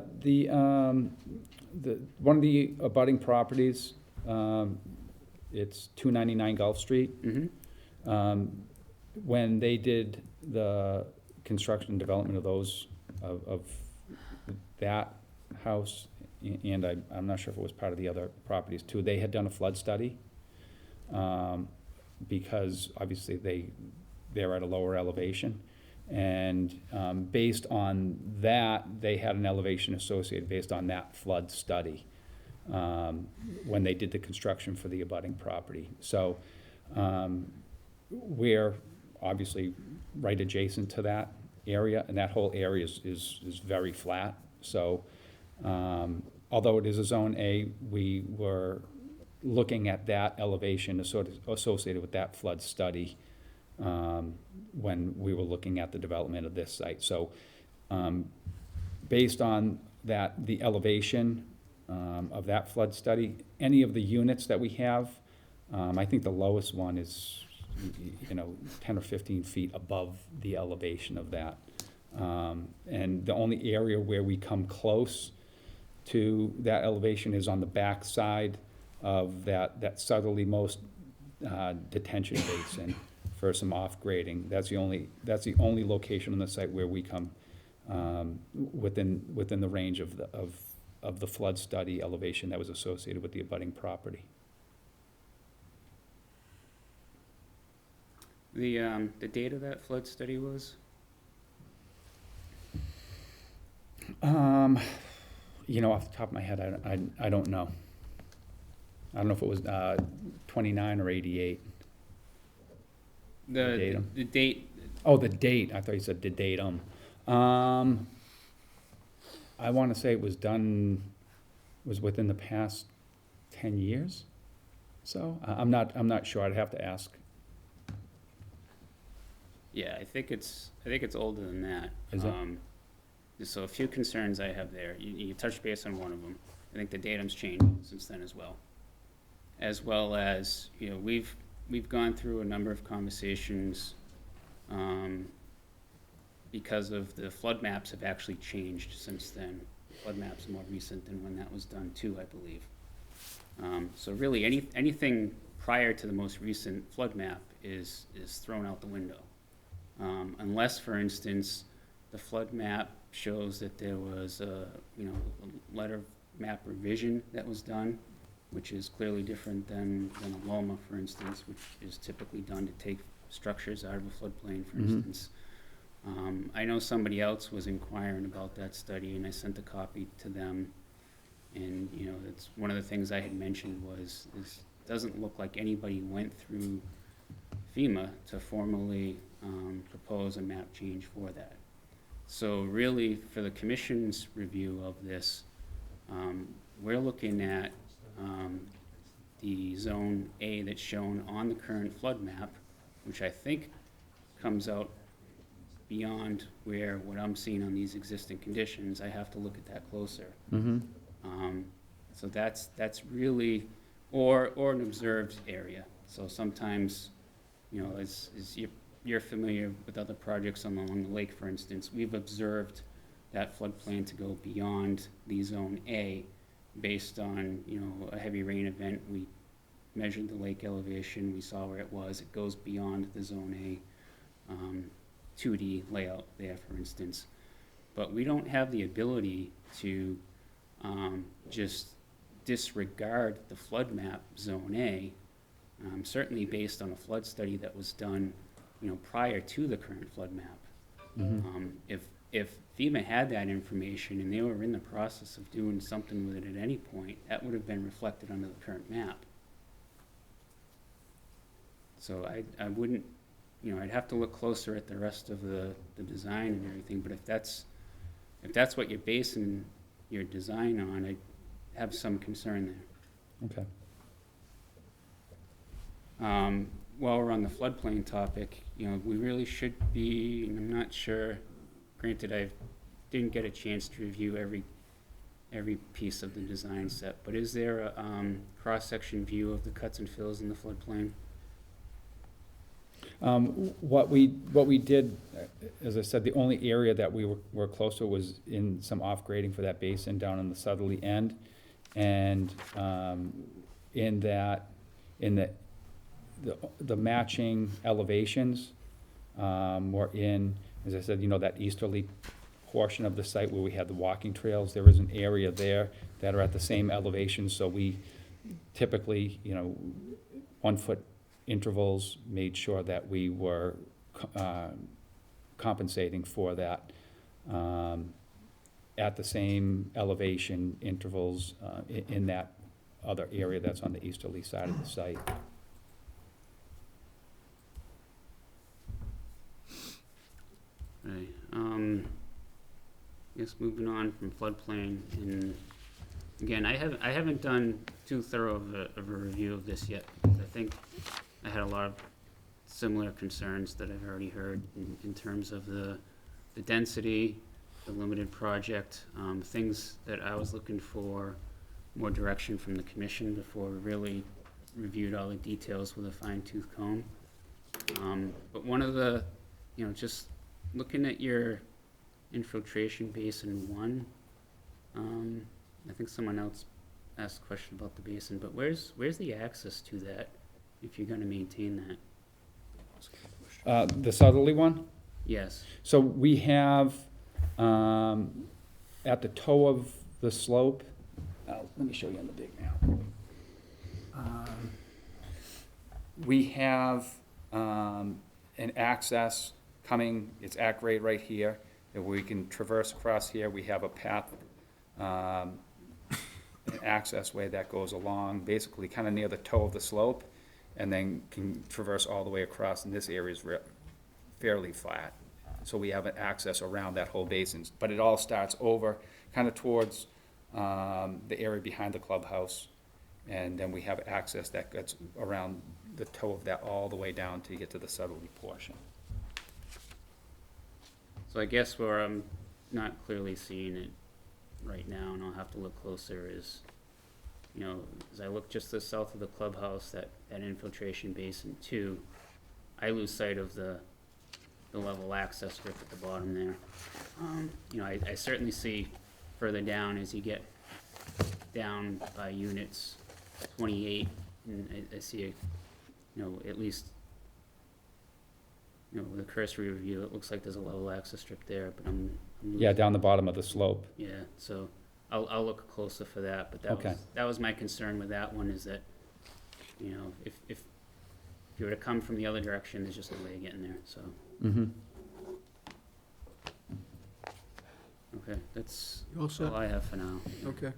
one of the abutting properties, it's 299 Gulf Street. Mm-hmm. When they did the construction and development of those, of that house, and I'm not sure if it was part of the other properties too, they had done a flood study, because obviously they're at a lower elevation. And based on that, they had an elevation associated based on that flood study when they did the construction for the abutting property. So we're obviously right adjacent to that area, and that whole area is very flat. So although it is a zone A, we were looking at that elevation associated with that flood study when we were looking at the development of this site. So based on that, the elevation of that flood study, any of the units that we have, I think the lowest one is 10 or 15 feet above the elevation of that. And the only area where we come close to that elevation is on the back side of that southerlymost detention basin for some off-grading. That's the only location on the site where we come within the range of the flood study elevation that was associated with the abutting property. The date of that flood study was? Off the top of my head, I don't know. I don't know if it was 29 or 88. The date. Oh, the date. I thought you said the datum. I want to say it was within the past 10 years. So I'm not sure. I'd have to ask. Yeah, I think it's older than that. Is it? So a few concerns I have there. You touched base on one of them. I think the datum's changed since then as well. As well as, we've gone through a number of conversations because of the flood maps have actually changed since then. Flood maps are more recent than when that was done too, I believe. So really, anything prior to the most recent flood map is thrown out the window. Unless, for instance, the flood map shows that there was a letter map revision that was done, which is clearly different than a LOMA, for instance, which is typically done to take structures out of a floodplain, for instance. I know somebody else was inquiring about that study, and I sent a copy to them. And, that's one of the things I had mentioned was, it doesn't look like anybody went through FEMA to formally propose a map change for that. So really, for the commission's review of this, we're looking at the Zone A that's shown on the current flood map, which I think comes out beyond what I'm seeing on these existing conditions. I have to look at that closer. So that's really, or an observed area. So sometimes, as you're familiar with other projects along the lake, for instance, we've observed that floodplain to go beyond the Zone A based on, a heavy rain event. We measured the lake elevation, we saw where it was. It goes beyond the Zone A 2D layout there, for instance. But we don't have the ability to just disregard the flood map Zone A, certainly based on a flood study that was done, prior to the current flood map. If FEMA had that information and they were in the process of doing something with it at any point, that would have been reflected under the current map. So I wouldn't, I'd have to look closer at the rest of the design and everything, but if that's what you're basing your design on, I have some concern there. Okay. While we're on the floodplain topic, we really should be, and I'm not sure, granted I didn't get a chance to review every piece of the design set, but is there a cross-section view of the cuts and fills in the floodplain? What we did, as I said, the only area that we were closer was in some off-grading for that basin down on the southerly end. And in the matching elevations were in, as I said, that easterly portion of the site where we had the walking trails. There is an area there that are at the same elevation, so we typically, 1 foot intervals made sure that we were compensating for that at the same elevation intervals in that other area that's on the easterly side of the site. Okay, guess moving on from floodplain, and again, I haven't done too thorough of a review of this yet, because I think I had a lot of similar concerns that I've already heard in terms of the density, the limited project, things that I was looking for more direction from the commission before we really reviewed all the details with a fine-tooth comb. But one of the, just looking at your infiltration basin 1, I think someone else asked a question about the basin, but where's the access to that if you're gonna maintain that? The southerly one? Yes. So we have, at the toe of the slope, let me show you on the big map. We have an access coming, it's at grade right here, that we can traverse across here. We have a path, an access way that goes along, basically kind of near the toe of the slope, and then can traverse all the way across, and this area is fairly flat. So we have an access around that whole basin, but it all starts over, kind of towards the area behind the clubhouse, and then we have access that gets around the toe of that all the way down to get to the southerly portion. So I guess where I'm not clearly seeing it right now, and I'll have to look closer, is, as I look just to the south of the clubhouse, that infiltration basin 2, I lose sight of the level access strip at the bottom there. I certainly see further down as you get down by units, 28, and I see, at least, with a cursory review, it looks like there's a level access strip there, but I'm Yeah, down the bottom of the slope. Yeah, so I'll look closer for that, but Okay. that was my concern with that one, is that, if you were to come from the other direction, there's just no way of getting there, so. Mm-hmm. Okay, that's You all set? all I have for now. Okay.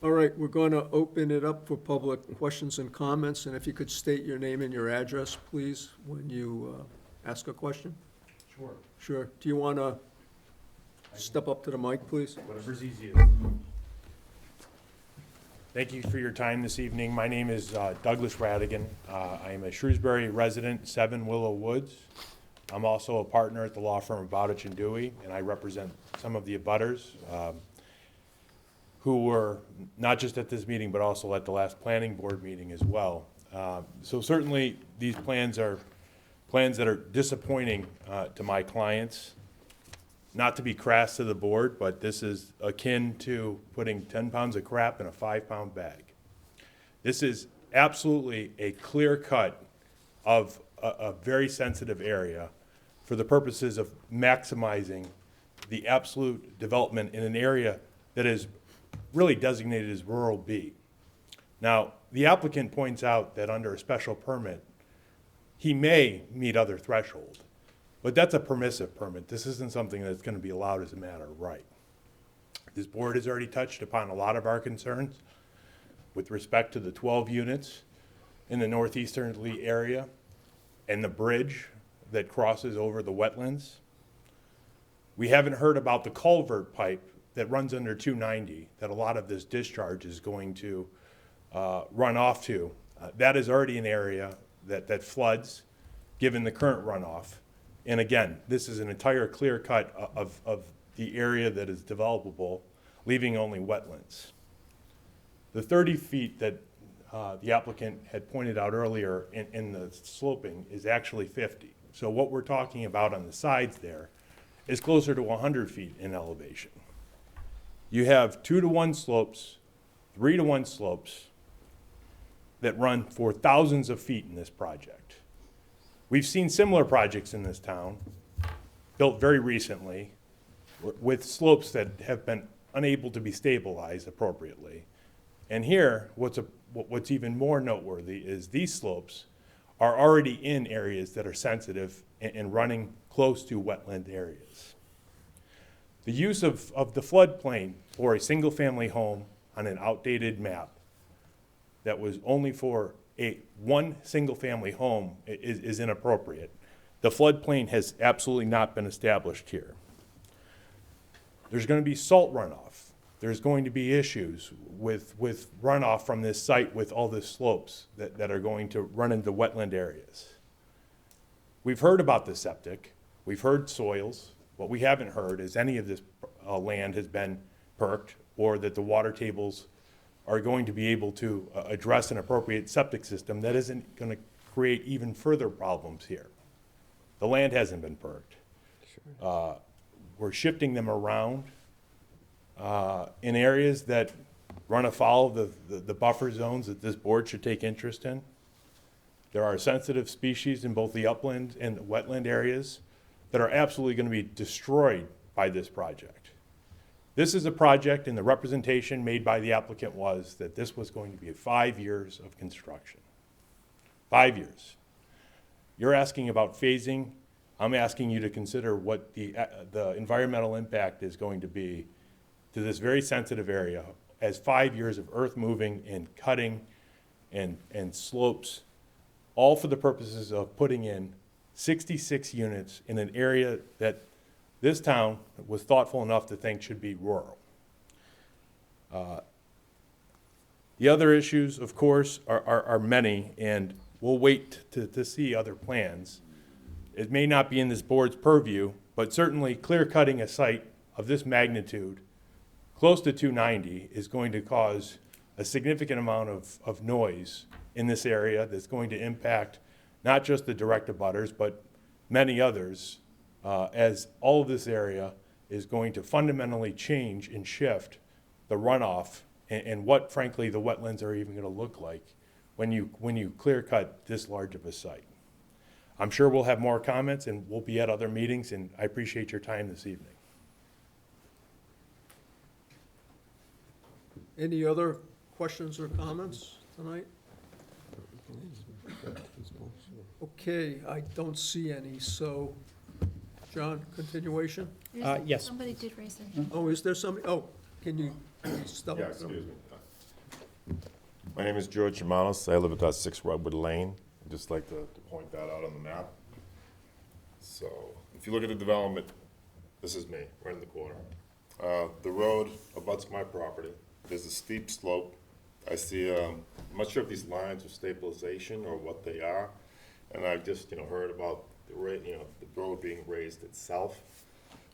All right, we're going to open it up for public questions and comments, and if you could state your name and your address, please, when you ask a question. Sure. Sure. Do you want to step up to the mic, please? Whatever's easiest. Thank you for your time this evening. My name is Douglas Radigan. I am a Shrewsbury resident, 7 Willow Woods. I'm also a partner at the law firm of Bowditch and Dewey, and I represent some of the abutters who were not just at this meeting, but also at the last planning board meeting as well. So certainly, these plans are plans that are disappointing to my clients. Not to be crass to the board, but this is akin to putting 10 pounds of crap in a 5-pound bag. This is absolutely a clear cut of a very sensitive area for the purposes of maximizing the absolute development in an area that is really designated as rural B. Now, the applicant points out that under a special permit, he may meet other threshold. But that's a permissive permit. This isn't something that's going to be allowed as a matter of right. This board has already touched upon a lot of our concerns with respect to the 12 units in the northeasterly area and the bridge that crosses over the wetlands. We haven't heard about the culvert pipe that runs under 290 that a lot of this discharge is going to run off to. That is already an area that floods given the current runoff. And again, this is an entire clear cut of the area that is developable, leaving only wetlands. The 30 feet that the applicant had pointed out earlier in the sloping is actually 50. So what we're talking about on the sides there is closer to 100 feet in elevation. You have 2-to-1 slopes, 3-to-1 slopes that run for thousands of feet in this project. We've seen similar projects in this town, built very recently, with slopes that have been unable to be stabilized appropriately. And here, what's even more noteworthy is these slopes are already in areas that are sensitive and running close to wetland areas. The use of the floodplain for a single-family home on an outdated map that was only for one single-family home is inappropriate. The floodplain has absolutely not been established here. There's going to be salt runoff. There's going to be issues with runoff from this site with all the slopes that are going to run into wetland areas. We've heard about the septic. We've heard soils. What we haven't heard is any of this land has been perked or that the water tables are going to be able to address an appropriate septic system that isn't going to create even further problems here. The land hasn't been perked. We're shifting them around in areas that run afoul of the buffer zones that this board should take interest in. There are sensitive species in both the upland and the wetland areas that are absolutely going to be destroyed by this project. This is a project, and the representation made by the applicant was that this was going to be 5 years of construction. 5 years. You're asking about phasing. I'm asking you to consider what the environmental impact is going to be to this very sensitive area as 5 years of earth moving and cutting and slopes, all for the purposes of putting in 66 units in an area that this town was thoughtful enough to think should be rural. The other issues, of course, are many, and we'll wait to see other plans. It may not be in this board's purview, but certainly clear-cutting a site of this magnitude, close to 290, is going to cause a significant amount of noise in this area that's going to impact not just the direct abutters, but many others, as all of this area is going to fundamentally change and shift the runoff and what frankly the wetlands are even gonna look like when you clear cut this large of a site. I'm sure we'll have more comments and we'll be at other meetings, and I appreciate your time this evening. Any other questions or comments tonight? Okay, I don't see any, so, John, continuation? Yes. Somebody did raise their hand. Oh, is there somebody, oh, can you stop? Yeah, excuse me. My name is George Germanos. I live at 6 Redwood Lane. I'd just like to point that out on the map. So, if you look at the development, this is me, right in the corner. The road abuts my property. There's a steep slope. I see, I'm not sure if these lines are stabilization or what they are. And I just, heard about the road being raised itself.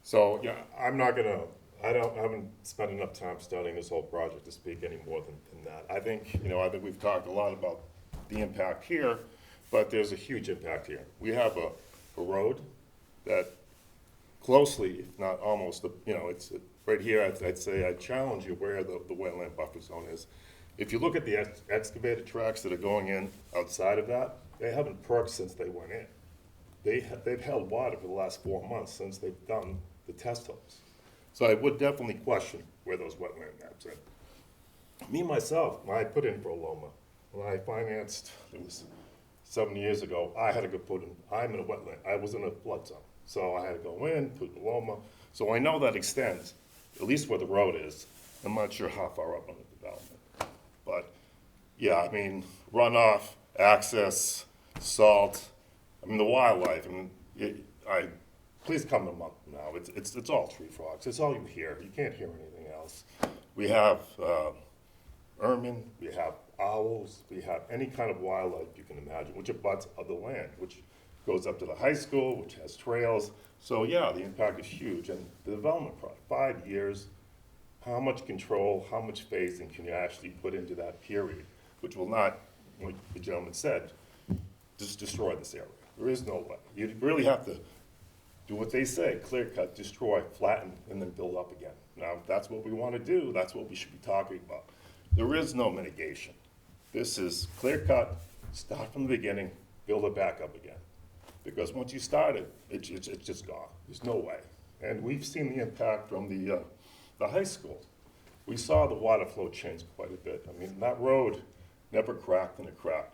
So, yeah, I haven't spent enough time studying this whole project to speak any more than that. I think we've talked a lot about the impact here, but there's a huge impact here. We have a road that closely, if not almost, it's right here. I'd say I challenge you where the wetland buffer zone is. If you look at the excavated tracks that are going in outside of that, they haven't perked since they went in. They've held water for the last 4 months since they've done the test holes. So I would definitely question where those wetland maps are. Me, myself, when I put in for a LOMA, when I financed, it was 7 years ago, I had to go put in, I'm in a wetland, I was in a flood zone. So I had to go in, put in a LOMA. So I know that extends, at least where the road is. I'm not sure how far up on the development. But, yeah, I mean, runoff, access, salt, the wildlife, please come to month now. It's all tree frogs. It's all you hear. You can't hear anything else. We have ermine, we have owls, we have any kind of wildlife you can imagine, which abuts other land, which goes up to the high school, which has trails. So yeah, the impact is huge. And the development project, 5 years, how much control, how much phasing can you actually put into that period, which will not, like the gentleman said, just destroy this area. There is no way. You really have to do what they say, clear cut, destroy, flatten, and then build up again. Now, if that's what we want to do, that's what we should be talking about. There is no mitigation. This is clear cut, start from the beginning, build it back up again. Because once you start it, it's just gone. There's no way. And we've seen the impact from the high school. We saw the water flow change quite a bit. That road never cracked and it cracked.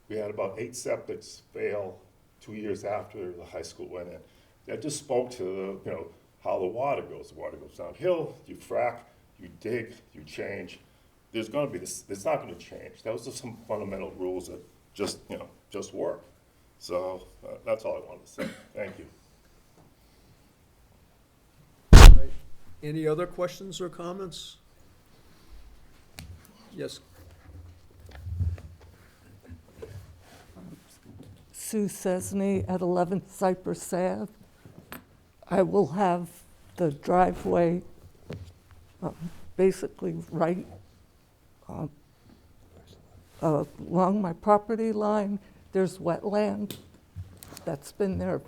We had about 8 septics fail 2 years after the high school went in. That just spoke to how the water goes. The water goes downhill, you frack, you dig, you change. There's going to be this, it's not going to change. Those are some fundamental rules that just work. So that's all I wanted to say. Thank you. Any other questions or comments? Yes. Sue Cesney at 11 Cypress Ave. I will have the driveway basically right along my property line. There's wetland that's been there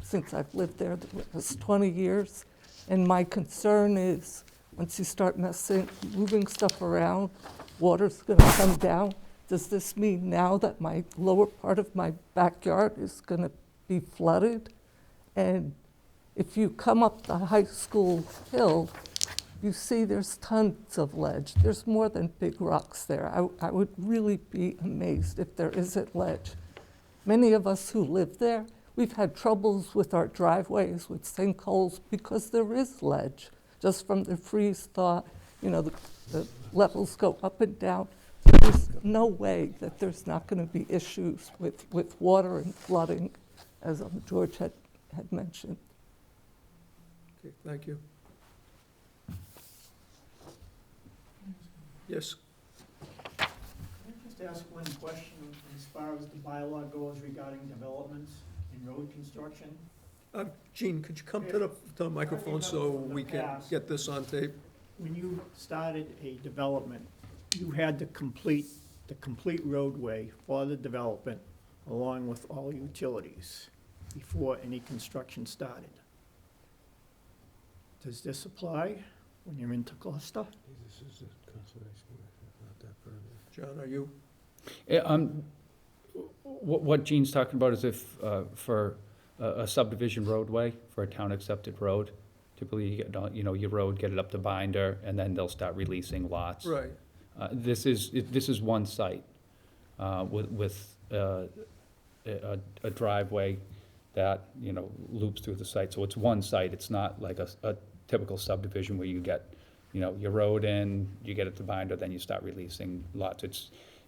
since I've lived there. It's 20 years. And my concern is once you start moving stuff around, water's going to come down. Does this mean now that my lower part of my backyard is going to be flooded? And if you come up the high school hill, you see there's tons of ledge. There's more than big rocks there. I would really be amazed if there isn't ledge. Many of us who live there, we've had troubles with our driveways, with sinkholes, because there is ledge. Just from the freeze thaw, the levels go up and down. There's no way that there's not going to be issues with water and flooding, as George had mentioned. Okay, thank you. Yes. Can I just ask one question as far as the bylaw goes regarding developments and road construction? Gene, could you come to the microphone so we can get this on tape? When you started a development, you had to complete the complete roadway for the development along with all utilities before any construction started. Does this apply when you're into cluster? John, are you? What Gene's talking about is if, for a subdivision roadway, for a town-accepted road, typically you get, your road, get it up to binder, and then they'll start releasing lots. Right. This is one site, with a driveway that, loops through the site. So it's one site, it's not like a typical subdivision where you get, your road in, you get it to binder, then you start releasing lots.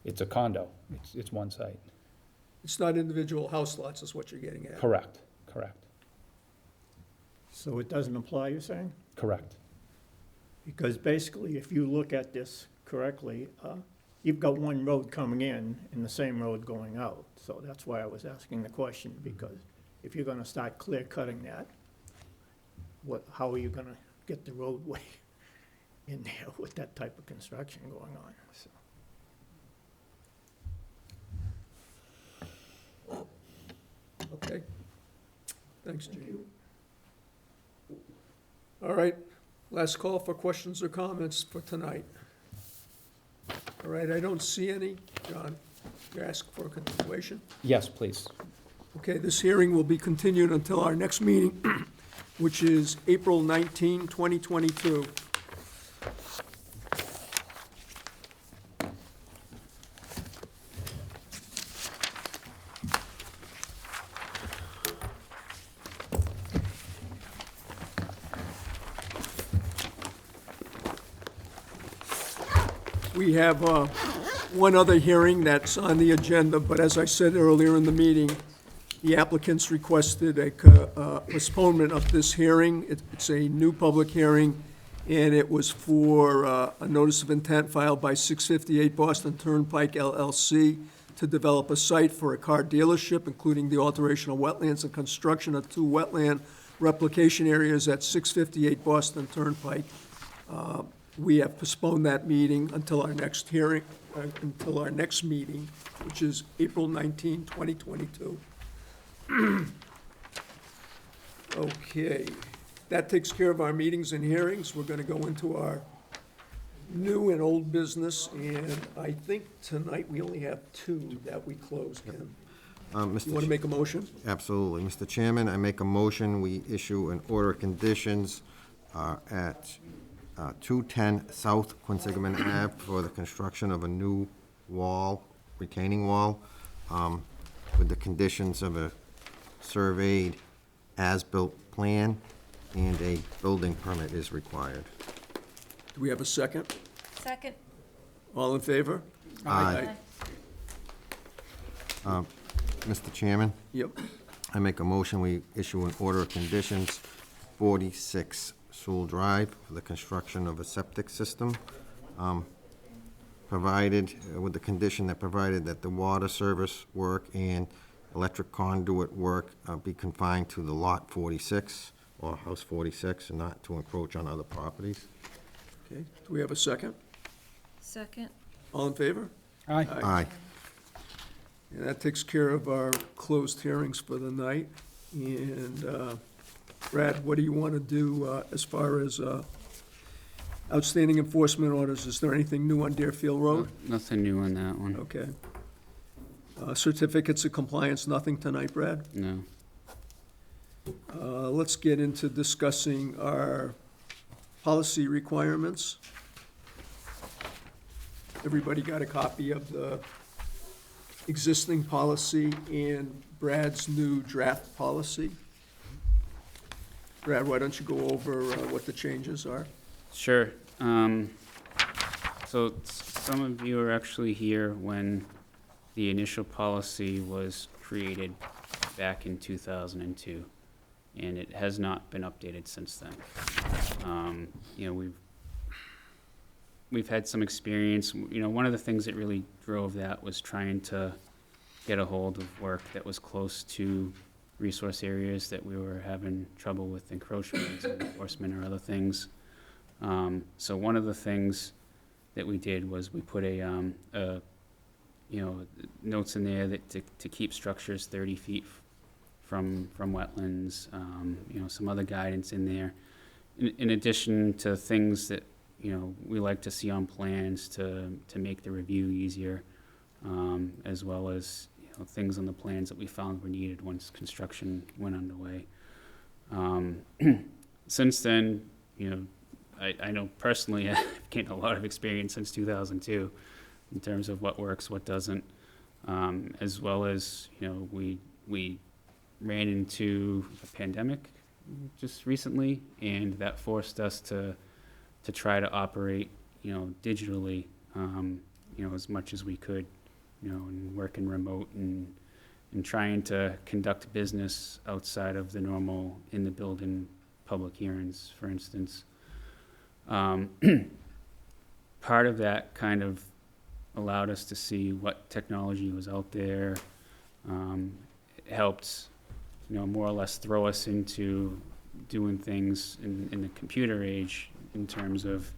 It's a condo, it's one site. It's not individual house lots is what you're getting at. Correct. So it doesn't apply, you're saying? Correct. Because basically, if you look at this correctly, you've got one road coming in and the same road going out. So that's why I was asking the question, because if you're gonna start clear cutting that, how are you gonna get the roadway in there with that type of construction going on? So. Okay. Thanks, Gene. All right, last call for questions or comments for tonight. All right, I don't see any. John, you ask for a continuation? Yes, please. Okay, this hearing will be continued until our next meeting, which is April 19, 2022. We have one other hearing that's on the agenda, but as I said earlier in the meeting, the applicants requested a postponement of this hearing. It's a new public hearing, and it was for a notice of intent filed by 658 Boston Turnpike LLC to develop a site for a car dealership, including the alteration of wetlands and construction of 2 wetland replication areas at 658 Boston Turnpike. We have postponed that meeting until our next hearing, until our next meeting, which is April 19, 2022. Okay, that takes care of our meetings and hearings. We're going to go into our new and old business, and I think tonight we only have 2 that we closed. Ken. You want to make a motion? Absolutely. Mr. Chairman, I make a motion, we issue an order of conditions at 210 South Quinsigamon Ave for the construction of a new wall, retaining wall, with the conditions of a surveyed as-built plan, and a building permit is required. Do we have a second? Second. All in favor? Aye. Mr. Chairman? Yep. I make a motion, we issue an order of conditions, 46 Sewell Drive, for the construction of a septic system, provided, with the condition that provided that the water service work and electric conduit work be confined to the lot 46, or house 46, and not to encroach on other properties. Okay, do we have a second? Second. All in favor? Aye. Aye. And that takes care of our closed hearings for the night. And Brad, what do you want to do as far as outstanding enforcement orders? Is there anything new on Deerfield Road? Nothing new on that one. Okay. Certificates of compliance, nothing tonight, Brad? No. Let's get into discussing our policy requirements. Everybody got a copy of the existing policy and Brad's new draft policy? Brad, why don't you go over what the changes are? Sure. So some of you are actually here when the initial policy was created back in 2002, and it has not been updated since then. We've had some experience. One of the things that really drove that was trying to get a hold of work that was close to resource areas that we were having trouble with encroachments and enforcement or other things. So one of the things that we did was we put notes in there that to keep structures 30 feet from wetlands, some other guidance in there. In addition to things that we like to see on plans to make the review easier, as well as, things on the plans that we found were needed once construction went underway. Since then, I know personally I've gained a lot of experience since 2002 in terms of what works, what doesn't, as well as, we ran into a pandemic just recently, and that forced us to try to operate, digitally, as much as we could, and working remote and trying to conduct business outside of the normal in the building public hearings, for instance. Part of that kind of allowed us to see what technology was out there. It helped, more or less throw us into doing things in the computer age in terms of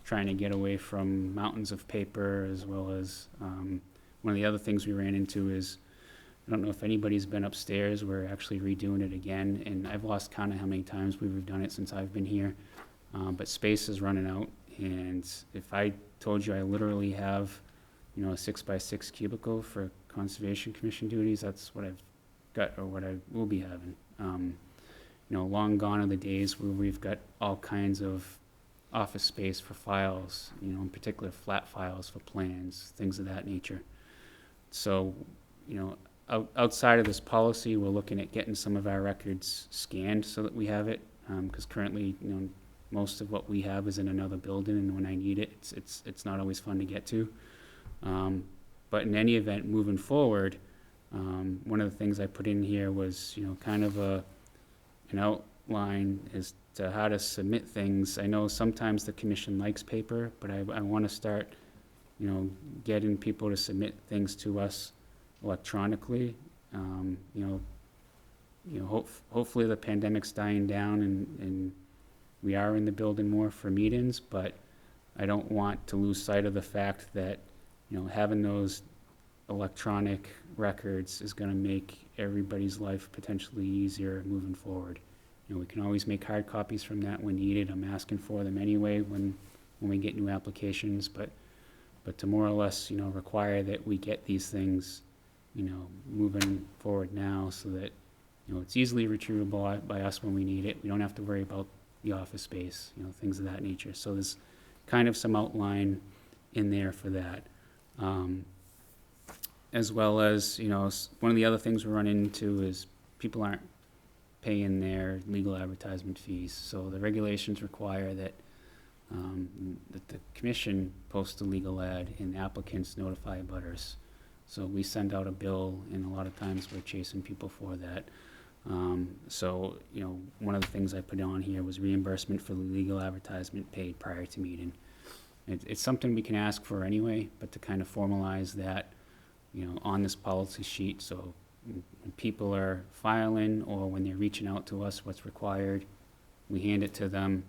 trying to get away from mountains of paper, as well as one of the other things we ran into is, I don't know if anybody's been upstairs, we're actually redoing it again, and I've lost count of how many times we've done it since I've been here, but space is running out, and if I told you I literally have, a 6x6 cubicle for Conservation Commission duties, that's what I've got, or what I will be having. Long gone are the days where we've got all kinds of office space for files, in particular flat files for plans, things of that nature. So, outside of this policy, we're looking at getting some of our records scanned so that we have it, because currently, most of what we have is in another building, and when I need it, it's not always fun to get to. But in any event, moving forward, one of the things I put in here was, kind of an outline as to how to submit things. I know sometimes the commission likes paper, but I want to start, getting people to submit things to us electronically. Hopefully the pandemic's dying down and we are in the building more for meetings, but I don't want to lose sight of the fact that, having those electronic records is going to make everybody's life potentially easier moving forward. We can always make hard copies from that when needed. I'm asking for them anyway when we get new applications, but to more or less, require that we get these things, moving forward now so that, it's easily retrievable by us when we need it. We don't have to worry about the office space, things of that nature. So there's kind of some outline in there for that. As well as, one of the other things we're running into is people aren't paying their legal advertisement fees. So the regulations require that the commission posts a legal ad and applicants notify abutters. So we send out a bill, and a lot of times we're chasing people for that. So, one of the things I put on here was reimbursement for the legal advertisement paid prior to meeting. It's something we can ask for anyway, but to kind of formalize that, on this policy sheet, so when people are filing or when they're reaching out to us, what's required, we hand it to them.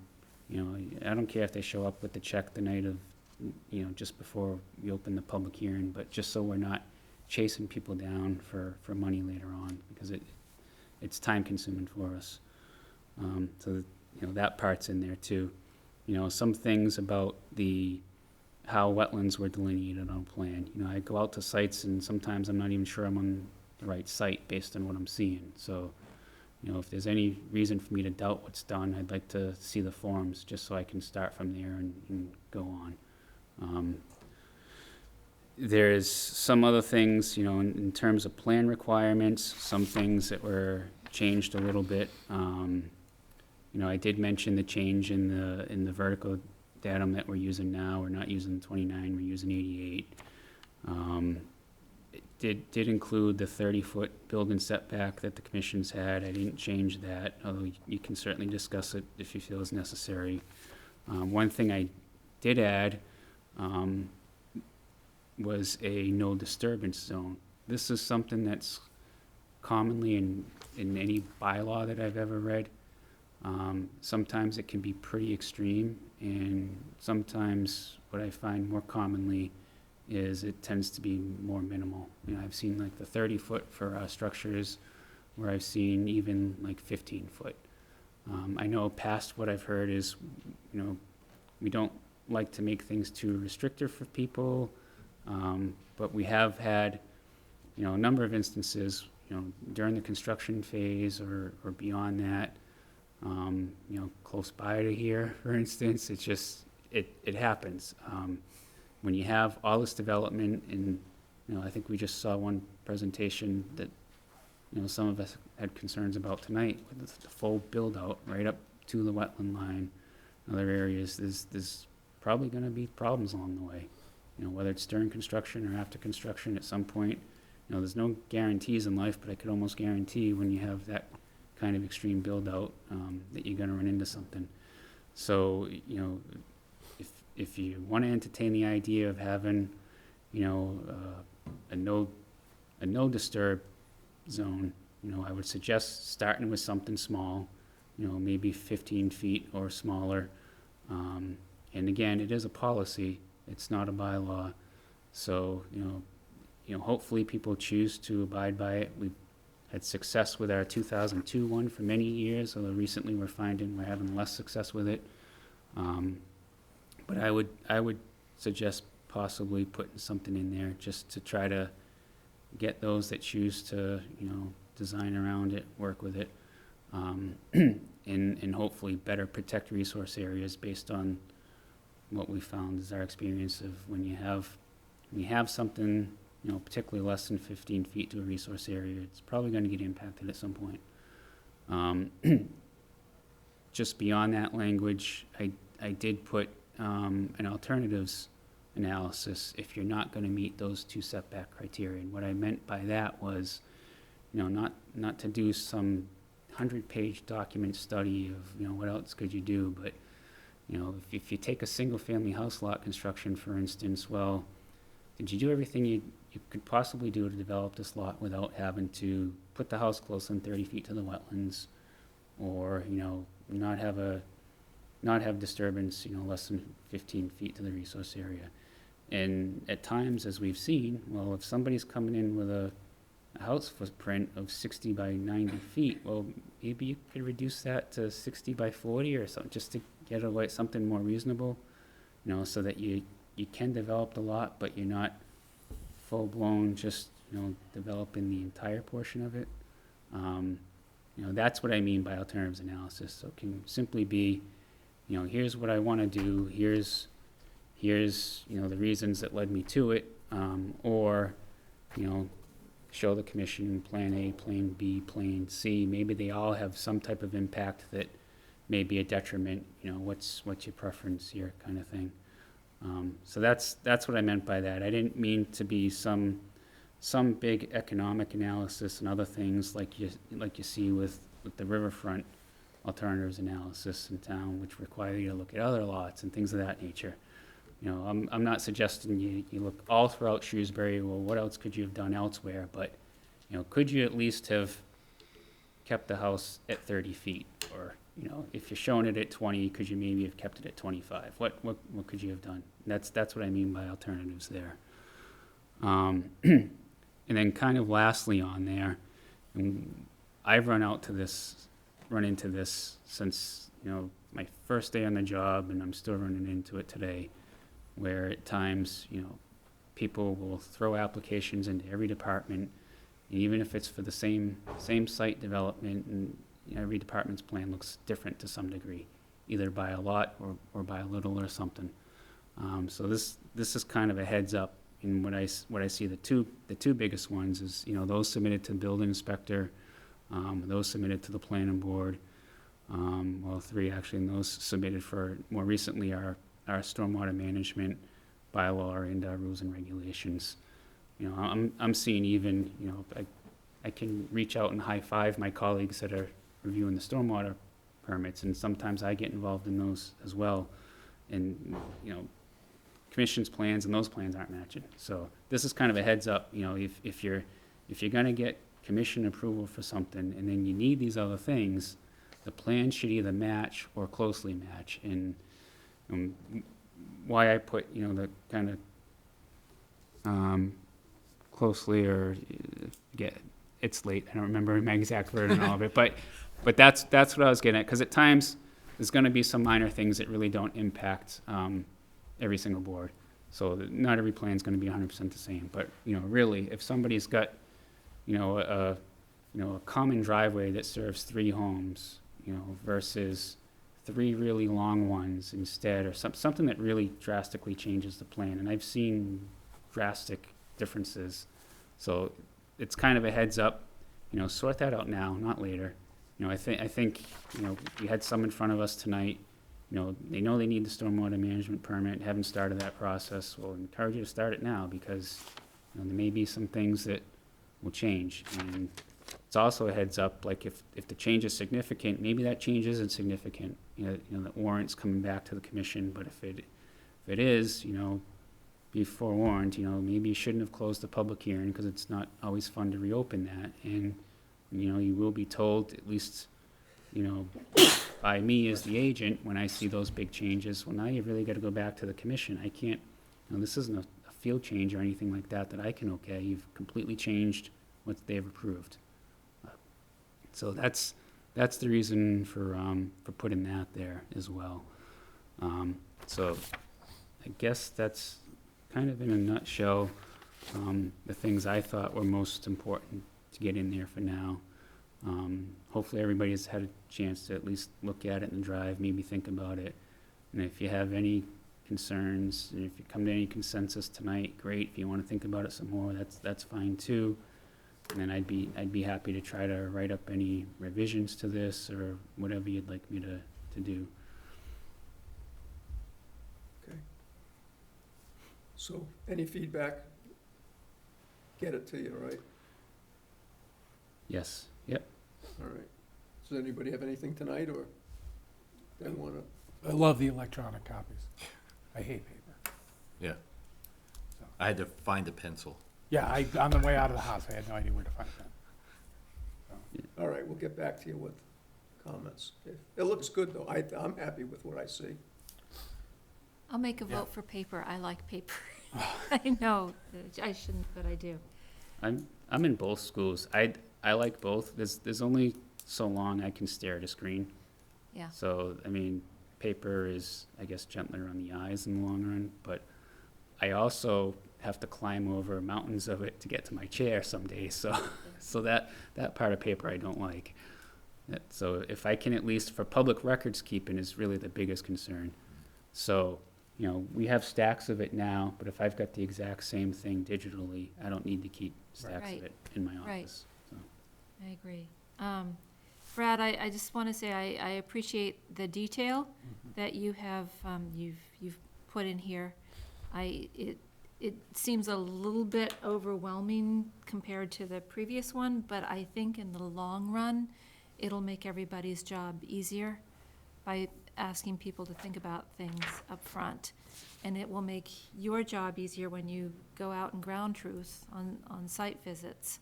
I don't care if they show up with the check the night of, just before we open the public hearing, but just so we're not chasing people down for money later on, because it's time consuming for us. So, that part's in there too. Some things about how wetlands were delineated on a plan. I go out to sites and sometimes I'm not even sure I'm on the right site based on what I'm seeing. So, if there's any reason for me to doubt what's done, I'd like to see the forms just so I can start from there and go on. There's some other things, in terms of plan requirements, some things that were changed a little bit. I did mention the change in the vertical datum that we're using now. We're not using 29, we're using 88. It did include the 30-foot building setback that the commission's had. I didn't change that, although you can certainly discuss it if you feel it's necessary. One thing I did add was a no disturbance zone. This is something that's commonly in any bylaw that I've ever read. Sometimes it can be pretty extreme, and sometimes what I find more commonly is it tends to be more minimal. I've seen like the 30-foot for structures, where I've seen even like 15-foot. I know past what I've heard is, we don't like to make things too restrictive for people, but we have had, you know, a number of instances, you know, during the construction phase or beyond that, you know, close by to here, for instance, it's just, it happens. When you have all this development and, you know, I think we just saw one presentation that, you know, some of us had concerns about tonight with the full build-out right up to the wetland line. In other areas, there's probably gonna be problems along the way. You know, whether it's during construction or after construction at some point. You know, there's no guarantees in life, but I could almost guarantee when you have that kind of extreme build-out, that you're gonna run into something. So, you know, if you wanna entertain the idea of having, you know, a no disturb zone, you know, I would suggest starting with something small, you know, maybe 15 feet or smaller. And again, it is a policy, it's not a bylaw. So, you know, hopefully people choose to abide by it. We've had success with our 2002 one for many years, although recently we're finding we're having less success with it. But I would suggest possibly putting something in there just to try to get those that choose to, you know, design around it, work with it, and hopefully better protect resource areas based on what we found is our experience of when you have something, you know, particularly less than 15 feet to a resource area, it's probably going to get impacted at some point. Just beyond that language, I did put an alternatives analysis if you're not going to meet those two setback criteria. And what I meant by that was, you know, not to do some 100-page document study of, you know, what else could you do, but, you know, if you take a single-family house lot construction, for instance, well, did you do everything you could possibly do to develop this lot without having to put the house closer than 30 feet to the wetlands, or, you know, not have disturbance, you know, less than 15 feet to the resource area. And at times, as we've seen, well, if somebody's coming in with a house footprint of 60 by 90 feet, well, maybe you could reduce that to 60 by 40 or something, just to get away something more reasonable, you know, so that you can develop the lot, but you're not full-blown just, you know, developing the entire portion of it. You know, that's what I mean by alternatives analysis. So it can simply be, you know, here's what I want to do, here's, you know, the reasons that led me to it, or, you know, show the commission plan A, plan B, plan C. Maybe they all have some type of impact that may be a detriment, you know, what's your preference here, kind of thing. So that's what I meant by that. I didn't mean to be some big economic analysis and other things like you see with the Riverfront alternatives analysis in town, which require you to look at other lots and things of that nature. You know, I'm not suggesting you look all throughout Shrewsbury, well, what else could you have done elsewhere? But, you know, could you at least have kept the house at 30 feet? Or, you know, if you're showing it at 20, could you maybe have kept it at 25? What could you have done? That's what I mean by alternatives there. And then kind of lastly on there, and I've run into this since, you know, my first day on the job, and I'm still running into it today, where at times, you know, people will throw applications into every department, and even if it's for the same site development, and you know, every department's plan looks different to some degree, either by a lot or by a little or something. So this is kind of a heads up. And what I see the two biggest ones is, you know, those submitted to the building inspector, those submitted to the planning board, well, three actually, and those submitted for more recently our stormwater management bylaw and our rules and regulations. You know, I'm seeing even, you know, I can reach out and high five my colleagues that are reviewing the stormwater permits, and sometimes I get involved in those as well. And, you know, commission's plans and those plans aren't matching. So this is kind of a heads up, you know, if you're gonna get commission approval for something and then you need these other things, the plan should either match or closely match. And why I put, you know, the kind of closely, or it's late, I don't remember my exact word and all of it, but that's what I was getting at, because at times there's going to be some minor things that really don't impact every single board. So not every plan's gonna be 100% the same, but, you know, really, if somebody's got, you know, a common driveway that serves 3 homes, you know, versus 3 really long ones instead, or something that really drastically changes the plan, and I've seen drastic differences. So it's kind of a heads up, you know, sort that out now, not later. You know, I think, you know, we had some in front of us tonight, you know they need the stormwater management permit, haven't started that process. Well, I encourage you to start it now, because, you know, there may be some things that will change. And it's also a heads up, like if the change is significant, maybe that change isn't significant. You know, that warrant's coming back to the commission, but if it is, you know, be forewarned, you know, maybe you shouldn't have closed the public hearing, because it's not always fun to reopen that. And, you know, you will be told, at least, you know, by me as the agent, when I see those big changes, well, now you've really got to go back to the commission. I can't, you know, this isn't a field change or anything like that I can okay. You've completely changed what they've approved. So that's the reason for putting that there as well. So I guess that's kind of in a nutshell, the things I thought were most important to get in there for now. Hopefully everybody's had a chance to at least look at it and drive, maybe think about it. And if you have any concerns, and if you come to any consensus tonight, great. If you want to think about it some more, that's fine too. And then I'd be happy to try to write up any revisions to this or whatever you'd like me to do. Okay. So, any feedback? Get it to you, right? Yes, yep. All right. Does anybody have anything tonight, or they want to? I love the electronic copies. I hate paper. Yeah. I had to find a pencil. Yeah, on the way out of the house, I had no idea where to find that. All right, we'll get back to you with comments. It looks good, though. I'm happy with what I see. I'll make a vote for paper. I like paper. I know, I shouldn't, but I do. I'm in both schools. I like both. There's only so long I can stare at a screen. Yeah. So, I mean, paper is, I guess, gentler on the eyes in the long run, but I also have to climb over mountains of it to get to my chair some days. So that part of paper I don't like. So if I can, at least for public records keeping, is really the biggest concern. So, you know, we have stacks of it now, but if I've got the exact same thing digitally, I don't need to keep stacks Right. of it in my Right. office. So. I agree. Brad, I just want to say I appreciate the detail that you have, you've put in here. It seems a little bit overwhelming compared to the previous one, but I think in the long run, it'll make everybody's job easier by asking people to think about things up front. And it will make your job easier when you go out and ground truth on site visits.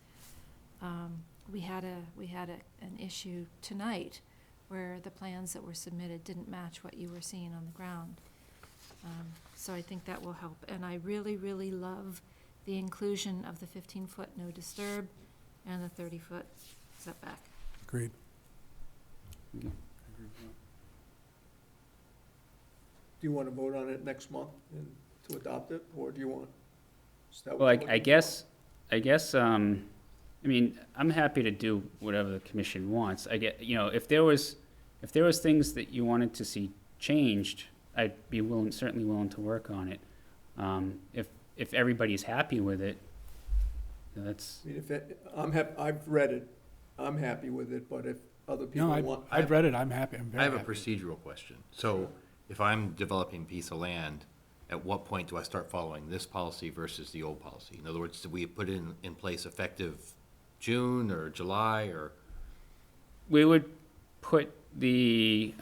We had an issue tonight where the plans that were submitted didn't match what you were seeing on the ground. So I think that will help. And I really, really love the inclusion of the 15-foot no disturb and the 30-foot setback. Agreed. Do you want to vote on it next month and to adopt it, or do you want? Is that what Well, you're looking I guess, I mean, I'm happy to do whatever the commission wants. You know, if there was things that you wanted to see changed, I'd be certainly willing to work on it. If everybody's happy with it, that's. I mean, I've read it, I'm happy with it, but if other people No, want. I've read it, I'm happy, I'm very I have a happy. procedural question. So if I'm developing a piece of land, at what point do I start following this policy versus the old policy? In other words, do we put it in place effective June or July or? We would put the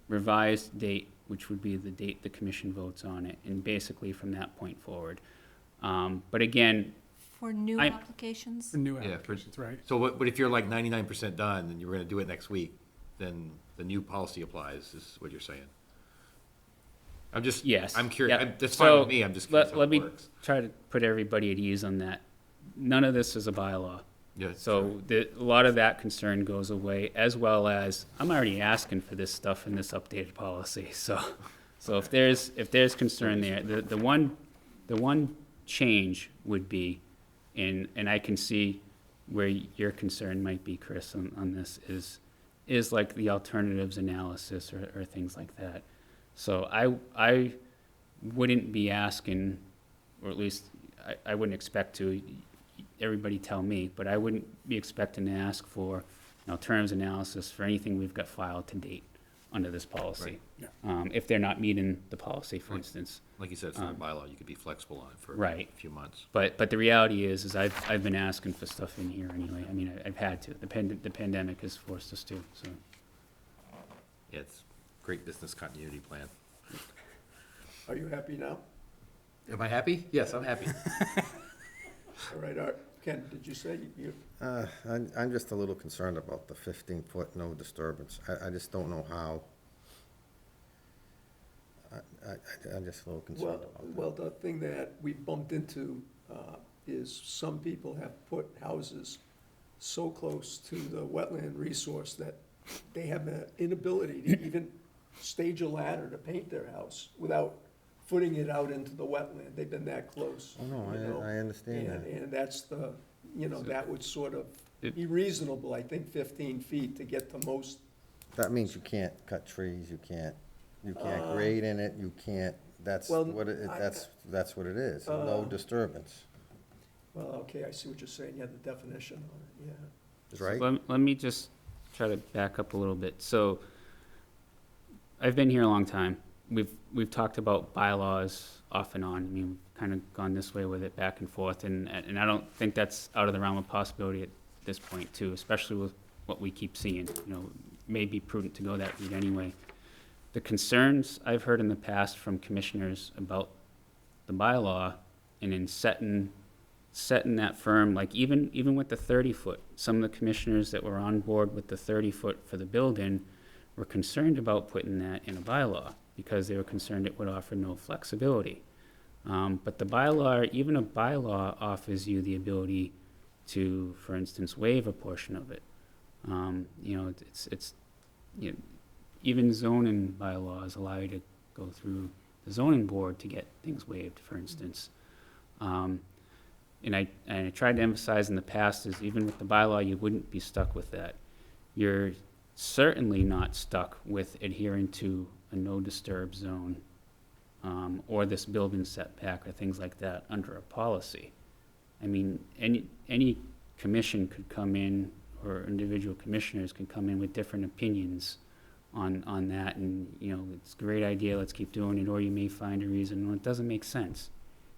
revised date, which would be the date the commission votes on it, and basically from that point forward. But again. For new applications? For new Yeah, applications, right. So but if you're like 99% done and you're gonna do it next week, then the new policy applies, is what you're saying? Yes. I'm curious, Yep. that's fine with me, I'm just curious how Let it me works. try to put everybody at ease on that. None of this is a bylaw. Yeah, So a lot of that concern goes away, as well as, I'm already asking for this stuff in this updated policy, so So if there's concern there, the one change would be, and I can see where your concern might be, Chris, on this, is like the alternatives analysis or things like that. So I wouldn't be asking, or at least I wouldn't expect to, everybody tell me, but I wouldn't be expecting to ask for an alternatives analysis for anything we've got filed to date under this policy. If they're not meeting the policy, for instance. Like you said, it's not a bylaw, you could be flexible on it for Right. a few months. But the reality is I've been asking for stuff in here anyway. I mean, I've had to. The pandemic has forced us to, so. Yeah, it's great business continuity plan. Are you happy now? Am I happy? Yes, I'm happy. All right, Art. Ken, did you say you? I'm just a little concerned about the 15-foot no disturbance. I just don't know how. I'm just a little concerned about that. Well, the thing that we bumped into is some people have put houses so close to the wetland resource that they have an inability to even stage a ladder to paint their house without footing it out into the wetland. They've been that close. Oh, no, you know? I understand that. And that's the, that would sort of be reasonable, I think, 15 feet to get the most. That means you can't cut trees, you can't grade in it, you can't, that's Well, what that's what it is, no disturbance. Well, okay, I see what you're saying. You have the definition on it, yeah. Is right? Let me just try to back up a little bit. So I've been here a long time. We've talked about bylaws off and on. I mean, we've kind of gone this way with it, back and forth, and I don't think that's out of the realm of possibility at this point too, especially with what we keep seeing. May be prudent to go that route anyway. The concerns I've heard in the past from commissioners about the bylaw and in setting that firm, like even with the 30-foot, some of the commissioners that were on board with the 30-foot for the building were concerned about putting that in a bylaw because they were concerned it would offer no flexibility. But the bylaw, even a bylaw, offers you the ability to, for instance, waive a portion of it. Even zoning bylaws allow you to go through the zoning board to get things waived, for instance. And I tried to emphasize in the past is even with the bylaw, you wouldn't be stuck with that. You're certainly not stuck with adhering to a no disturb zone or this building setback or things like that under a policy. I mean, any commission could come in, or individual commissioners could come in with different opinions on that, and it's a great idea, let's keep doing it, or you may find a reason when it doesn't make sense.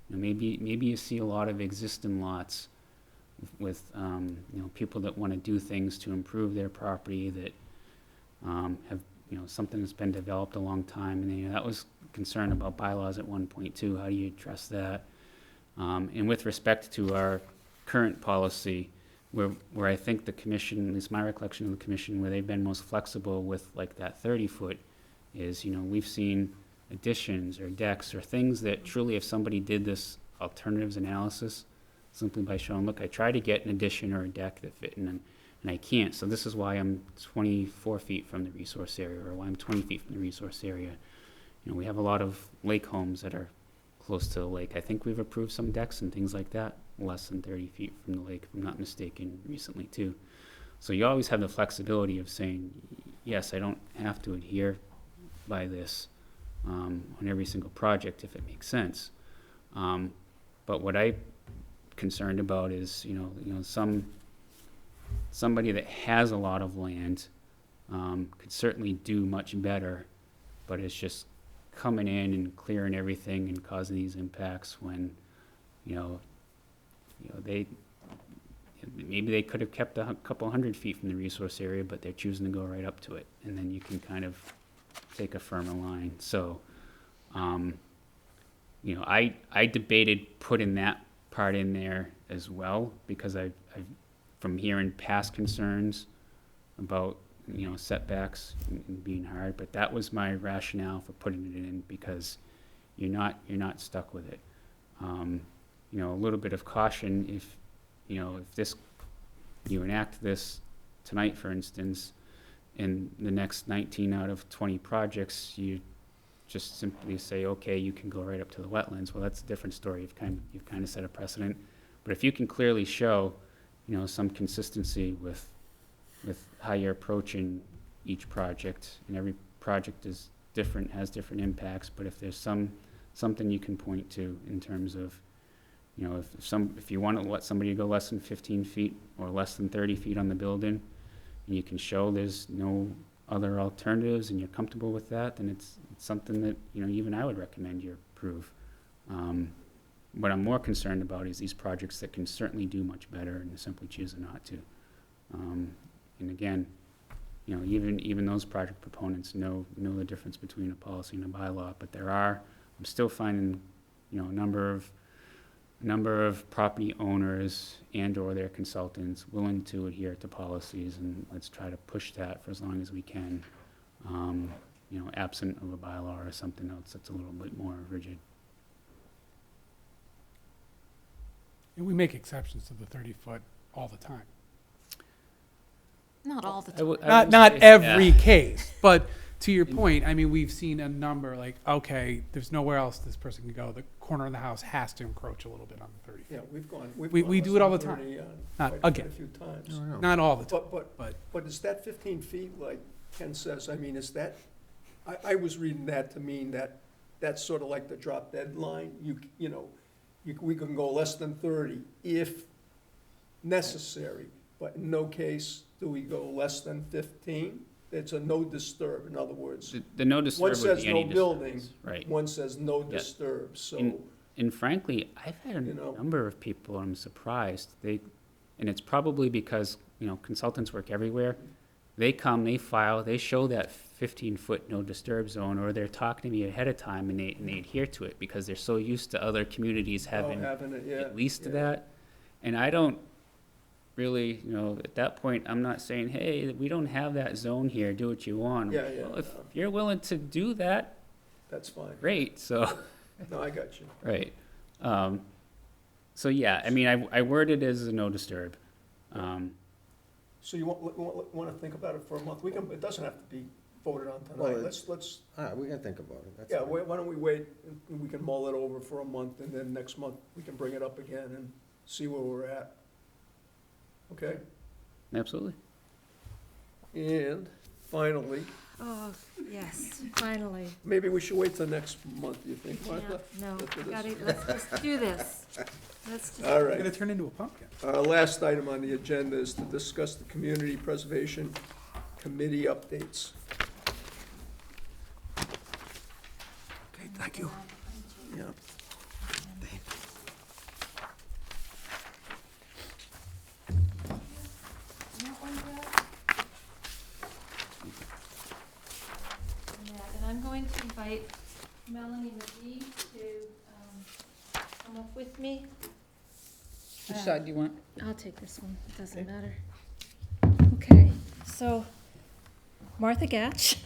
Maybe you see a lot of existing lots with people that want to do things to improve their property that have something that's been developed a long time, and that was concern about bylaws at one point too. How do you address that? And with respect to our current policy, where I think the commission, at least my recollection of the commission, where they've been most flexible with like that 30-foot is, we've seen additions or decks or things that truly, if somebody did this alternatives analysis, simply by showing, look, I tried to get an addition or a deck that fit in, and I can't. So this is why I'm 24 feet from the resource area, or why I'm 20 feet from the resource area. We have a lot of lake homes that are close to the lake. I think we've approved some decks and things like that, less than 30 feet from the lake, if I'm not mistaken, recently too. So you always have the flexibility of saying, yes, I don't have to adhere by this on every single project if it makes sense. But what I'm concerned about is, somebody that has a lot of land could certainly do much better, but it's just coming in and clearing everything and causing these impacts when, maybe they could have kept a couple 100 feet from the resource area, but they're choosing to go right up to it, and then you can kind of take a firmer line. So, I debated putting that part in there as well, because I've from hearing past concerns about setbacks and being hard, but that was my rationale for putting it in, because you're not stuck with it. A little bit of caution if you enact this tonight, for instance, in the next 19 out of 20 projects, you just simply say, okay, you can go right up to the wetlands, well, that's a different story. You've kind of set a precedent. But if you can clearly show, some consistency with how you're approaching each project, and every project is different, has different impacts, but if there's something you can point to in terms of, if you want to let somebody go less than 15 feet or less than 30 feet on the building, and you can show there's no other alternatives and you're comfortable with that, then it's something that, even I would recommend you approve. What I'm more concerned about is these projects that can certainly do much better and simply choosing not to. And again, even those project proponents know the difference between a policy and a bylaw, but I'm still finding, a number of property owners and/or their consultants willing to adhere to policies, and let's try to push that for as long as we can, absent of a bylaw or something else that's a little bit more rigid. And we make exceptions to the 30-foot all the time. Not all the time. Not every case, but to your point, I mean, we've seen a number like, okay, there's nowhere else this person can go. The corner of the house has to encroach a little bit on the 30 feet. Yeah, we've gone We do it all the less than time. 30 on Not, quite again, a few times. not all the time. But is that 15 feet, like Ken says, I mean, is that, I was reading that to mean that that's sort of like the drop dead line. We can go less than 30 if necessary, but in no case do we go less than 15. It's a no disturb, in other words. The no disturb would be any One says no building, disturbance, right. one says no Yeah. disturb, so. And frankly, I've had a number of people, I'm surprised, and it's probably because, consultants work everywhere. They come, they file, they show that 15-foot no disturb zone, or they're talking to me ahead of time and they adhere to it because they're so used to other communities having it, yeah, at least yeah. that. And I don't really, at that point, I'm not saying, hey, we don't have that zone here, do what you want. Yeah, yeah, Well, if no. you're willing to do that, That's fine. great, so. No, I got you. Right. So yeah, I mean, I worded it as a no disturb. So you want to think about it for a month? It doesn't have to be voted on Well, tonight. it's- Let's, We can think about it. That's yeah, fine. why don't we wait, and we can mull it over for a month, and then next month, we can bring it up again and see where we're at. Okay? Absolutely. And finally, Oh, yes, finally. maybe we should wait till next month, you think, Yeah, Martha? no, After this? let's just do this. Let's just. All It's right. gonna turn into a pumpkin. Our last item on the agenda is to discuss the Community Preservation Committee updates. Okay, thank you. Yeah. And I'm going to invite Melanie McGee to come up with me. Which side do you want? I'll take this one, it doesn't matter. Okay, so Martha Gatch,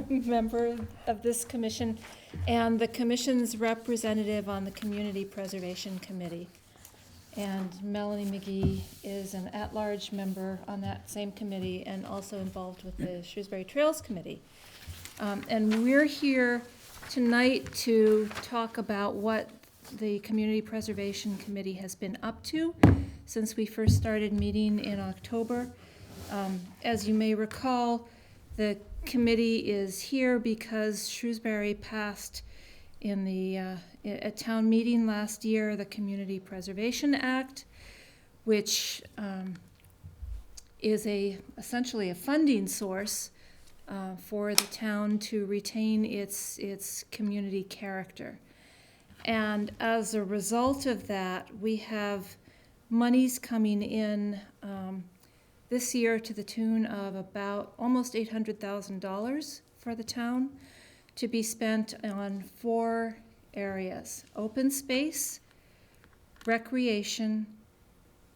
member of this commission, and the commission's representative on the Community Preservation Committee. And Melanie McGee is an at-large member on that same committee and also involved with the Shrewsbury Trails Committee. And we're here tonight to talk about what the Community Preservation Committee has been up to since we first started meeting in October. As you may recall, the committee is here because Shrewsbury passed in the at town meeting last year the Community Preservation Act, which is essentially a funding source for the town to retain its community character. And as a result of that, we have monies coming in this year to the tune of about almost $800,000 for the town to be spent on 4 areas: open space, recreation,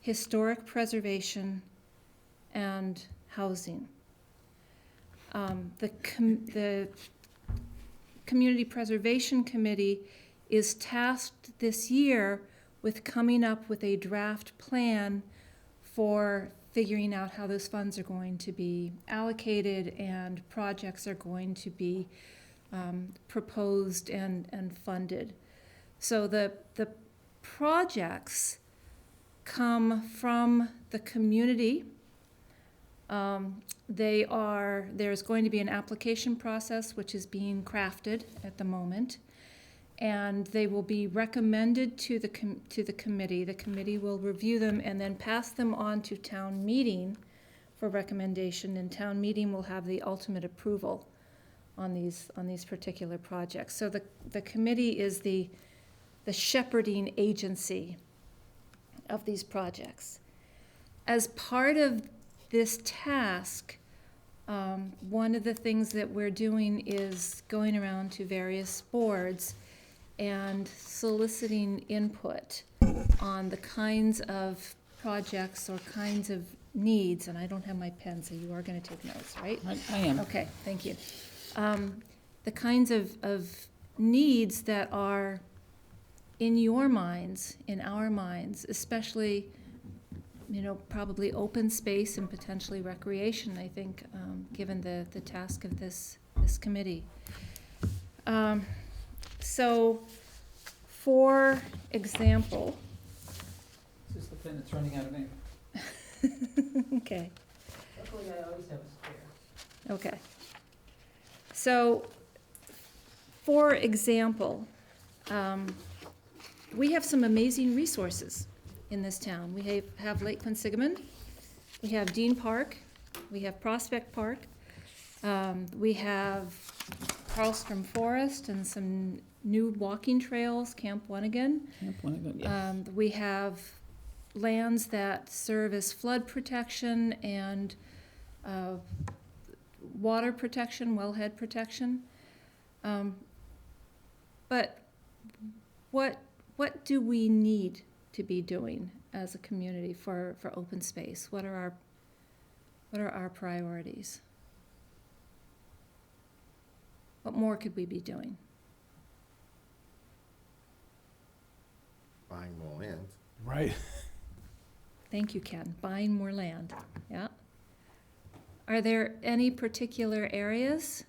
historic preservation, and housing. The Community Preservation Committee is tasked this year with coming up with a draft plan for figuring out how those funds are going to be allocated and projects are going to be proposed and funded. So the projects come from the community. There's going to be an application process which is being crafted at the moment, and they will be recommended to the committee. The committee will review them and then pass them on to town meeting for recommendation, and town meeting will have the ultimate approval on these particular projects. So the committee is the shepherding agency of these projects. As part of this task, one of the things that we're doing is going around to various boards and soliciting input on the kinds of projects or kinds of needs, and I don't have my pen, so you are going to take notes, right? I am. Okay, thank you. The kinds of needs that are in your minds, in our minds, especially, probably open space and potentially recreation, I think, given the task of this committee. So, for example. This is the pen that's running out of ink. Okay. Luckily, I always have a spare. Okay. So, for example, we have some amazing resources in this town. We have Lake Quinsigamond, we have Dean Park, we have Prospect Park, we have Carlstrom Forest and some new walking trails, Camp Wanigan. Camp Wanigan, yes. We have lands that serve as flood protection and water protection, wellhead protection. But what do we need to be doing as a community for open space? What are our priorities? What more could we be doing? Buying more land. Right. Thank you, Ken. Buying more land, yeah. Are there any particular areas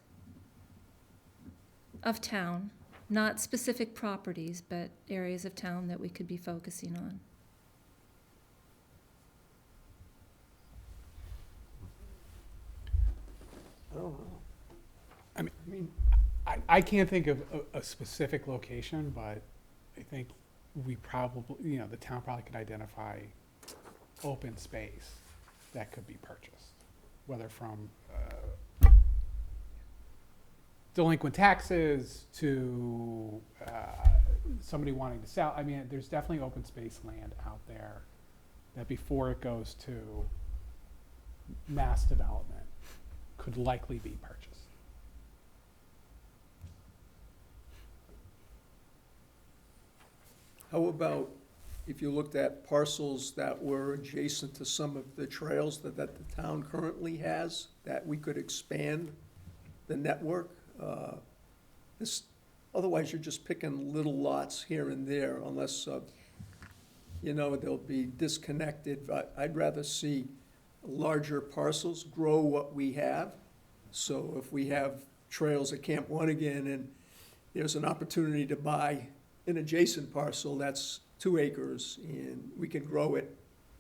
of town, not specific properties, but areas of town that we could be focusing on? I don't know. I mean, I can't think of a specific location, but I think we probably, the town probably could identify open space that could be purchased, whether from delinquent taxes to somebody wanting to sell. I mean, there's definitely open space land out there that before it goes to mass development could likely be purchased. How about if you looked at parcels that were adjacent to some of the trails that the town currently has, that we could expand the network? Otherwise, you're just picking little lots here and there unless, they'll be disconnected. I'd rather see larger parcels grow what we have. So if we have trails at Camp Wanigan and there's an opportunity to buy an adjacent parcel that's 2 acres, and we can grow it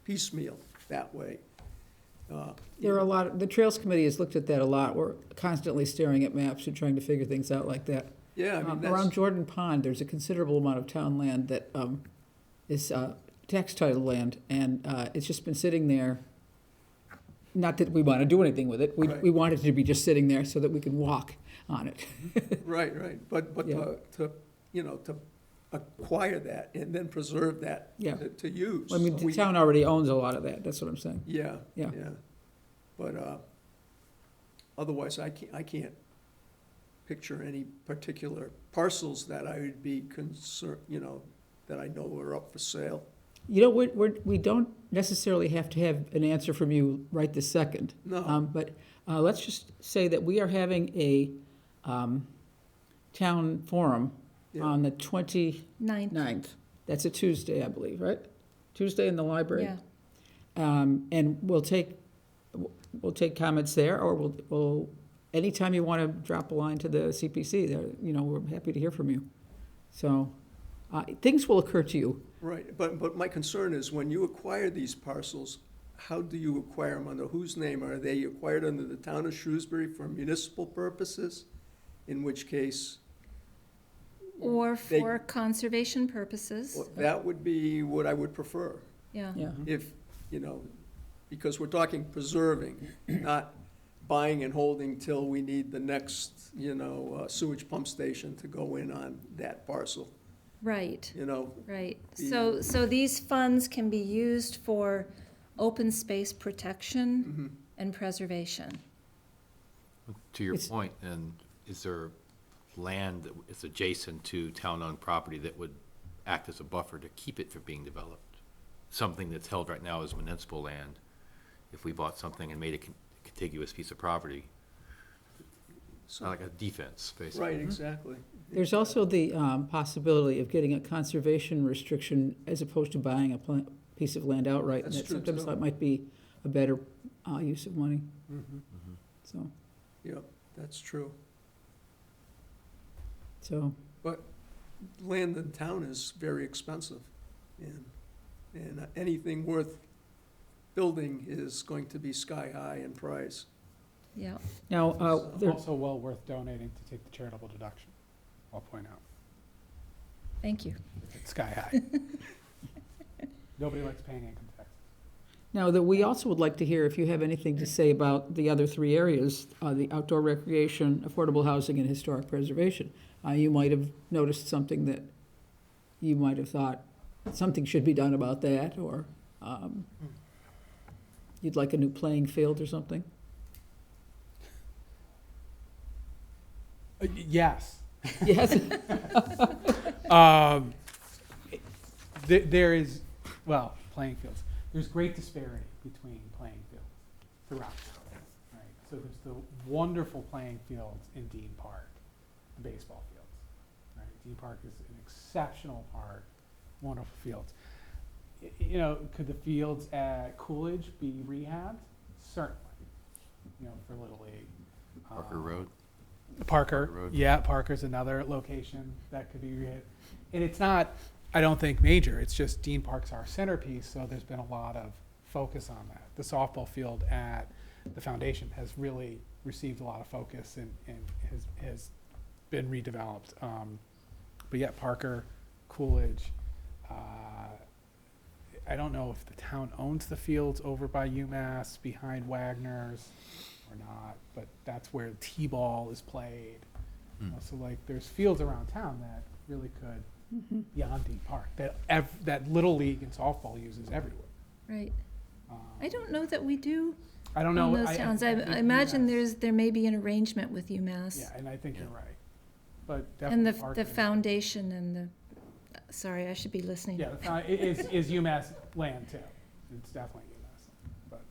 piecemeal that way. There are a lot, the Trails Committee has looked at that a lot. We're constantly staring at maps and trying to figure things out like that. Yeah, I mean, that's. Around Jordan Pond, there's a considerable amount of town land that is tax title land, and it's just been sitting there. Not that we want to do anything with it. Right. We want it to be just sitting there so that we can walk on it. Right, but Yeah. to acquire that and then preserve that Yeah. to use. I mean, So the town already owns a lot of that. That's what I'm saying. Yeah, Yeah. yeah. But otherwise, I can't picture any particular parcels that I would be concerned, that I know are up for sale. We don't necessarily have to have an answer from you right this second. No. But let's just say that we are having a town forum on the 29th. That's a Tuesday, I believe, right? Tuesday in the library? Yeah. And we'll take comments there, or we'll anytime you want to drop a line to the CPC, we're happy to hear from you. So, things will occur to you. Right, but my concern is when you acquire these parcels, how do you acquire them? Under whose name? Are they acquired under the town of Shrewsbury for municipal purposes? In which case, Or They- for conservation purposes. that would be what I would prefer. Yeah. Yeah. If, because we're talking preserving, not buying and holding till we need the next, sewage pump station to go in on that parcel, Right, right. the- So these funds can be used for open space protection and preservation. To your It's- point, and is there land that is adjacent to town-owned property that would act as a buffer to keep it from being developed? Something that's held right now as municipal land, if we bought something and made a contiguous piece of property, like a defense, basically. Right, exactly. There's also the possibility of getting a conservation restriction as opposed to buying a piece of land outright. And That's that true, sometimes too. that might be a better use of money, Mhm. so, Yep, that's true. so. But land in town is very expensive, and anything worth building is going to be sky high in price. Yeah. Now, there, Also well worth donating to take the charitable deduction, I'll point out. Thank you. It's sky high. Nobody likes paying income tax. now that we also would like to hear if you have anything to say about the other three areas, the outdoor recreation, affordable housing, and historic preservation. You might have noticed something that you might have thought something should be done about that, or you'd like a new playing field or something? Yes. Yes. There is, playing fields. There's great disparity between playing fields throughout. Right? So there's the wonderful playing fields in Dean Park, the baseball fields. Right? Dean Park is an exceptional park, wonderful fields. Could the fields at Coolidge be rehabbed? Certainly. For Little League. Parker Road? Parker, Road. yeah, Parker's another location that could be rehit. And it's not, I don't think, major, it's just Dean Park's our centerpiece, so there's been a lot of focus on that. The softball field at the foundation has really received a lot of focus and has been redeveloped. But yeah, Parker, Coolidge, I don't know if the town owns the fields over by UMass behind Wagner's or not, but that's where T-ball is played. So there's fields around town that really could, beyond Dean Park, that Little League and softball uses everywhere. Right. I don't know that we do I don't know. own those towns. I think imagine UMass. there may be an arrangement with UMass. Yeah, and I think you're right. But And definitely Park the and- foundation and the, sorry, I should be listening. Yeah, it is UMass land too. It's definitely UMass. But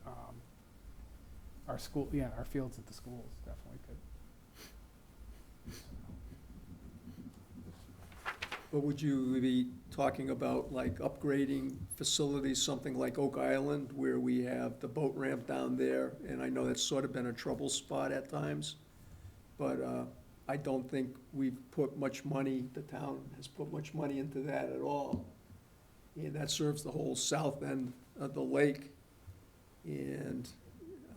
our school, our fields at the schools definitely could. But would you be talking about like upgrading facilities, something like Oak Island, where we have the boat ramp down there? And I know that's sort of been a trouble spot at times, but I don't think we've put much money, the town has put much money into that at all. And that serves the whole south end of the lake. And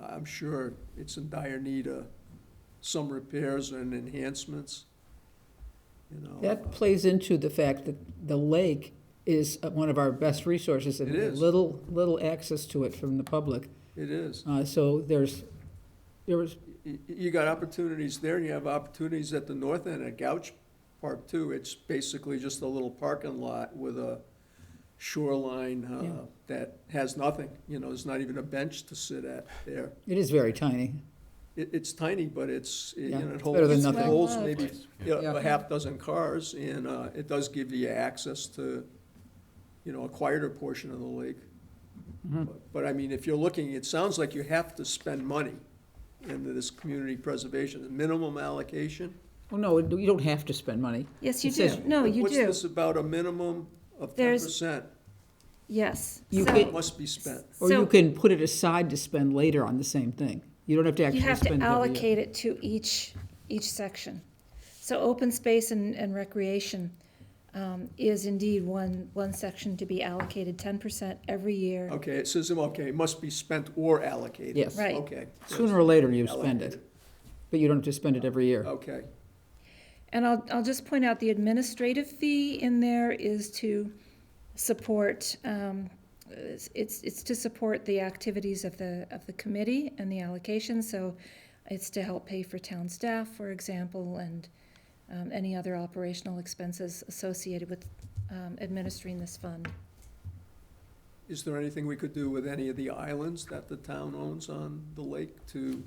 I'm sure it's in dire need of some repairs and enhancements, That plays into the fact that the lake is one of our best resources, and It is. little access to it from the public. It is. So there was, You got opportunities there, and you have opportunities at the north end at Gouch Park too. It's basically just a little parking lot with a shoreline that has nothing. There's not even a bench to sit at there. it is very tiny. It's tiny, but it's, Yeah, it it's better than holds, nothing. it holds Well maybe Yeah. a half dozen cars, and it does give you access to, a quieter portion of the lake. But I mean, if you're looking, it sounds like you have to spend money into this community preservation, the minimum allocation. Oh, no, you don't have to spend money. Yes, you It says- do. No, you What's do. this about a minimum of There's- 10%? Yes. You So- can- Must be spent. Or you So- can put it aside to spend later on the same thing. You don't have to You actually have spend to it every year. allocate it to each section. So open space and recreation is indeed one section to be allocated 10% every year. Okay, it says, okay, it must be spent or allocated. Yes. Right. Okay. Sooner or later, you spend Allocated. it, but you don't have to spend it every year. Okay. And I'll just point out the administrative fee in there is to support, it's to support the activities of the committee and the allocation. So it's to help pay for town staff, for example, and any other operational expenses associated with administering this fund. Is there anything we could do with any of the islands that the town owns on the lake to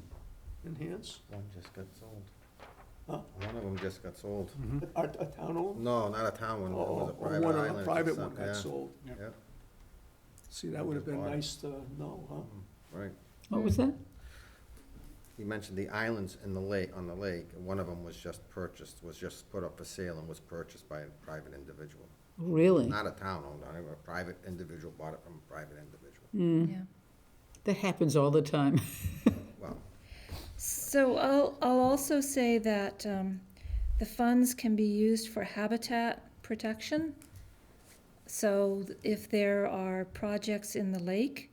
enhance? One just got sold. Huh? One of them just got sold. A town owned? No, not a town one, it was a Oh, private one, island. a or private one something, got yeah. sold. Yeah, See, that would have been Bought it. nice to know, huh? right. What was that? He mentioned the islands in the lake, on the lake, and one of them was just purchased, was just put up for sale and was purchased by a private individual. Really? Not a town-owned, a private individual bought it from a private individual. Yeah. That happens all the time. Well, So I'll also say that the funds can be used for habitat protection. So if there are projects in the lake,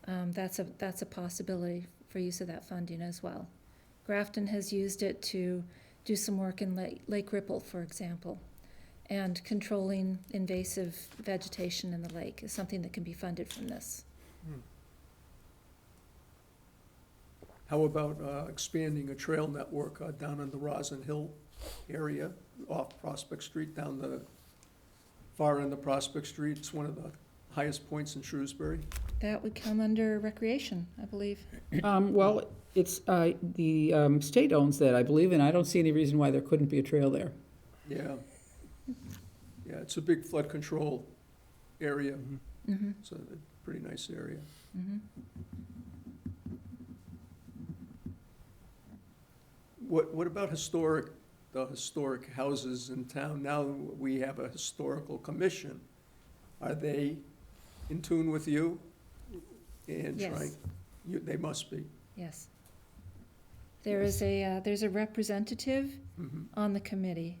that's a possibility for use of that funding as well. Grafton has used it to do some work in Lake Ripple, for example, and controlling invasive vegetation in the lake is something that can be funded from this. How about expanding a trail network down on the Rosin Hill area off Prospect Street, down the far end of Prospect Street? It's one of the highest points in Shrewsbury. That would come under recreation, I believe. Well, it's, the state owns that, I believe, and I don't see any reason why there couldn't be a trail there. Yeah. Yeah, it's a big flood control area. Mm-hmm. It's a pretty nice area. Mm-hmm. What about the historic houses in town? Now we have a historical commission. Are they in tune with you? And Yes. trying, they must be. Yes. There's a representative Mhm. on the committee.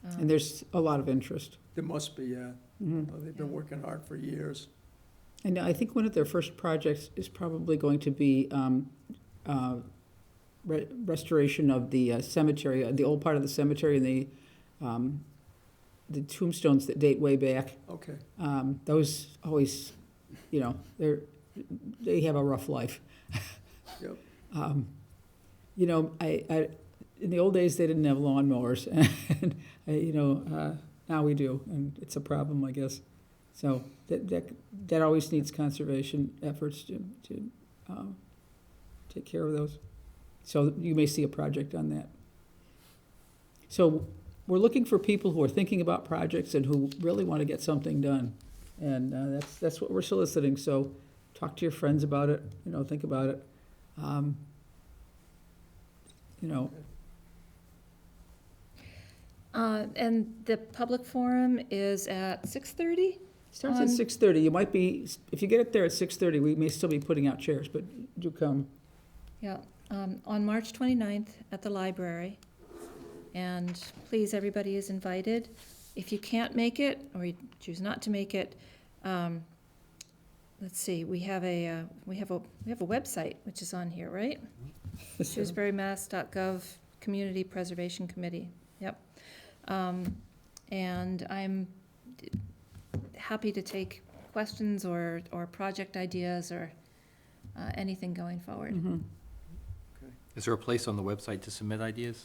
And there's a lot of interest. There must be, yeah. Mhm. They've been working hard for years. And I think one of their first projects is probably going to be restoration of the cemetery, the old part of the cemetery, and the tombstones that date way back. Okay. Those always, they have a rough life. Yep. I in the old days, they didn't have lawnmowers, and, now we do, and it's a problem, I guess. So that always needs conservation efforts to take care of those. So you may see a project on that. So we're looking for people who are thinking about projects and who really want to get something done. And that's what we're soliciting. So talk to your friends about it, think about it. And the public forum is at 6:30? Starts at 6:30. You might be, if you get it there at 6:30, we may still be putting out chairs, but do come. Yeah, on March 29th at the library. And please, everybody is invited. If you can't make it, or you choose not to make it, let's see, we have a website, which is on here, right? ShrewsburyMass.gov Community Preservation Committee, yep. And I'm happy to take questions or project ideas or anything going forward. Mm-hmm. Is there a place on the website to submit ideas?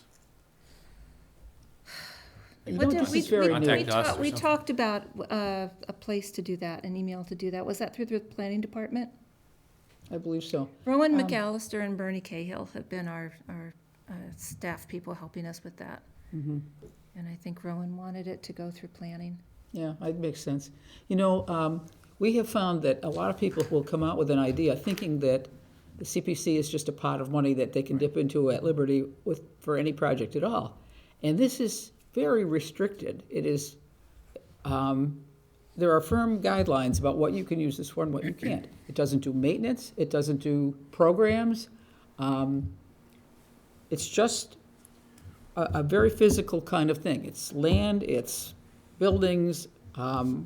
What did- this is very new. Contact us or We something? talked about a place to do that, an email to do that. Was that through the planning department? I believe so. Rowan McAllister and Bernie Cahill have been our staff people helping us with that. Mhm. And I think Rowan wanted it to go through planning. Yeah, it makes sense. We have found that a lot of people will come out with an idea thinking that the CPC is just a pot of money that they can dip into at liberty for any project at all. And this is very restricted. It is, there are firm guidelines about what you can use this for and what you can't. It doesn't do maintenance, it doesn't do programs. It's just a very physical kind of thing. It's land, it's buildings, and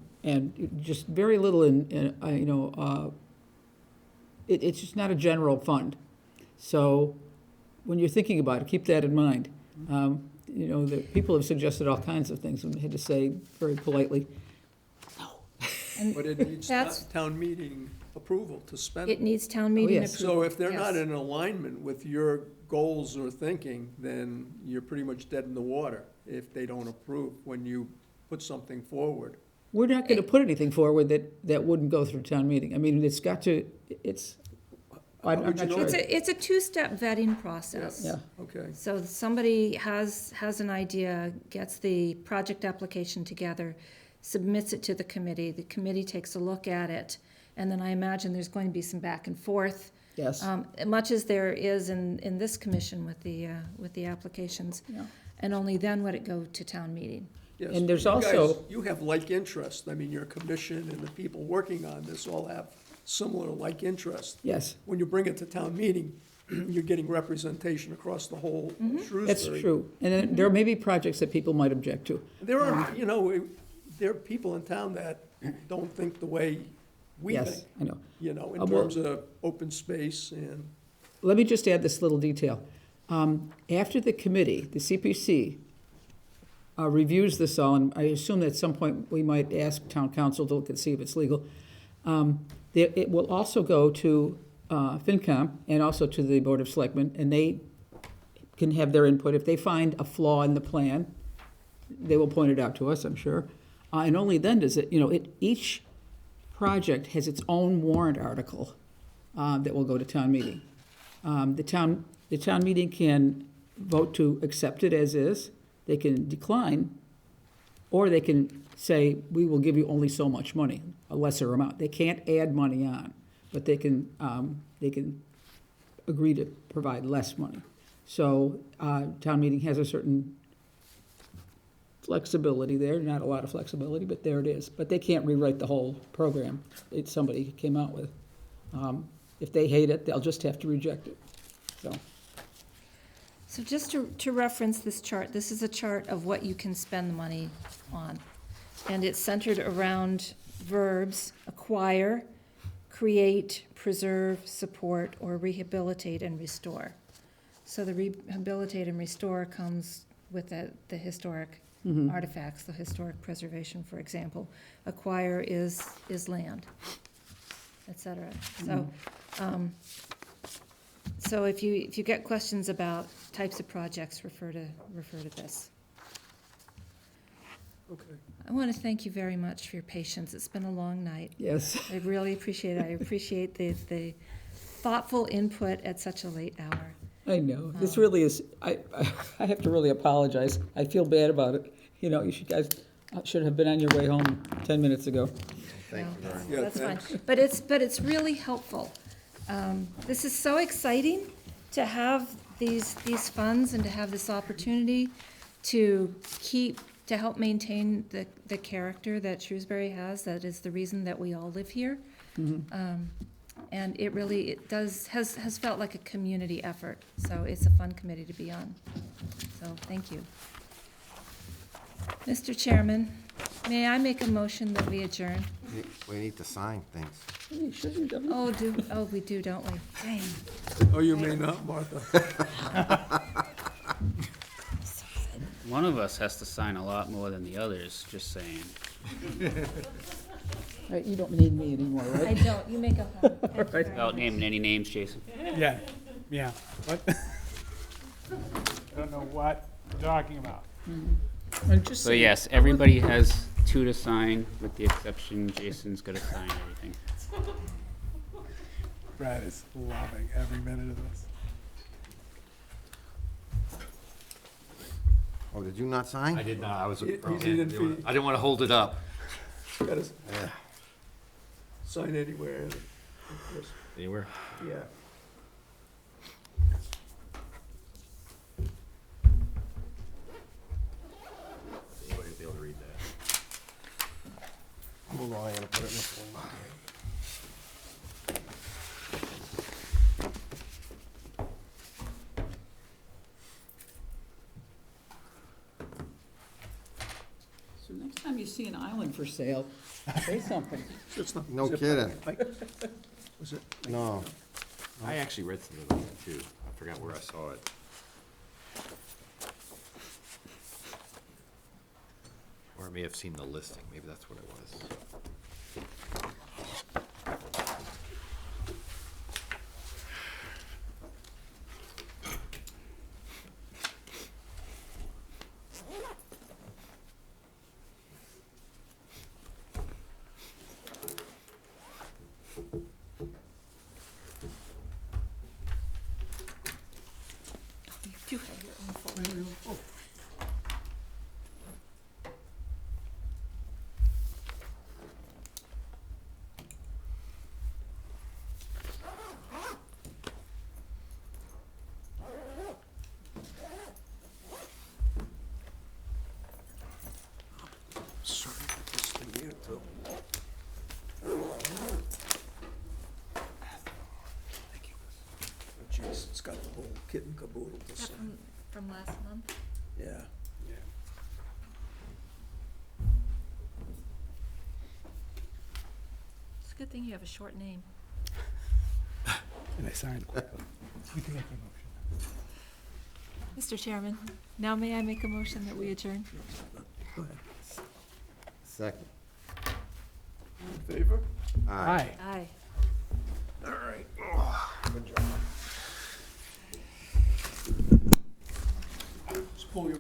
just very little it's just not a general fund. So when you're thinking about it, keep that in mind. The people have suggested all kinds of things, and I had to say very politely, But it needs town meeting approval to spend It needs town meeting yes. approval. So if they're not yes. in alignment with your goals or thinking, then you're pretty much dead in the water if they don't approve when you put something forward. we're not going to put anything forward that wouldn't go through town meeting. I mean, it's got to, I'm would you not know sure. It's a two-step vetting process. Yeah. Okay. So somebody has an idea, gets the project application together, submits it to the committee takes a look at it, and then I imagine there's going to be some back and forth. Yes. Much as there is in this commission with the applications. Yeah. And only then would it go to town meeting. Yes. And there's You guys- also- You have like interest. I mean, your commission and the people working on this all have similar like interest. Yes, When you bring it to town meeting, you're getting representation across the whole Shrewsbury. that's true. And then there may be projects that people might object to. There are, there are people in town that don't think the way we Yes, think, I know. in Well- terms of open space and, Let me just add this little detail. After the committee, the CPC, reviews this all, and I assume that at some point we might ask town council to look and see if it's legal. It will also go to FinCom and also to the Board of Selectmen, and they can have their input. If they find a flaw in the plan, they will point it out to us, I'm sure. And only then does it, each project has its own warrant article that will go to town meeting. The town meeting can vote to accept it as is, they can decline, or they can say, we will give you only so much money, a lesser amount. They can't add money on, but they can agree to provide less money. So, town meeting has a certain flexibility there, not a lot of flexibility, but there it is. But they can't rewrite the whole program somebody came out with. If they hate it, they'll just have to reject it, so. So just to reference this chart, this is a chart of what you can spend the money on. And it's centered around verbs: acquire, create, preserve, support, or rehabilitate and restore. So the rehabilitate and restore comes with the historic artifacts, the historic preservation, for example. Acquire is land, et cetera. So if you get questions about types of projects, refer to this. okay. I want to thank you very much for your patience. It's been a long night. Yes. I really appreciate it. I appreciate the thoughtful input at such a late hour. I know, this really is, I have to really apologize. I feel bad about it. You guys should have been on your way home 10 minutes ago. Thank you very much. Yeah, That's fine. thanks. But it's really helpful. This is so exciting to have these funds and to have this opportunity to help maintain the character that Shrewsbury has. That is the reason that we all live here. And it has felt like a community effort. So it's a fun committee to be on. So thank you. Mr. Chairman, may I make a motion that we adjourn? We need to sign things. Oh, we do, don't we? Dang. Oh, you may not, Martha. One of us has to sign a lot more than the others, just saying. All right, you don't need me anymore, right? I don't, you make up one. Thank you very Without much. naming any names, Jason. Yeah, what? I don't know what you're talking about. And just So say- yes, everybody has 2 to sign, with the exception Jason's gotta sign everything. Brad is loving every minute of this. Oh, did you not sign? I did not, I was, He didn't feel- I didn't want to hold it up. Gotta Yeah. sign anywhere. Yes. Anywhere? Yeah. Anybody will be able to read that. Hold on, I gotta put it in the folder. see an island for sale, say something. It's not- No is it- kidding. Was it? No. I actually read something about that too. I forgot where I saw it. Or I may have seen the listing. Maybe that's what it was. You do have your own folder. Sorry, this thing here too. Thank you. Oh, jeez, it's got the whole kit and caboodle to Is that sign. from last month? Yeah. It's a good thing you have a short name. And I signed quickly. You can make a motion. Mr. Chairman, now may I make a motion that we adjourn? Go ahead. Second. In favor? Aye. Aye. All right. Just pull your